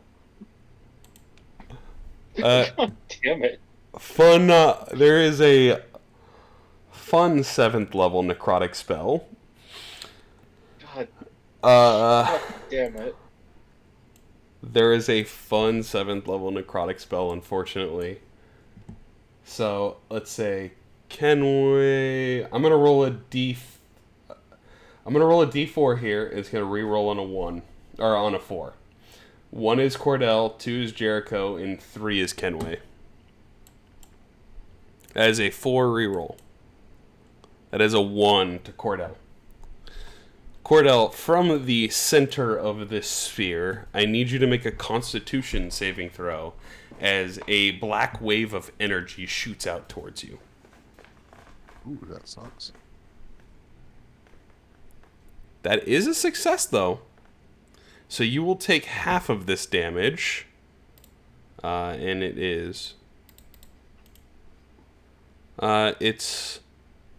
God damn it. fun. There is a fun 7th level necrotic spell. God Uh, damn it. there is a fun 7th level necrotic spell, unfortunately. So let's say, can we? I'm gonna roll a d4 here. It's gonna re-roll on a 1 or on a 4. 1 is Cordell, 2 is Jericho, and 3 is Kenway. That is a 4 re-roll. That is a 1 to Cordell. Cordell, from the center of this sphere, I need you to make a Constitution saving throw as a black wave of energy shoots out towards you. Ooh, that sucks. That is a success, though. So you will take half of this damage, and it is... it's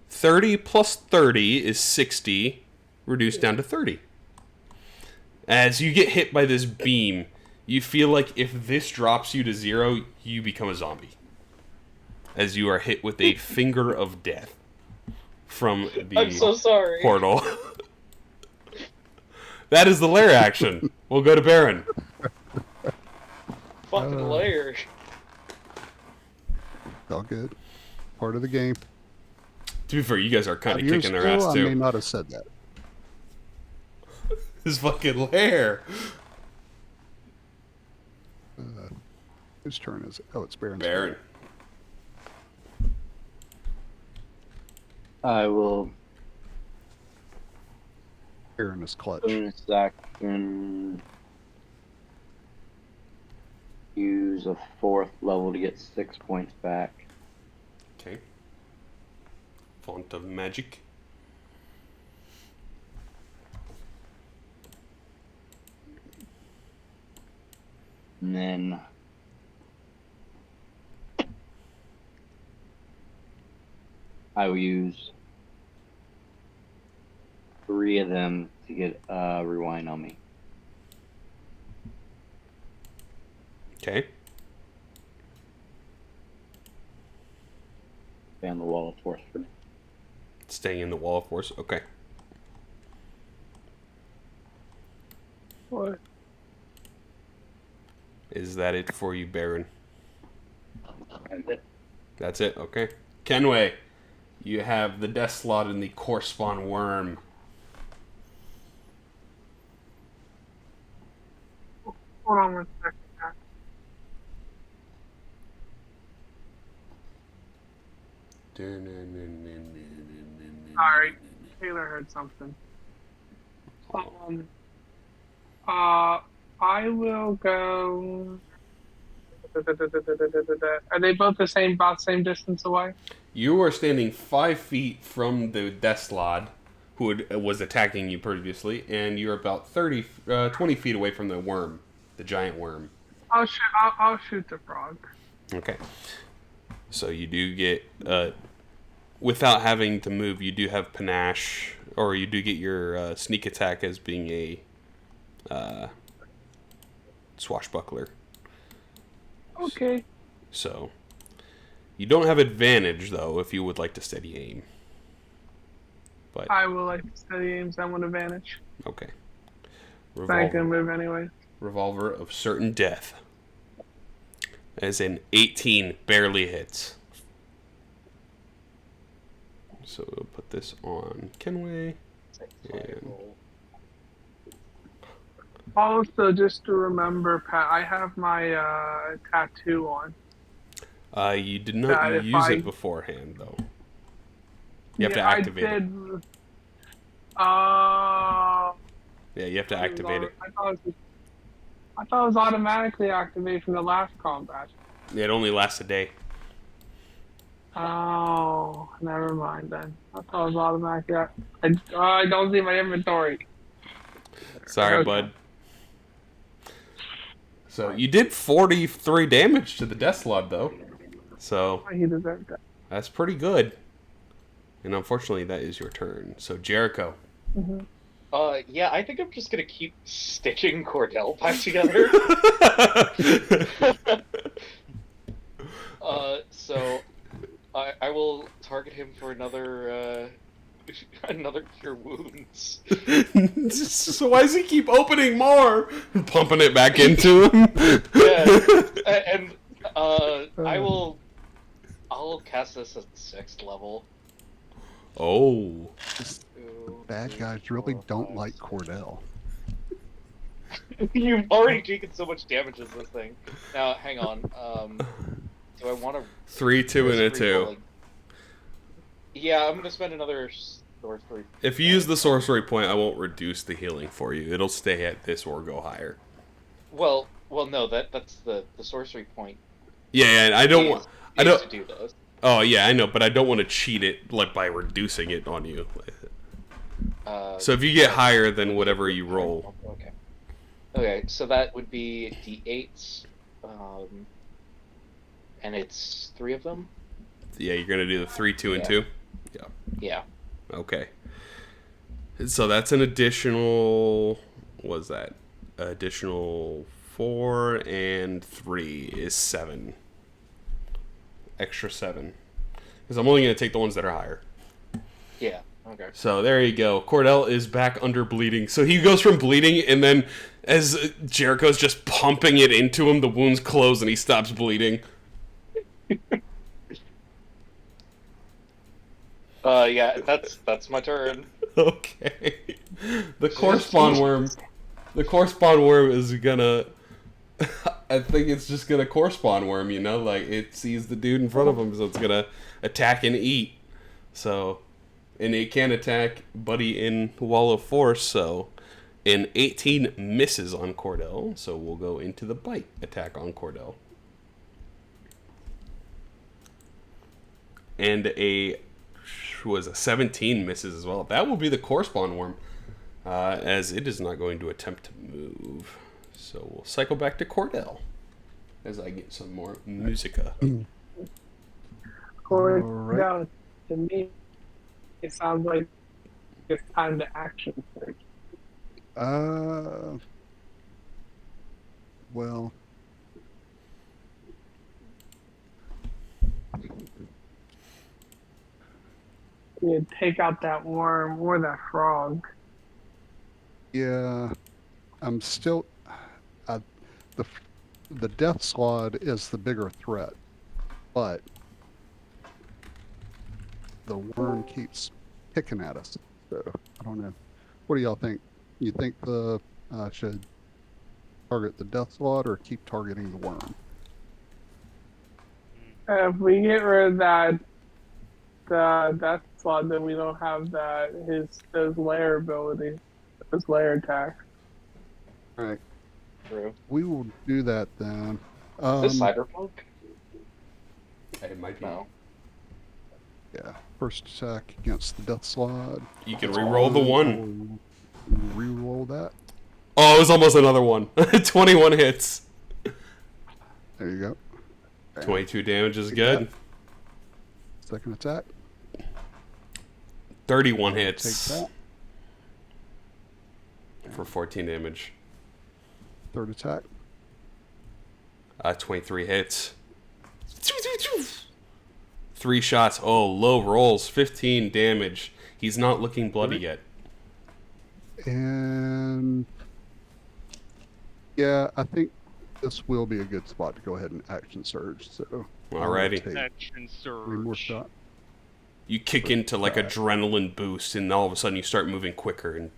30 plus 30 is 60, reduced down to 30. As you get hit by this beam, you feel like if this drops you to 0, you become a zombie. As you are hit with a finger of death from the I'm so sorry. portal. That is the lair action. We'll go to Baron. Fucking layer. All good. Part of the game. To be fair, you guys are kind of 5 years kicking their ass ago, too. I may not have said that. His fucking lair. Whose turn is it? Oh, it's Baron's Baron. turn. I will Baron is clutch. bonus action. Use a 4th level to get 6 points back. Okay. Font of magic. And then I will use 3 of them to get rewind on me. Okay. Stay on the wall of force for me. Staying in the wall of force. Okay. What? Is that it for you, Baron? That's it. That's it. Okay. Kenway, you have the death slot in the core spawn worm. Hold on 1 second. Sorry, Taylor heard something. I will go. Are they both the same, about same distance away? You are standing 5 feet from the death slot, who was attacking you previously, and you're about 20 feet away from the worm, the giant worm. I'll shoot the frog. Okay. So you do get, without having to move, you do have panache, or you do get your sneak attack as being a swashbuckler. Okay. So you don't have advantage, though, if you would like to steady aim. But I will like to study aims. I want advantage. okay. I ain't gonna move anyway. Revolver of certain death. As an 18 barely hits. So we'll put this on Kenway. And Also, just to remember, Pat, I have my tattoo on. you did not if use I- it beforehand, though. You have to activate I it. did. Yeah, you have to activate it. I thought it was automatically activated from the last combat. It only lasts a day. Oh, never mind then. I thought it was automatically. I don't see my inventory. Sorry, Okay. bud. So you did 43 damage to the death slot, though. So He deserved that. that's pretty good. And unfortunately, that is your turn. So Jericho. Mm-hmm. Yeah, I think I'm just gonna keep stitching Cordell back together. So I will target him for another cure wounds. So why does he keep opening more? Pumping it back into him. Yeah, and I'll cast this at 6th level. Oh. Bad guys really don't like Cordell. You've already taken so much damage as this thing. Now, hang on. Do I want to... 3, 2, and a 2. Yeah, I'm going to spend another sorcery. If you use the sorcery point, I won't reduce the healing for you. It'll stay at this or go higher. Well, no, that's the sorcery point. Yeah, I don't want... I don't to do this. Oh, yeah, I know, but I don't want to cheat it like by reducing it on you. So if you get higher than whatever you roll. Okay, so that would be D8s. And it's 3 of them? Yeah, you're going to do the 3, 2, and 2? Yeah. Yeah. Okay. So that's an additional. What was that? Additional 4 and 3 is 7. Extra 7. Because I'm only going to take the ones that are higher. Yeah. Okay. So there you go. Cordell is back under bleeding. So he goes from bleeding, and then as Jericho's just pumping it into him, the wounds close and he stops bleeding. Yeah, that's my turn. Okay. The correspond worm. The correspond worm is gonna. I think it's just gonna correspond worm. You know, like it sees the dude in front of him, so it's gonna attack and eat. So, and it can attack Buddy in Wall of Force. So, an 18 misses on Cordell. So we'll go into the bite attack on Cordell. And a 17 misses as well. That will be the correspond worm, as it is not going to attempt to move. So we'll cycle back to Cordell as I get some more musica. Cordell, to me, it sounds like it's time to action search. Well, You take out that worm or that frog. yeah, I'm still. The death slot is the bigger threat, but the worm keeps picking at us. So I don't know. What do y'all think? You think should target the death slot or keep targeting the worm? If we get rid of that death slot, then we don't have those layer ability, those layer attack. All right, True. we will do that then. Is this cyberpunk? It might be. No. Yeah, first attack against the death slot. You can re-roll the 1. Re-roll that. Oh, it was almost another 1. 21 hits. There you go. 22 damage is good. Second attack. 31 Take hits that. for 14 damage. Third attack. 23 hits. 3 shots. Oh, low rolls. 15 damage. He's not looking bloody yet. And yeah, I think this will be a good spot to go ahead and action surge. So Alrighty. I'll take Action 3 more surge. shot. You kick into like adrenaline boost, and all of a sudden you start moving quicker. And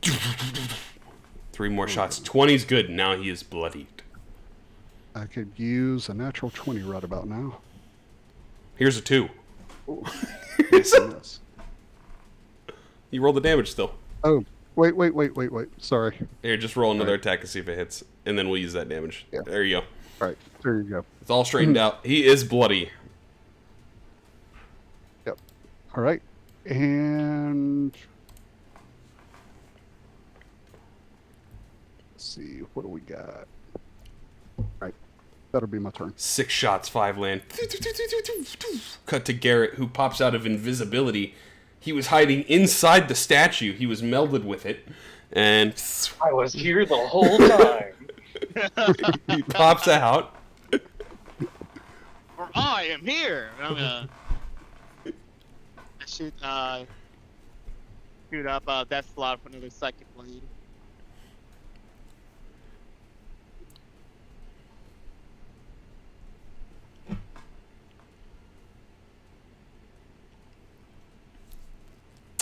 3 more shots. 20's good. Now he is bloodied. I could use a natural 20 right about now. Here's a 2. Yes. You roll the damage still. Oh, wait. Sorry. Here, just roll another Right. attack and see if it hits, and then we'll use that damage. Yeah. There you go. All right, there you go. It's all straightened out. He is bloody. Yep. All right, and let's see, what do we got? All right, that'll be my turn. 6 shots, 5 land. Cut to Garrett, who pops out of invisibility. He was hiding inside the statue. He was melded with it. And I was here the whole time. he pops out. For I am here. And I'm gonna shoot up death slot for another psychic blade.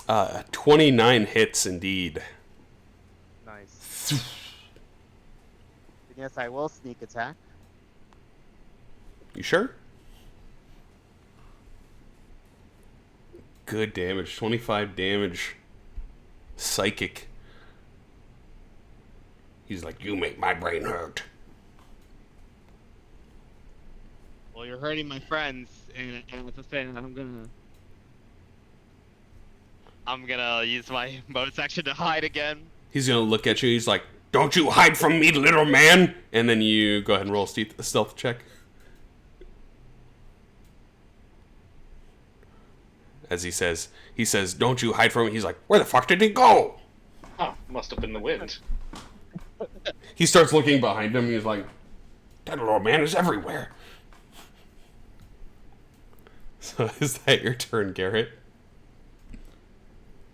Uh, 29 hits indeed. Nice. Yes, I will sneak attack. You sure? Good damage. 25 damage. Psychic. He's like, you make my brain hurt. Well, you're hurting my friends, and with a thing, I'm gonna use my bonus action to hide again. He's gonna look at you. He's like, don't you hide from me, little man. And then you go ahead and roll a stealth check. As he says, "Don't you hide from me." He's like, "Where the fuck did he go?" Huh, must have been the wind. He starts looking behind him. He's like, "That little man is everywhere." So is that your turn, Garrett?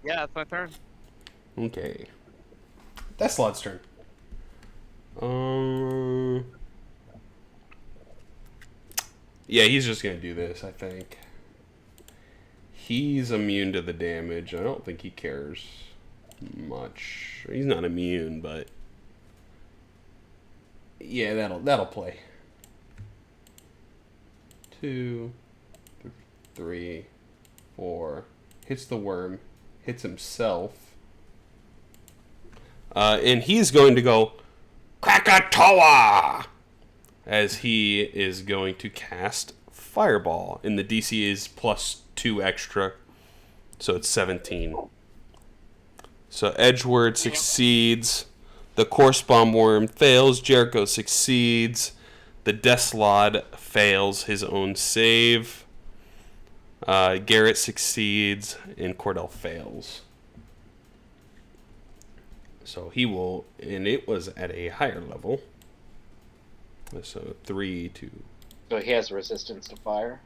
Yeah, that's my turn. Okay. That's Slot's turn. Yeah, he's just gonna do this, I think. He's immune to the damage. I don't think he cares much. He's not immune, but yeah, that'll play. 2, 3, 4. Hits the worm. Hits himself. And he's going to go Krakatoa! As he is going to cast Fireball. And the DC is +2 extra. So it's 17. So Edgeward succeeds. The Corpse Bomb Worm fails. Jericho succeeds. The Deathlod fails his own save. Garrett succeeds. And Cordell fails. So he will, and it was at a higher level. So 3, 2. So he has resistance to fire?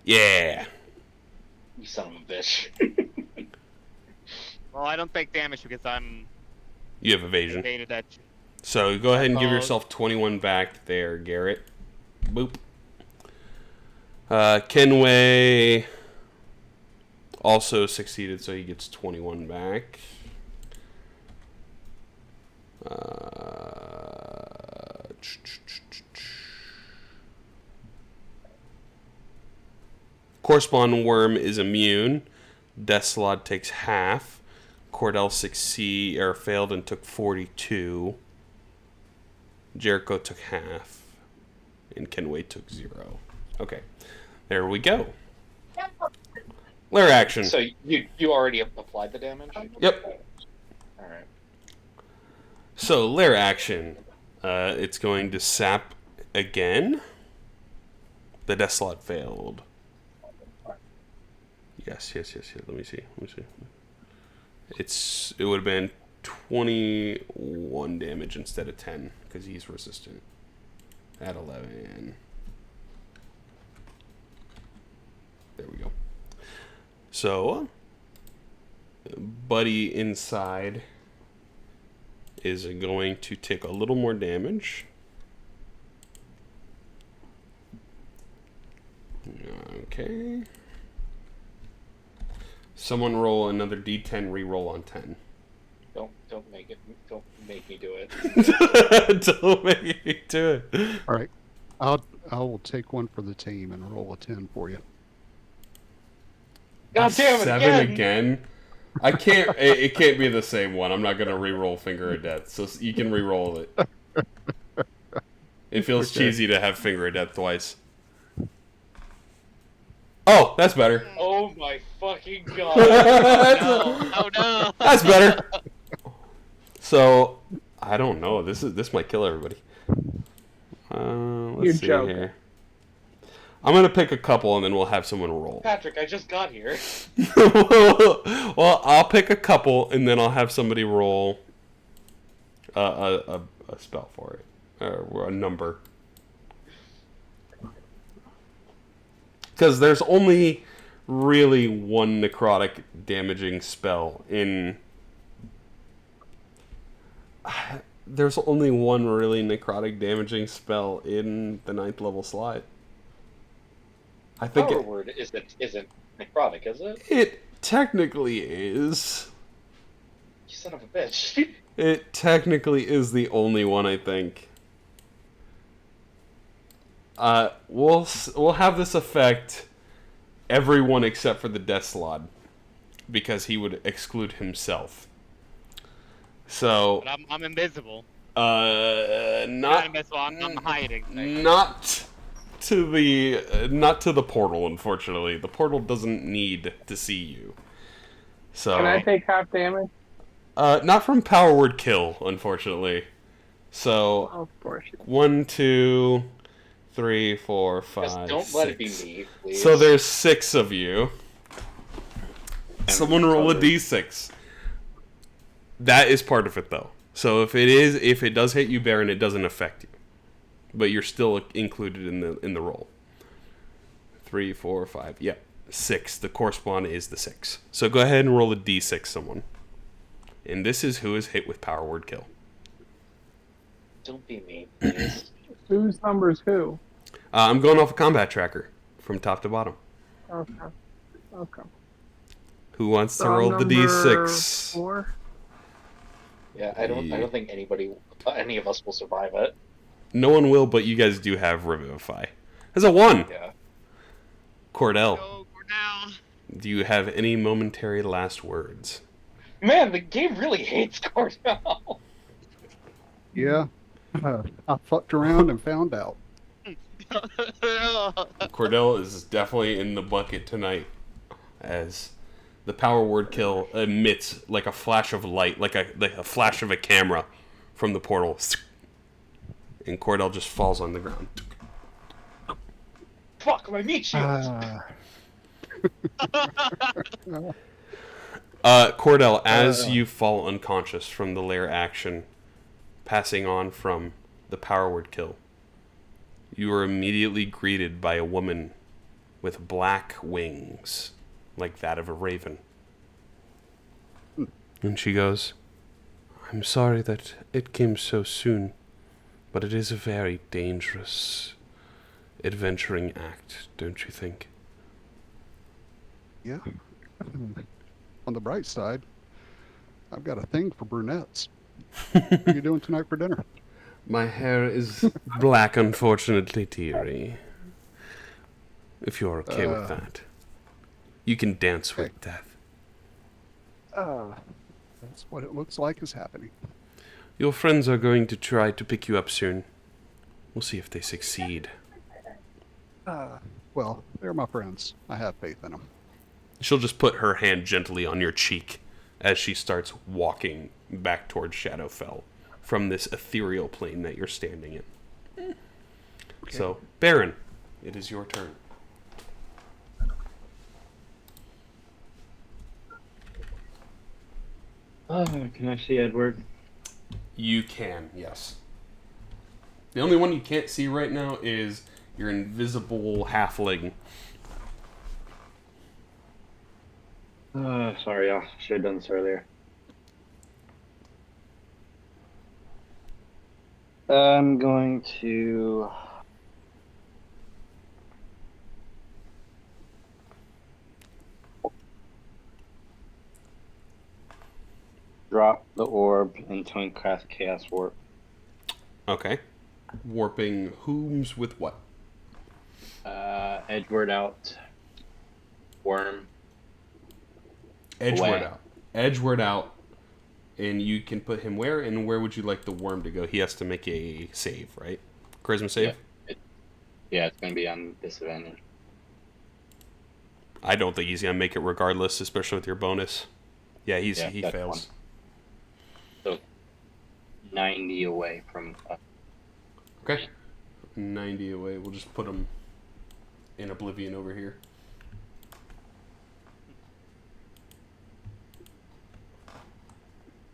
Yeah. You son of a bitch. Well, I don't take damage because I'm You have evasion. evaded that. So go ahead and give Oh. yourself 21 back there, Garrett. Boop. Kenway also succeeded, so he gets 21 back. Corresponding Worm is immune. Deathlod takes half. Cordell failed and took 42. Jericho took half. And Kenway took 0. Okay. There we go. Lair action. So you already applied the damage? Yep. Alright. So, lair action. It's going to sap again. The Deathlod failed. Yes. Let me see. It would have been 21 damage instead of 10 because he's resistant. At 11. There we go. So, Buddy inside is going to take a little more damage. Okay. Someone roll another D10 reroll on 10. Don't make me do it. Don't make me do it. All right. I will take one for the team and roll a 10 for you. God damn it! 7 again? I can't. It can't be the same one. I'm not gonna re-roll Finger of Death, so you can re-roll it. It feels cheesy to have Finger of Death twice. Oh, that's better. Oh my fucking god! Oh no! That's better. So, I don't know. This might kill everybody. Let's see here. I'm gonna pick a couple and then we'll have someone roll. Patrick, I just got here. Well, I'll pick a couple and then I'll have somebody roll a spell for it, or a number. Because there's only really one necrotic damaging spell in. There's only one really necrotic damaging spell in the 9th level slot. I think Power word isn't necrotic, is it? it technically is. You son of a bitch. It technically is the only one, I think. We'll have this affect everyone except for the Deathlod, because he would exclude himself. So. But I'm invisible. Not invisible. I'm hiding. Not to the portal, unfortunately. The portal doesn't need to see you. So. Can I take half damage? Not from power word kill, unfortunately. So. Oh, of course. 1, 2, 3, 4, 5. Just don't let it be me, please. So there's 6 of you. Someone roll a d6. That is part of it, though. So if it does hit you, Baron, it doesn't affect you, but you're still included in the roll. 3, 4, 5. Yep, 6. The correspond is the 6. So go ahead and roll a d6, someone. And this is who is hit with power word kill. Don't be mean, please. Whose number's who? I'm going off a combat tracker from top to bottom. Okay. Who wants to So roll the number d6? 4? Yeah, I don't think any of us will survive it. No one will, but you guys do have Revivify. There's a 1. Yeah. Cordell, Go, Cornell. do you have any momentary last words? Man, the game really hates Cordell. Yeah. I fucked around and found out. Cordell is definitely in the bucket tonight, as the power word kill emits like a flash of light, like a flash of a camera from the portal, and Cordell just falls on the ground. Fuck, my meat shield! Cordell, as you fall unconscious from the lair action, passing on from the power word kill, you are immediately greeted by a woman with black wings, like that of a raven. And she goes, "I'm sorry that it came so soon, but it is a very dangerous adventuring act, don't you think?" Yeah. On the bright side, I've got a thing for brunettes. What are you doing tonight for dinner? My hair is black, unfortunately, Thierry. If you're okay with that. You can dance with death. That's what it looks like is happening. Your friends are going to try to pick you up soon. We'll see if they succeed. Well, they're my friends. I have faith in them. She'll just put her hand gently on your cheek as she starts walking back towards Shadowfell from this ethereal plane that you're standing in. Okay. So, Baron, it is your turn. Can I see Edward? You can, yes. The only one you can't see right now is your invisible halfling. Sorry, I should have done this earlier. I'm going to drop the orb and twin cast Chaos Warp. Okay. Warping whom's with what? Edward out. Worm. Edgeward away. out. Edgeward out. And you can put him where? And where would you like the worm to go? He has to make a save, right? Charisma save? Yeah, it's going to be on disadvantage. I don't think he's going to make it regardless, especially with your bonus. Yeah, he fails. So, 90 away from... Okay. 90 away. We'll just put him in Oblivion over here.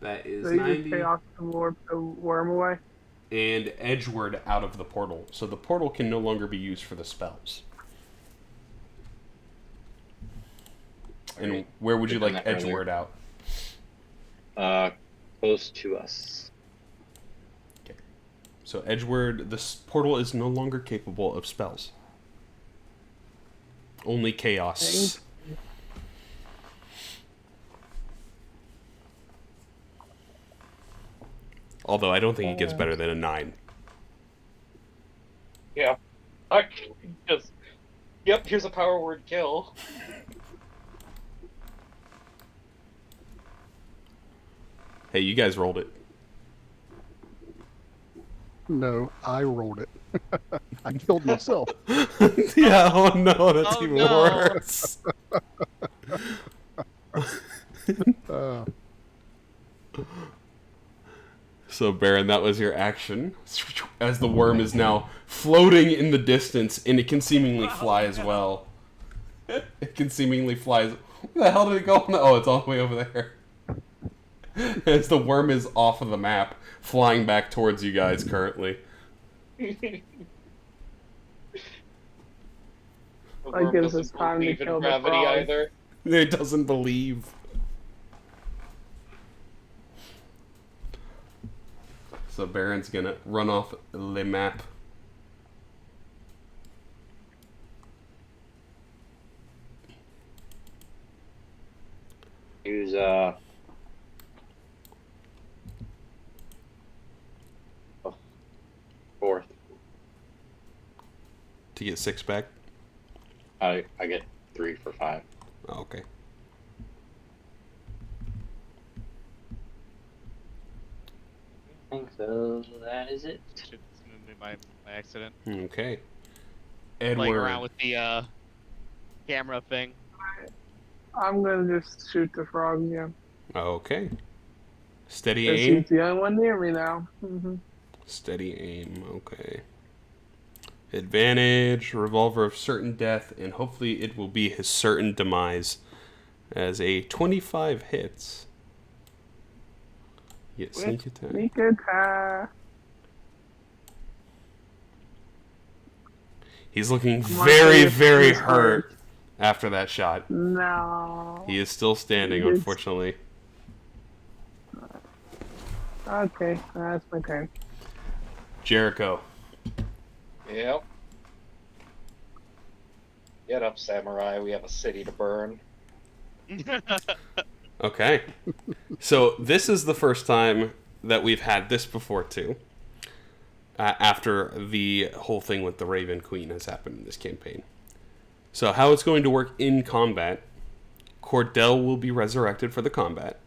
That is So you 90. just chaos to warp the worm away? And Edgeward out of the portal. So the portal can no longer be used for the spells. And where would you like Edgeward out? Close to us. Okay. So Edgeward, this portal is no longer capable of spells. Only chaos. Although I don't think it gets better than a 9. Yeah. Yep, here's a power word kill. Hey, you guys rolled it. No, I rolled it. I killed myself. Yeah, oh no, that's Oh, even no. worse. So, Baron, that was your action. As the worm is now floating in the distance, and it can seemingly fly as well. It can seemingly fly. Where the hell did it go? Oh, it's all the way over there. As the worm is off of the map, flying back towards you guys currently. The That worm gives us doesn't time to believe in kill the gravity frog. either. It doesn't believe. So Baron's gonna run off the map. Use fourth. To get 6 back? I get 3 for 5. Oh, okay. I think so. That is it. Shit, this moved me by accident. Okay. Playing Edward. around with the camera thing. I'm gonna just shoot the frog again. Okay. Steady Because aim. he's the only one near me now. Steady aim. Okay. Advantage, revolver of certain death, and hopefully it will be his certain demise. As a 25 hits. Get sneak attack. Sneak attack. He's looking Come on, very, Dave, very please hurt after that shot. No. He is still standing, It's- unfortunately. Okay, that's my turn. Jericho. Yep. Get up, samurai. We have a city to burn. Okay. So this is the first time that we've had this before, too. After the whole thing with the Raven Queen has happened in this campaign. So how it's going to work in combat, Cordell will be resurrected for the combat.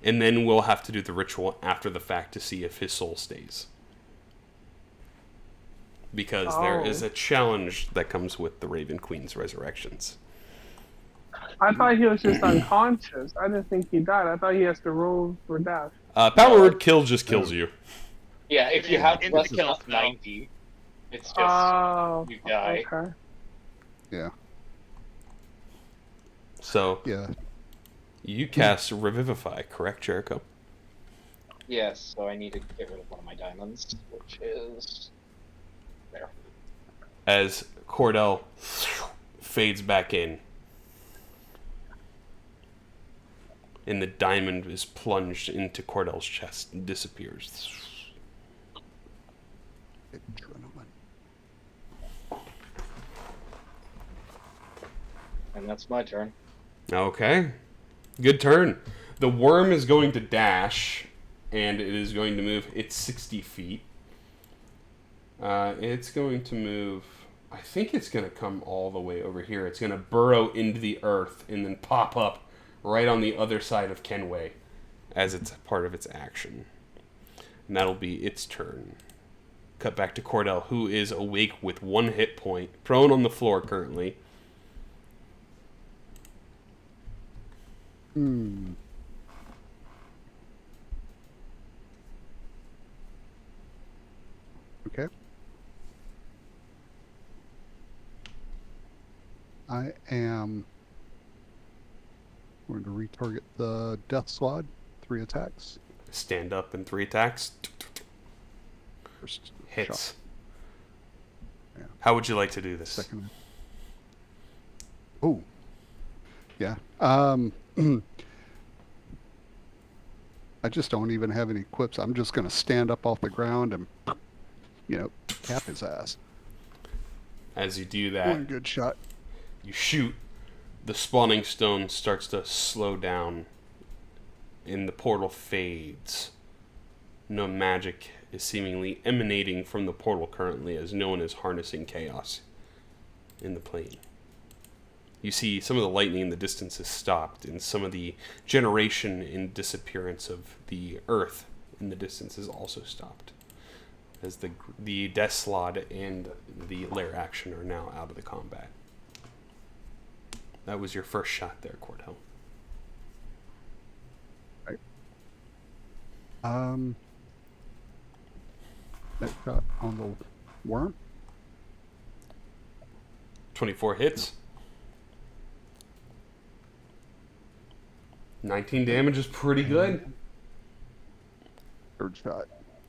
And then we'll have to do the ritual after the fact to see if his soul stays. Because there is a challenge that comes with the Raven Queen's resurrections. I thought he was just unconscious. I didn't think he died. I thought he has to roll for death. Power word kill just kills you. Yeah, if you have Into less the than kill spell. 90, it's just Oh, you die. okay. Yeah. So Yeah. you cast Revivify, correct, Jericho? Yes, so I need to get rid of one of my diamonds, which is there. As Cordell fades back in. And the diamond is plunged into Cordell's chest and disappears. Adrenaline. And that's my turn. Okay. Good turn. The worm is going to dash, and it is going to move. It's 60 feet. It's going to move. I think it's going to come all the way over here. It's going to burrow into the earth and then pop up right on the other side of Kenway as it's part of its action. And that'll be its turn. Cut back to Cordell, who is awake with 1 hit point, prone on the floor currently. Okay. I am going to retarget the death squad. 3 attacks. Stand up in 3 attacks. First Hits. shot. Yeah. How would you like to do this? Second. Oh. Yeah. I just don't even have any quips. I'm just going to stand up off the ground and, cap his ass. As you do One that, good shot. you shoot. The spawning stone starts to slow down, and the portal fades. No magic is seemingly emanating from the portal currently, as no one is harnessing chaos in the plane. You see some of the lightning in the distance is stopped, and some of the generation and disappearance of the earth in the distance is also stopped, as the death slot and the lair action are now out of the combat. That was your first shot there, Cordell. That shot on the worm. 24 hits. 19 damage is pretty good. Third shot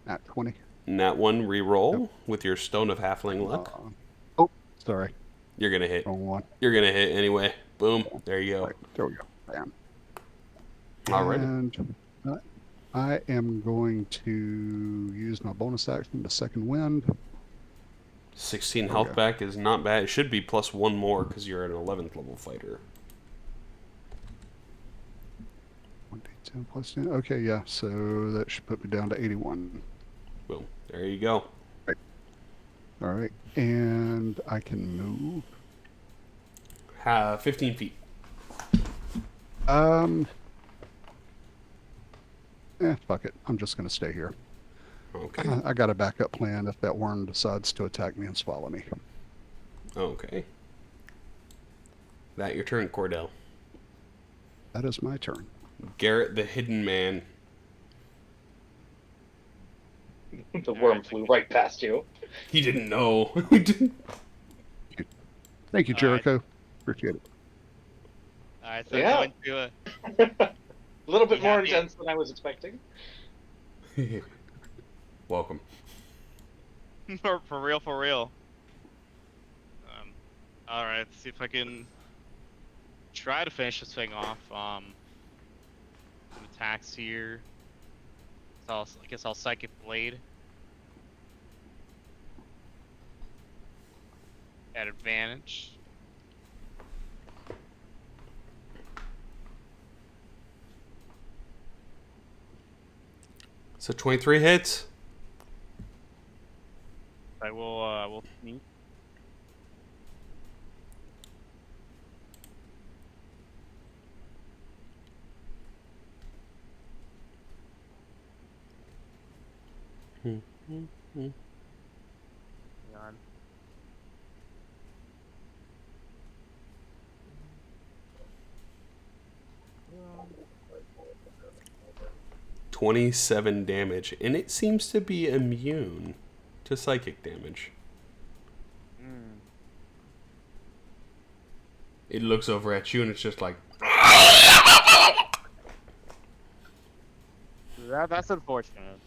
at 20. Nat 1 re-roll with your Stone of Halfling luck. Oh, sorry. You're going to hit. Wrong one. You're going to hit anyway. Boom. There you go. Right, there we go. Bam. Alright. And I am going to use my bonus action to second wind. 16 health back is not bad. It should be plus 1 more because you're an 11th level fighter. 1d10 plus 10. Okay, yeah. So that should put me down to 81. Boom. There you go. All right. And I can move. 15 feet. Fuck it. I'm just going to stay here. Okay. I got a backup plan if that worm decides to attack me and swallow me. Okay. That your turn, Cordell. That is my turn. Garrett the Hidden Man. The worm flew right past you. He didn't know. Thank you, Jericho. Appreciate it. Alright, so Yeah. going to A little bit Yeah, more yeah. intense than I was expecting. Welcome. for real. Alright, let's see if I can try to finish this thing off. Some attacks here. So I guess I'll Psychic Blade. At advantage. So 23 hits. I will sneak. Hang on. 27 damage. And it seems to be immune to psychic damage. It looks over at you and it's just like... That's unfortunate.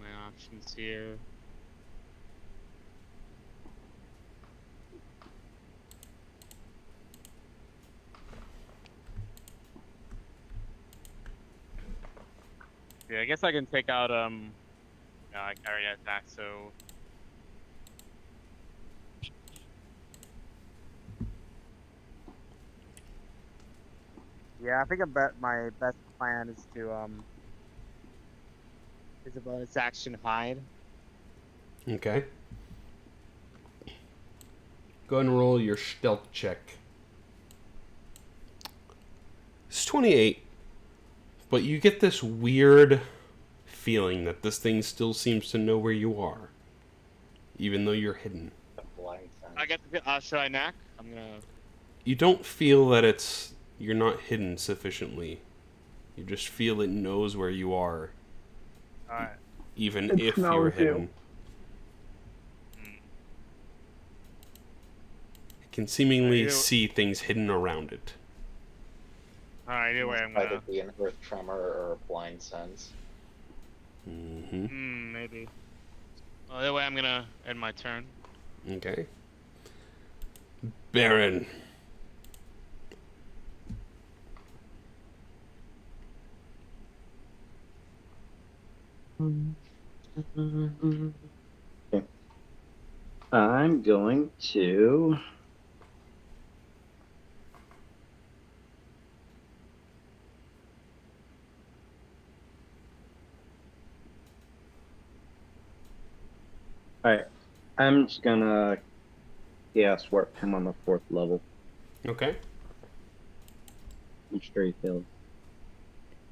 My options here. Yeah, I guess I can take out no, I already attack, so yeah, I think my best plan is to is a bonus action hide. Okay. Go ahead and roll your stealth check. It's 28. But you get this weird feeling that this thing still seems to know where you are. Even though you're hidden. I get the should I knack? I'm gonna. You don't feel that you're not hidden sufficiently. You just feel it knows where you are. Alright. Even It if you're smells you. hidden. It can seemingly You- see things hidden around it. Alright, either way, I'm Either gonna. be an earth tremor or a blind sense. Mm-hmm. Maybe. Well, either way, I'm gonna end my turn. Okay. Baron. I'm going to. Alright, I'm just gonna Chaos Warp him on the 4th level. Okay. I'm sure he failed.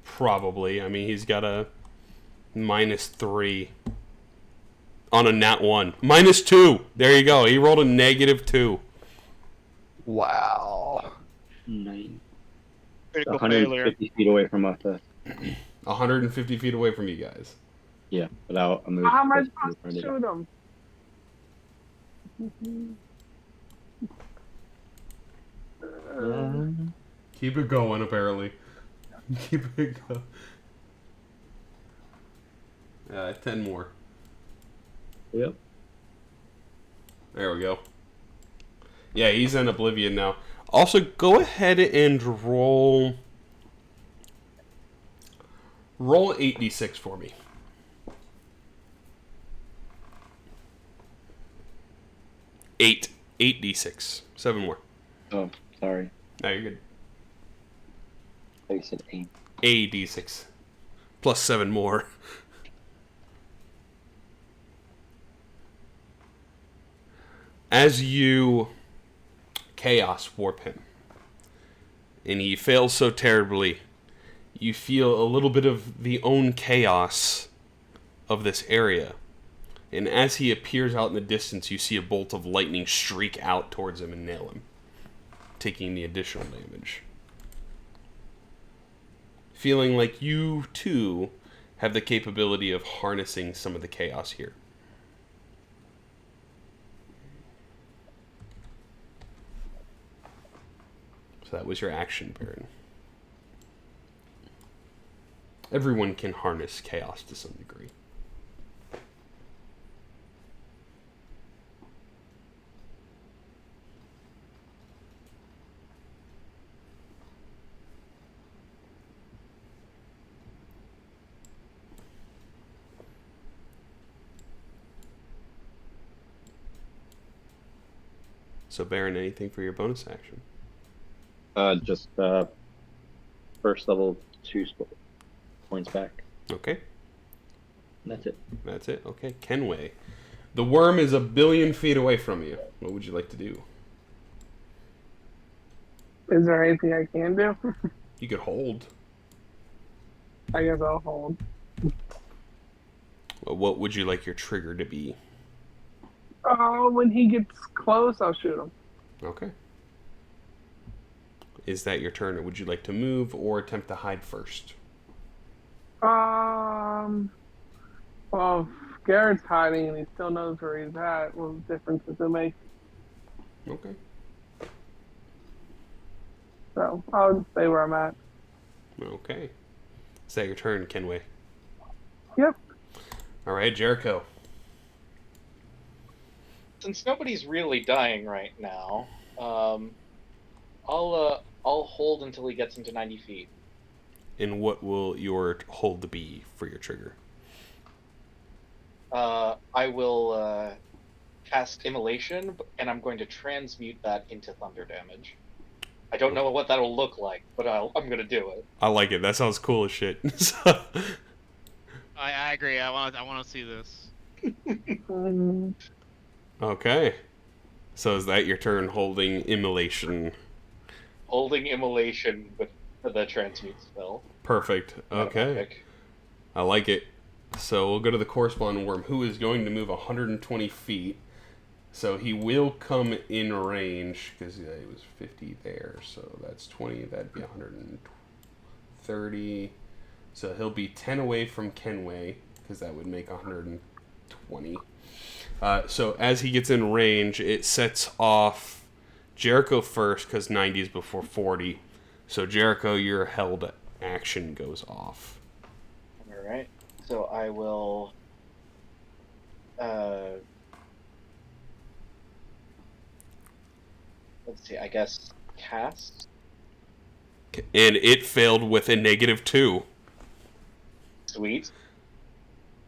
Probably. I mean, he's got a -3 on a nat 1. -2. There you go. He rolled a -2. Wow. 9. Critical failure. 150 feet away from us. 150 feet away from you guys. Yeah, but I'll move. How am I closer to supposed to the shoot him? front. Keep it going, apparently. Keep it going. 10 more. Yep. There we go. Yeah, he's in Oblivion now. Also, go ahead and roll 8d6 for me. 8d6. 7 more. Oh, sorry. No, you're good. I thought you said 8. A d6 plus 7 more. As you chaos warp him, and he fails so terribly, you feel a little bit of the own chaos of this area. And as he appears out in the distance, you see a bolt of lightning streak out towards him and nail him, taking the additional damage. Feeling like you, too, have the capability of harnessing some of the chaos here. So that was your action, Baron. Everyone can harness chaos to some degree. So, Baron, anything for your bonus action? Just first level 2 points back. Okay. And that's it. That's it. Okay. Kenway. The worm is 1 billion feet away from you. What would you like to do? Is there anything I can do? You could hold. I guess I'll hold. Well, what would you like your trigger to be? When he gets close, I'll shoot him. Okay. Is that your turn, or would you like to move or attempt to hide first? Well, if Garrett's hiding and he still knows where he's at, what difference does it make? Okay. So I'll just stay where I'm at. Okay. Is that your turn, Kenway? Yep. All right, Jericho. Since nobody's really dying right now, I'll hold until he gets into 90 feet. And what will your hold be for your trigger? I will cast Immolation, and I'm going to transmute that into thunder damage. I don't know what that'll look like, but I'm going to do it. I like it. That sounds cool as shit. I agree. I want to see this. Okay. So is that your turn holding Immolation? Holding Immolation with the transmute spell. Perfect. Okay. Epic. I like it. So we'll go to the corresponding worm, who is going to move 120 feet. So he will come in range, because he was 50 there. So that's 20. That'd be 130. So he'll be 10 away from Kenway, because that would make 120. So as he gets in range, it sets off Jericho first, because 90 is before 40. So Jericho, your held action goes off. Alright. So I will... let's see, I guess cast? And it failed with a -2. Sweet.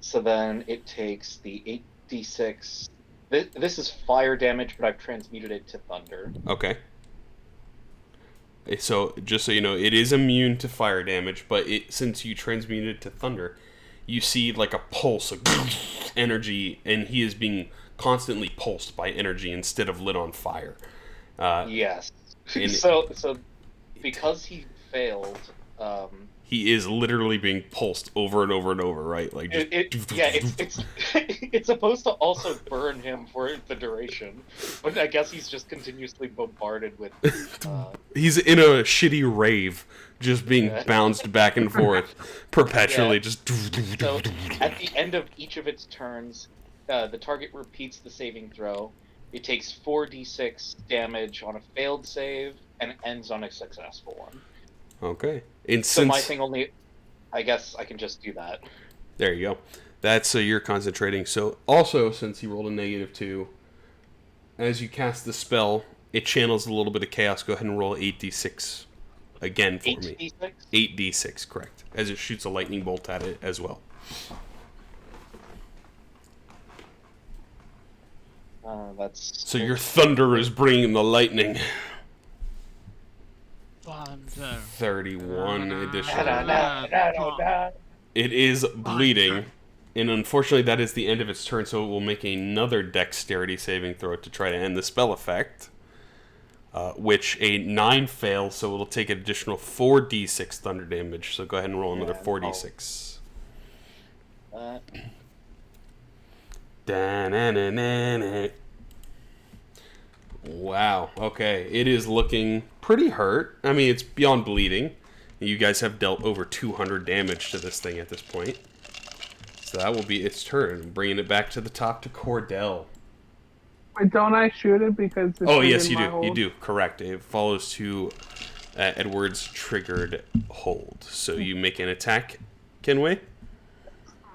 So then it takes the 8d6. This is fire damage, but I've transmuted it to thunder. Okay. So, just so you know, it is immune to fire damage, but since you transmuted it to thunder, you see like a pulse of energy, and he is being constantly pulsed by energy instead of lit on fire. Yes. So because he failed, he is literally being pulsed over and over and over, right? Like just it's supposed to also burn him for the duration, but I guess he's just continuously bombarded with He's in a shitty rave, just being bounced back and forth perpetually. Yeah. Just. So at the end of each of its turns, the target repeats the saving throw. It takes 4d6 damage on a failed save and ends on a successful one. Okay. And So my since thing only, I guess I can just do that. there you go. That's so you're concentrating. So also, since he rolled a -2, as you cast the spell, it channels a little bit of chaos. Go ahead and roll 8d6 again for me. 8d6? 8d6, correct. As it shoots a lightning bolt at it as well. That's So your thunder is bringing the lightning. Thunder. 31 additional. Da-da-da-da-da-da. It is bleeding. And unfortunately, that is the end of its turn, so it will make another dexterity saving throw to try to end the spell effect. Which a 9 fails, so it'll take an additional 4d6 thunder damage. So go ahead and roll another 4d6. Da-na-na-na-na. Wow, okay. It is looking pretty hurt. I mean, it's beyond bleeding. You guys have dealt over 200 damage to this thing at this point. So that will be its turn, bringing it back to the top to Cordell. Wait, don't I shoot it because it's Oh, yes, in you my do. hold? You do. Correct. It follows to Edward's triggered hold. So you make an attack, Kenway?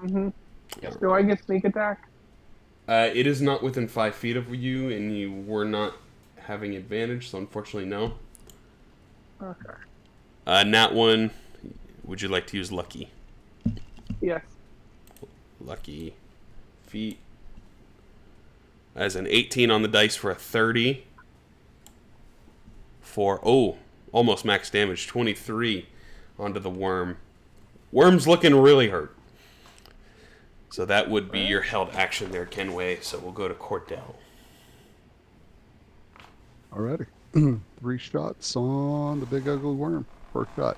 Mm-hmm. Do I get sneak attack? It is not within 5 feet of you, and you were not having advantage, so unfortunately, no. Okay. Nat 1, would you like to use Lucky? Yes. Lucky feat. As an 18 on the dice for a 30. For, almost max damage. 23 onto the worm. Worm's looking really hurt. So that would be your held action there, Kenway. So we'll go to Cordell. Alrighty. 3 shots on the big ugly worm. First shot.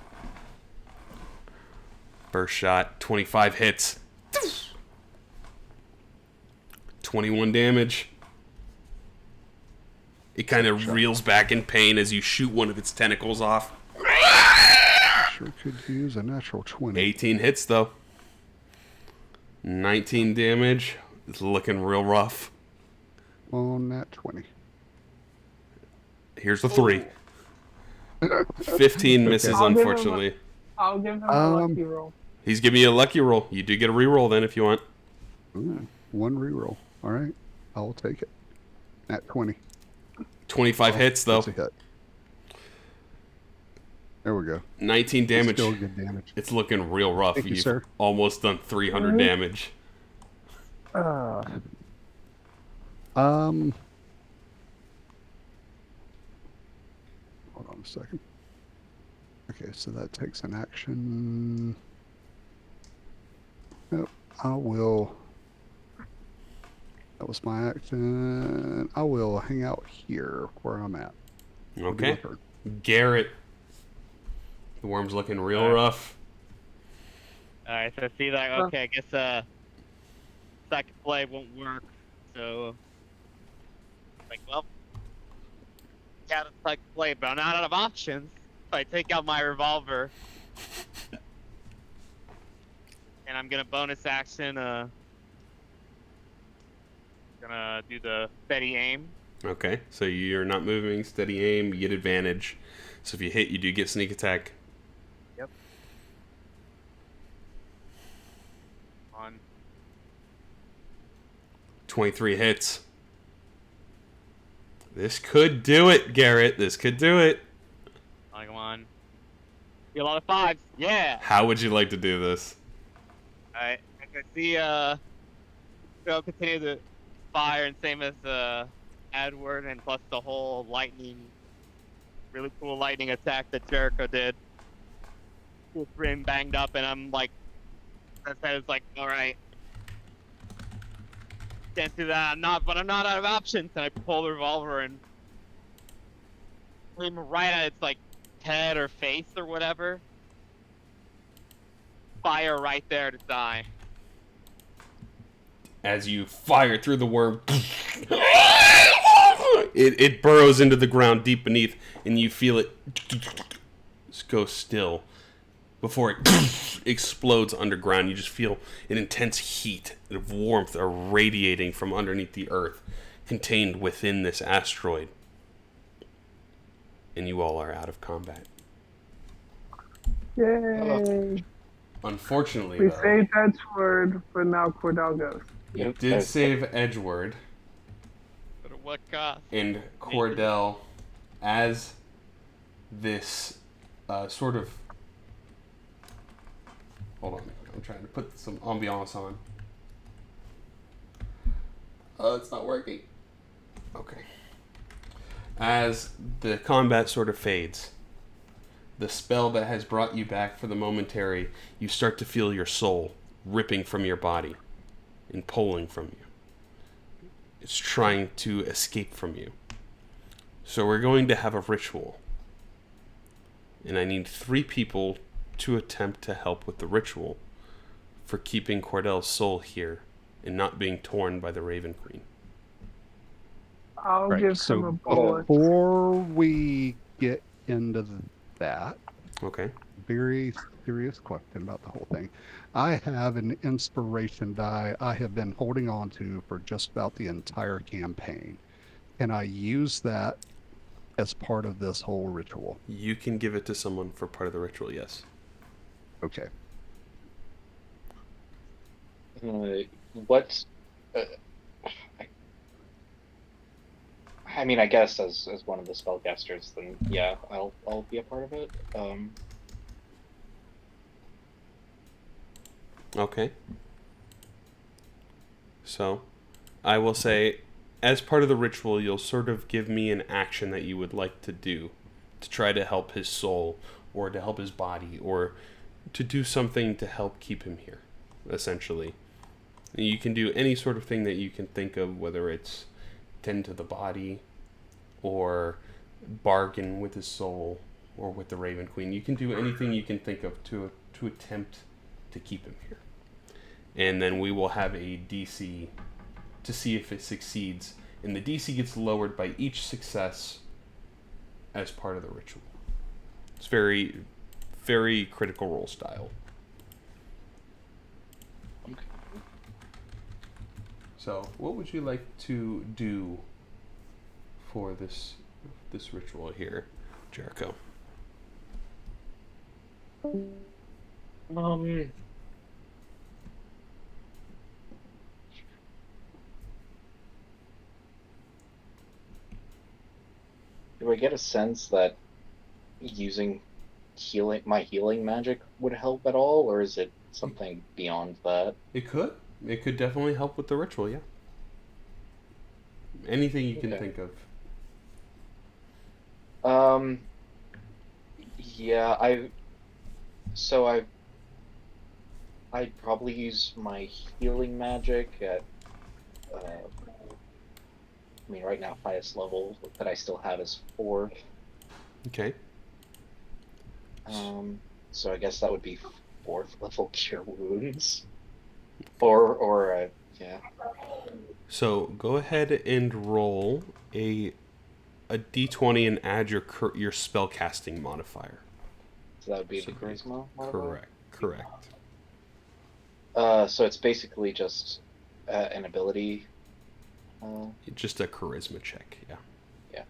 First shot, 25 hits. 21 damage. It kind of reels back in pain as you shoot one of its tentacles off. Sure could use a natural 20. 18 hits, though. 19 damage. It's looking real rough. On that 20. Here's the 3. 15 misses, I'll give him a- unfortunately. I'll give him a lucky roll. He's giving you a lucky roll. You do get a reroll then if you want. Ooh, 1 reroll. Alright. I'll take it. At 20. 25 hits, though. That's a hit. There we go. 19 damage. Still good damage. It's looking real rough. Thank you, You've sir. almost done 300 damage. Hold on a second. Okay, so that takes an action. Nope, I will. That was my action. I will hang out here where I'm at. Okay. Garrett. The worm's looking real rough. Alright, so see that, okay, I guess, second play won't work, so, like, well, got a second play, but I'm not out of options. So I take out my revolver, and I'm gonna bonus action, gonna do the steady aim. Okay, so you're not moving, steady aim, you get advantage. So if you hit, you do get sneak attack. Yep. On 23 hits. This could do it, Garrett. This could do it. come on. Get a lot of 5s. Yeah. How would you like to do this? Alright. I can see so I'll continue to fire and same as Edward and plus the whole lightning really cool lightning attack that Jericho did. With rim banged up and I'm like that's like, alright. Can't do that, I'm not out of options and I pull the revolver and aim right at its like head or face or whatever. Fire right there to die. As you fire through the worm, It burrows into the ground deep beneath, and you feel it just go still before it explodes underground. You just feel an intense heat of warmth are radiating from underneath the earth, contained within this asteroid. And you all are out of combat. Yay! Unfortunately, We though, saved Edward, but now Cordell goes. you did save Edward, But at what cost? and Cordell, as this sort of... Hold on, I'm trying to put some ambiance on. Oh, it's not working. Okay. As the combat sort of fades, the spell that has brought you back for the momentary, you start to feel your soul ripping from your body and pulling from you. It's trying to escape from you. So we're going to have a ritual. And I need 3 people to attempt to help with the ritual for keeping Cordell's soul here and not being torn by the Raven Queen. I'll Right, give so him a bullet. before we get into that, Okay. very serious question about the whole thing. I have an inspiration die I have been holding on to for just about the entire campaign. Can I use that as part of this whole ritual? You can give it to someone for part of the ritual, yes. Okay. What? I mean, I guess as one of the spellcasters, then yeah, I'll be a part of it. Okay. So, I will say, as part of the ritual, you'll sort of give me an action that you would like to do to try to help his soul, or to help his body, or to do something to help keep him here, essentially. You can do any sort of thing that you can think of, whether it's tend to the body, or bargain with his soul, or with the Raven Queen. You can do anything you can think of to attempt to keep him here. And then we will have a DC to see if it succeeds. And the DC gets lowered by each success as part of the ritual. It's very, very Critical Role style. Okay. So, what would you like to do for this ritual here, Jericho? Do I get a sense that using my healing magic would help at all, or is it something beyond that? It could. It could definitely help with the ritual, yeah. Anything you can think of. Yeah, I'd probably use my healing magic at, I mean, right now, highest level that I still have is 4. Okay. So I guess that would be 4th level Cure Wounds. Or yeah. So go ahead and roll a d20 and add your spellcasting modifier. So that would be the charisma modifier? Correct. So it's basically just an ability. Just a charisma check, yeah. Yeah.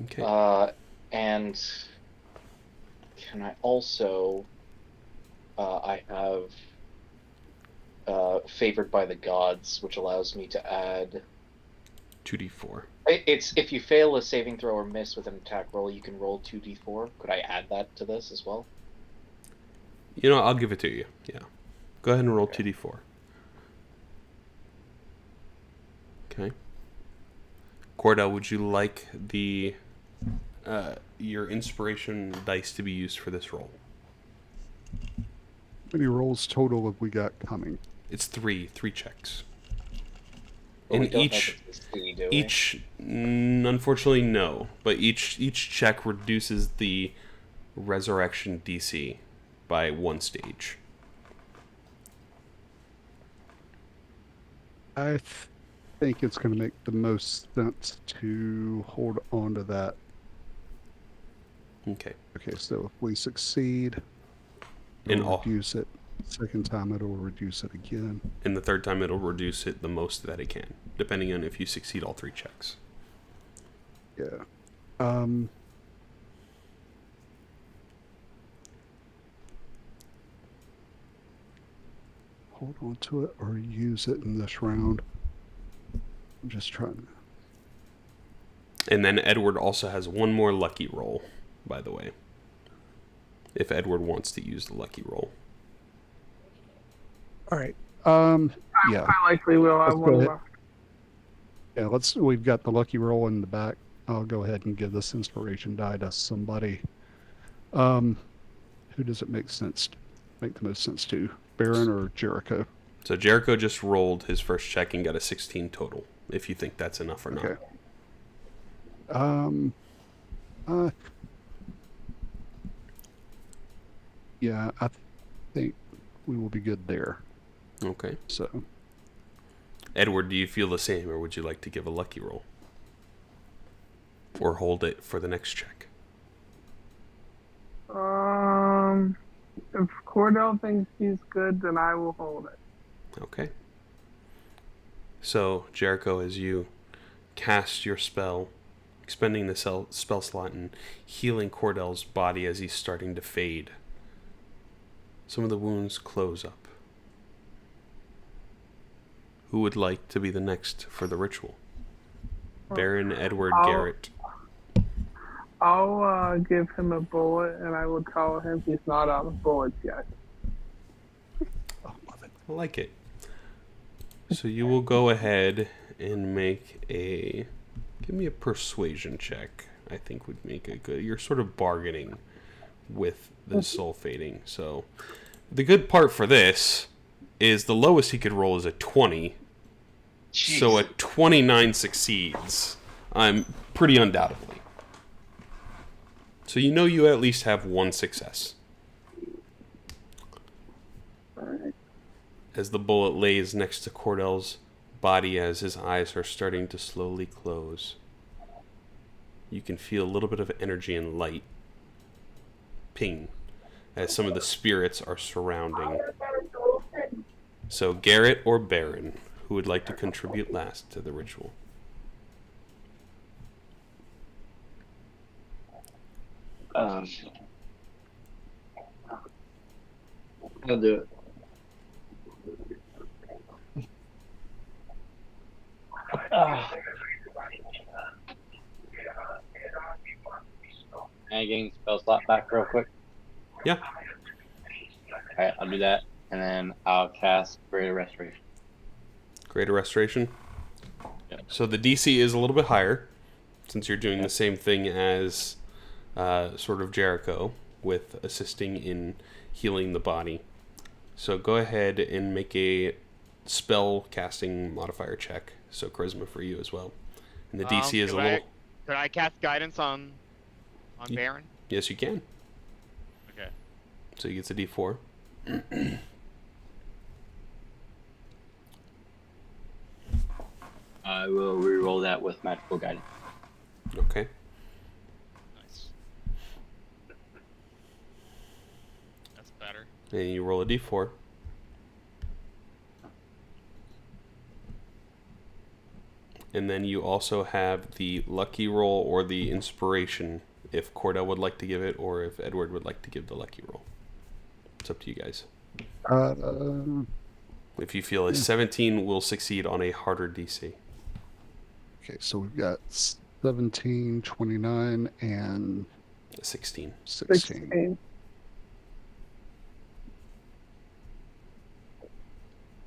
Okay. And can I also? I have Favored by the Gods, which allows me to add 2d4. It's if you fail a saving throw or miss with an attack roll, you can roll 2d4. Could I add that to this as well? You know, I'll give it to you. Yeah. Go ahead and roll 2d4. Okay. Cordell, would you like the your inspiration dice to be used for this roll? How many rolls total have we got coming? It's three checks. But we And don't each know the DC, do we? unfortunately no, but each check reduces the resurrection DC by 1 stage. think it's going to make the most sense to hold on to that. Okay. Okay, so if we succeed, In it'll all. reduce it. Second time, it'll reduce it again. And the third time, it'll reduce it the most that it can, depending on if you succeed all 3 checks. Yeah. Hold on to it or use it in this round. I'm just trying. And then Edward also has one more lucky roll, by the way. If Edward wants to use the lucky roll. All right. Yeah. I likely will have Let's go one ahead. left. Yeah, we've got the lucky roll in the back. I'll go ahead and give this inspiration die to somebody. Who does it make the most sense to? Baron or Jericho? So Jericho just rolled his first check and got a 16 total, if you think that's enough or not. Okay. Yeah, I think we will be good there. Okay. So, Edward, do you feel the same, or would you like to give a lucky roll? Or hold it for the next check? If Cordell thinks he's good, then I will hold it. Okay. So, Jericho, as you cast your spell, expending the spell slot and healing Cordell's body as he's starting to fade, some of the wounds close up. Who would like to be the next for the ritual? Baron, Edward, Garrett. I'll give him a bullet, and I will tell him he's not out of bullets yet. oh, love it. I like it. So you will go ahead and make give me a persuasion check. I think would make a good. You're sort of bargaining with the soul fading. So the good part for this is the lowest he could roll is a 20. Jeez. So a 29 succeeds. Pretty undoubtedly. So you know you at least have one success. Alright. As the bullet lays next to Cordell's body as his eyes are starting to slowly close, you can feel a little bit of energy and light ping as some of the spirits are surrounding. So Garrett or Baron, who would like to contribute last to the ritual? I'll do it. Can I gain spell slot back real quick? Yeah. Alright, I'll do that, and then I'll cast Greater Restoration. Greater Restoration? Yep. So the DC is a little bit higher, since you're doing the same thing as sort of Jericho, with assisting in healing the body. So go ahead and make a spell casting modifier check. So charisma for you as well. And the DC is a little... Could I cast guidance on Baron? Yes, you can. Okay. So he gets a D4. I will re-roll that with magical guidance. Okay. Nice. That's better. And you roll a D4. And then you also have the lucky roll or the inspiration if Cordell would like to give it, or if Edward would like to give the lucky roll. It's up to you guys. If you feel a 17 will succeed on a harder DC. Okay, so we've got 17, 29, and A 16. 16.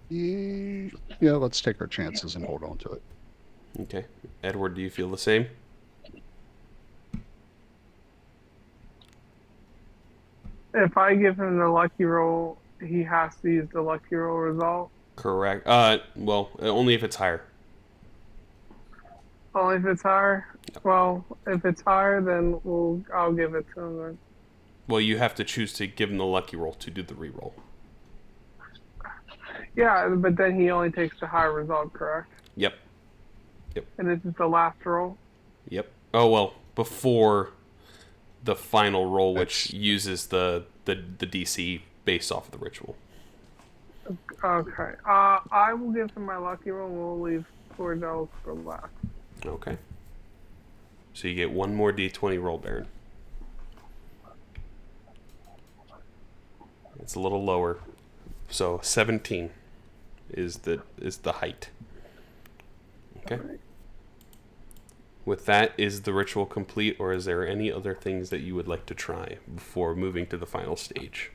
Yeah, let's take our chances and hold on to it. Okay. Edward, do you feel the same? If I give him the lucky roll, he has to use the lucky roll result. Correct. Well, only if it's higher. Only if it's higher. Well, if it's higher, then I'll give it to him then. Well, you have to choose to give him the lucky roll to do the reroll. Yeah, but then he only takes the higher result, correct? Yep. Yep. And this is the last roll? Yep. Oh, well, before the final roll, which That's- uses the DC based off of the ritual. Okay. I will give him my lucky roll. We'll leave Cordell for last. Okay. So you get one more D20 roll, Baron. It's a little lower. So 17 is the height. Okay. With that, is the ritual complete, or is there any other things that you would like to try before moving to the final stage?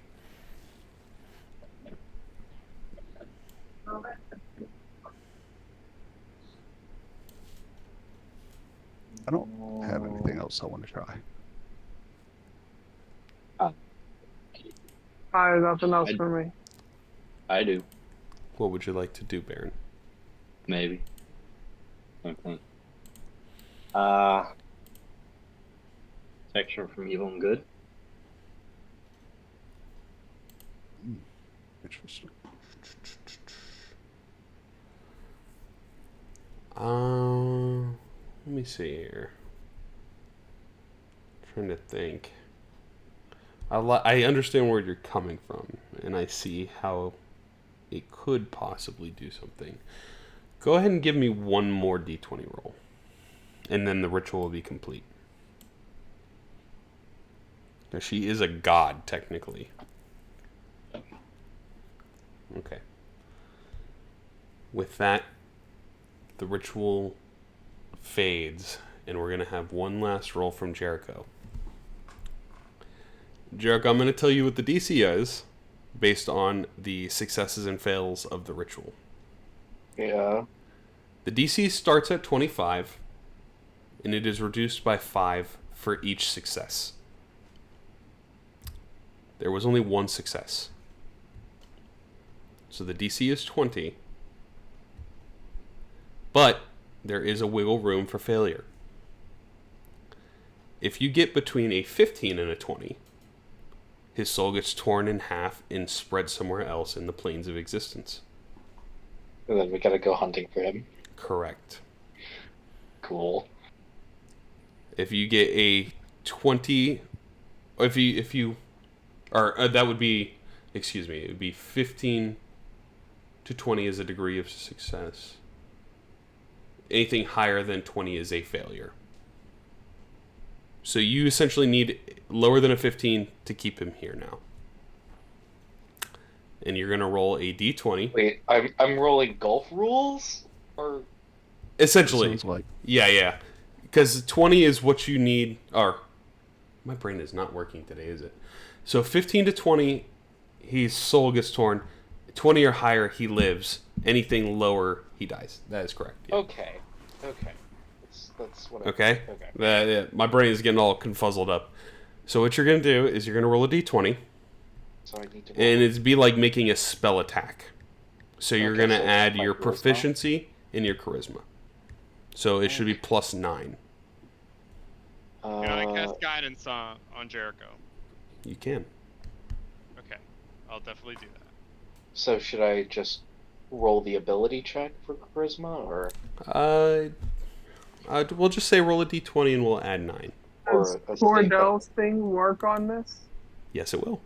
I don't have anything else I want to try. Nothing else for me. I do. What would you like to do, Baron? Maybe. Okay. Section from evil and good. Interesting. Let me see here. Trying to think. I understand where you're coming from, and I see how it could possibly do something. Go ahead and give me one more D20 roll, and then the ritual will be complete. Now, she is a god, technically. Okay. With that, the ritual fades, and we're going to have one last roll from Jericho. Jericho, I'm going to tell you what the DC is based on the successes and fails of the ritual. Yeah. The DC starts at 25, and it is reduced by 5 for each success. There was only one success. So the DC is 20, but there is a wiggle room for failure. If you get between a 15 and a 20, his soul gets torn in half and spread somewhere else in the planes of existence. And then we gotta go hunting for him. Correct. Cool. If you get a 20, or if you that would be, excuse me, it would be 15 to 20 is a degree of success. Anything higher than 20 is a failure. So you essentially need lower than a 15 to keep him here now. And you're going to roll a d20. Wait, I'm rolling golf rules? Or Essentially. Sounds like Yeah. Because 20 is what you need. Or, my brain is not working today, is it? So 15 to 20, his soul gets torn. 20 or higher, he lives. Anything lower, he dies. That is correct. Yeah. Okay. That's what Okay? Okay. My brain is getting all confuzzled up. So what you're going to do is you're going to roll a d20. So I need to And it'd be like making a spell attack. So you're Okay, going to so add my your charisma? proficiency and your charisma. So it should be plus 9. You know, I cast guidance on Jericho. You can. Okay, I'll definitely do that. So should I just roll the ability check for charisma, or We'll just say roll a d20 and we'll add 9. Does a save? Cordell's thing work on this? Yes, it will.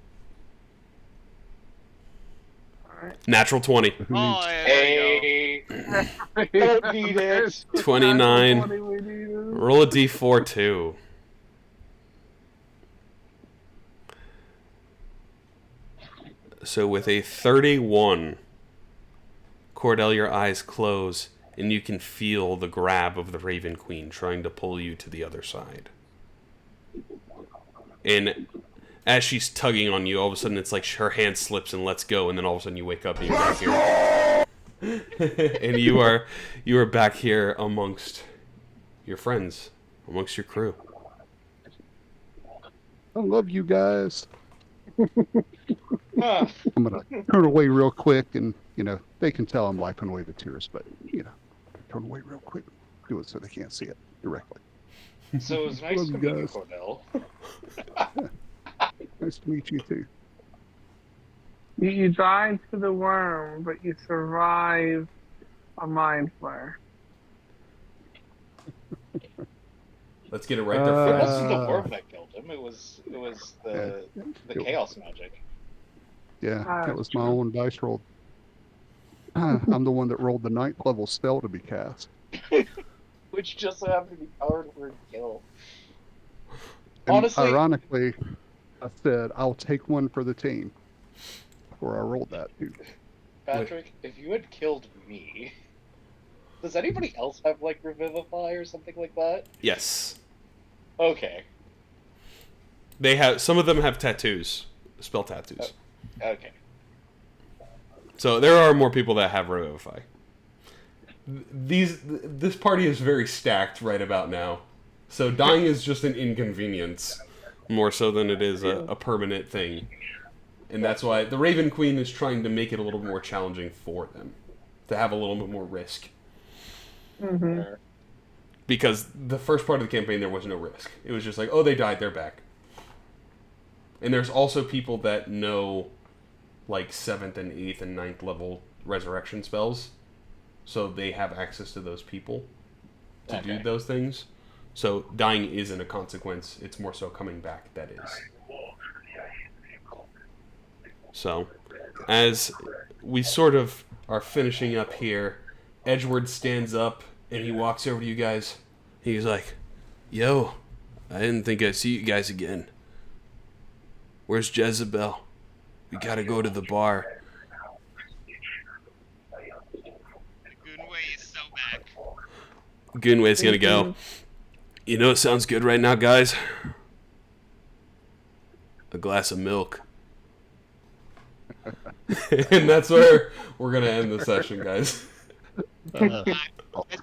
Alright. Natural 20. who Oh, needs yeah, there you go. Hey, don't beat it. 29. That's what we needed. Roll a d4 too. So with a 31, Cordell, your eyes close, and you can feel the grab of the Raven Queen trying to pull you to the other side. And as she's tugging on you, all of a sudden it's like her hand slips and lets go, and then all of a sudden you wake up and you're back here. And you are back here amongst your friends, amongst your crew. I love you guys. Huh. I'm gonna turn away real quick, and they can tell I'm wiping away the tears, but turn away real quick, do it so they can't see it directly. So it was nice Love to you meet you, guys. Cordell. Nice to meet you too. You died to the worm, but you survived a mind flare. Let's get it right the It first. wasn't the worm that killed him. It was the chaos magic. Yeah, it was my own dice roll. I'm the one that rolled the 9th level spell to be cast. Which just so happened to be powered for a kill. And Honestly, ironically, I said I'll take one for the team. Before I rolled that too. Patrick, if you had killed me, does anybody else have like Revivify or something like that? Yes. Okay. They have, some of them have tattoos, spell tattoos. Okay. So there are more people that have Revivify. This party is very stacked right about now. So dying is just an inconvenience, more so than it is a permanent thing. And that's why the Raven Queen is trying to make it a little more challenging for them, to have a little bit more risk. Mm-hmm. Because the first part of the campaign, there was no risk. It was just like, oh, they died, they're back. And there's also people that know, like, 7th and 8th and 9th level resurrection spells. So they have access to those people to do those things. So dying isn't a consequence. It's more so coming back that is. So, as we sort of are finishing up here, Edgeworth stands up and he walks over to you guys. He's like, yo, I didn't think I'd see you guys again. Where's Jezebel? We gotta go to the bar. Goonway is so back. Goonway's gonna go, you know what sounds good right now, guys? A glass of milk. And that's where we're gonna end the session, guys. It's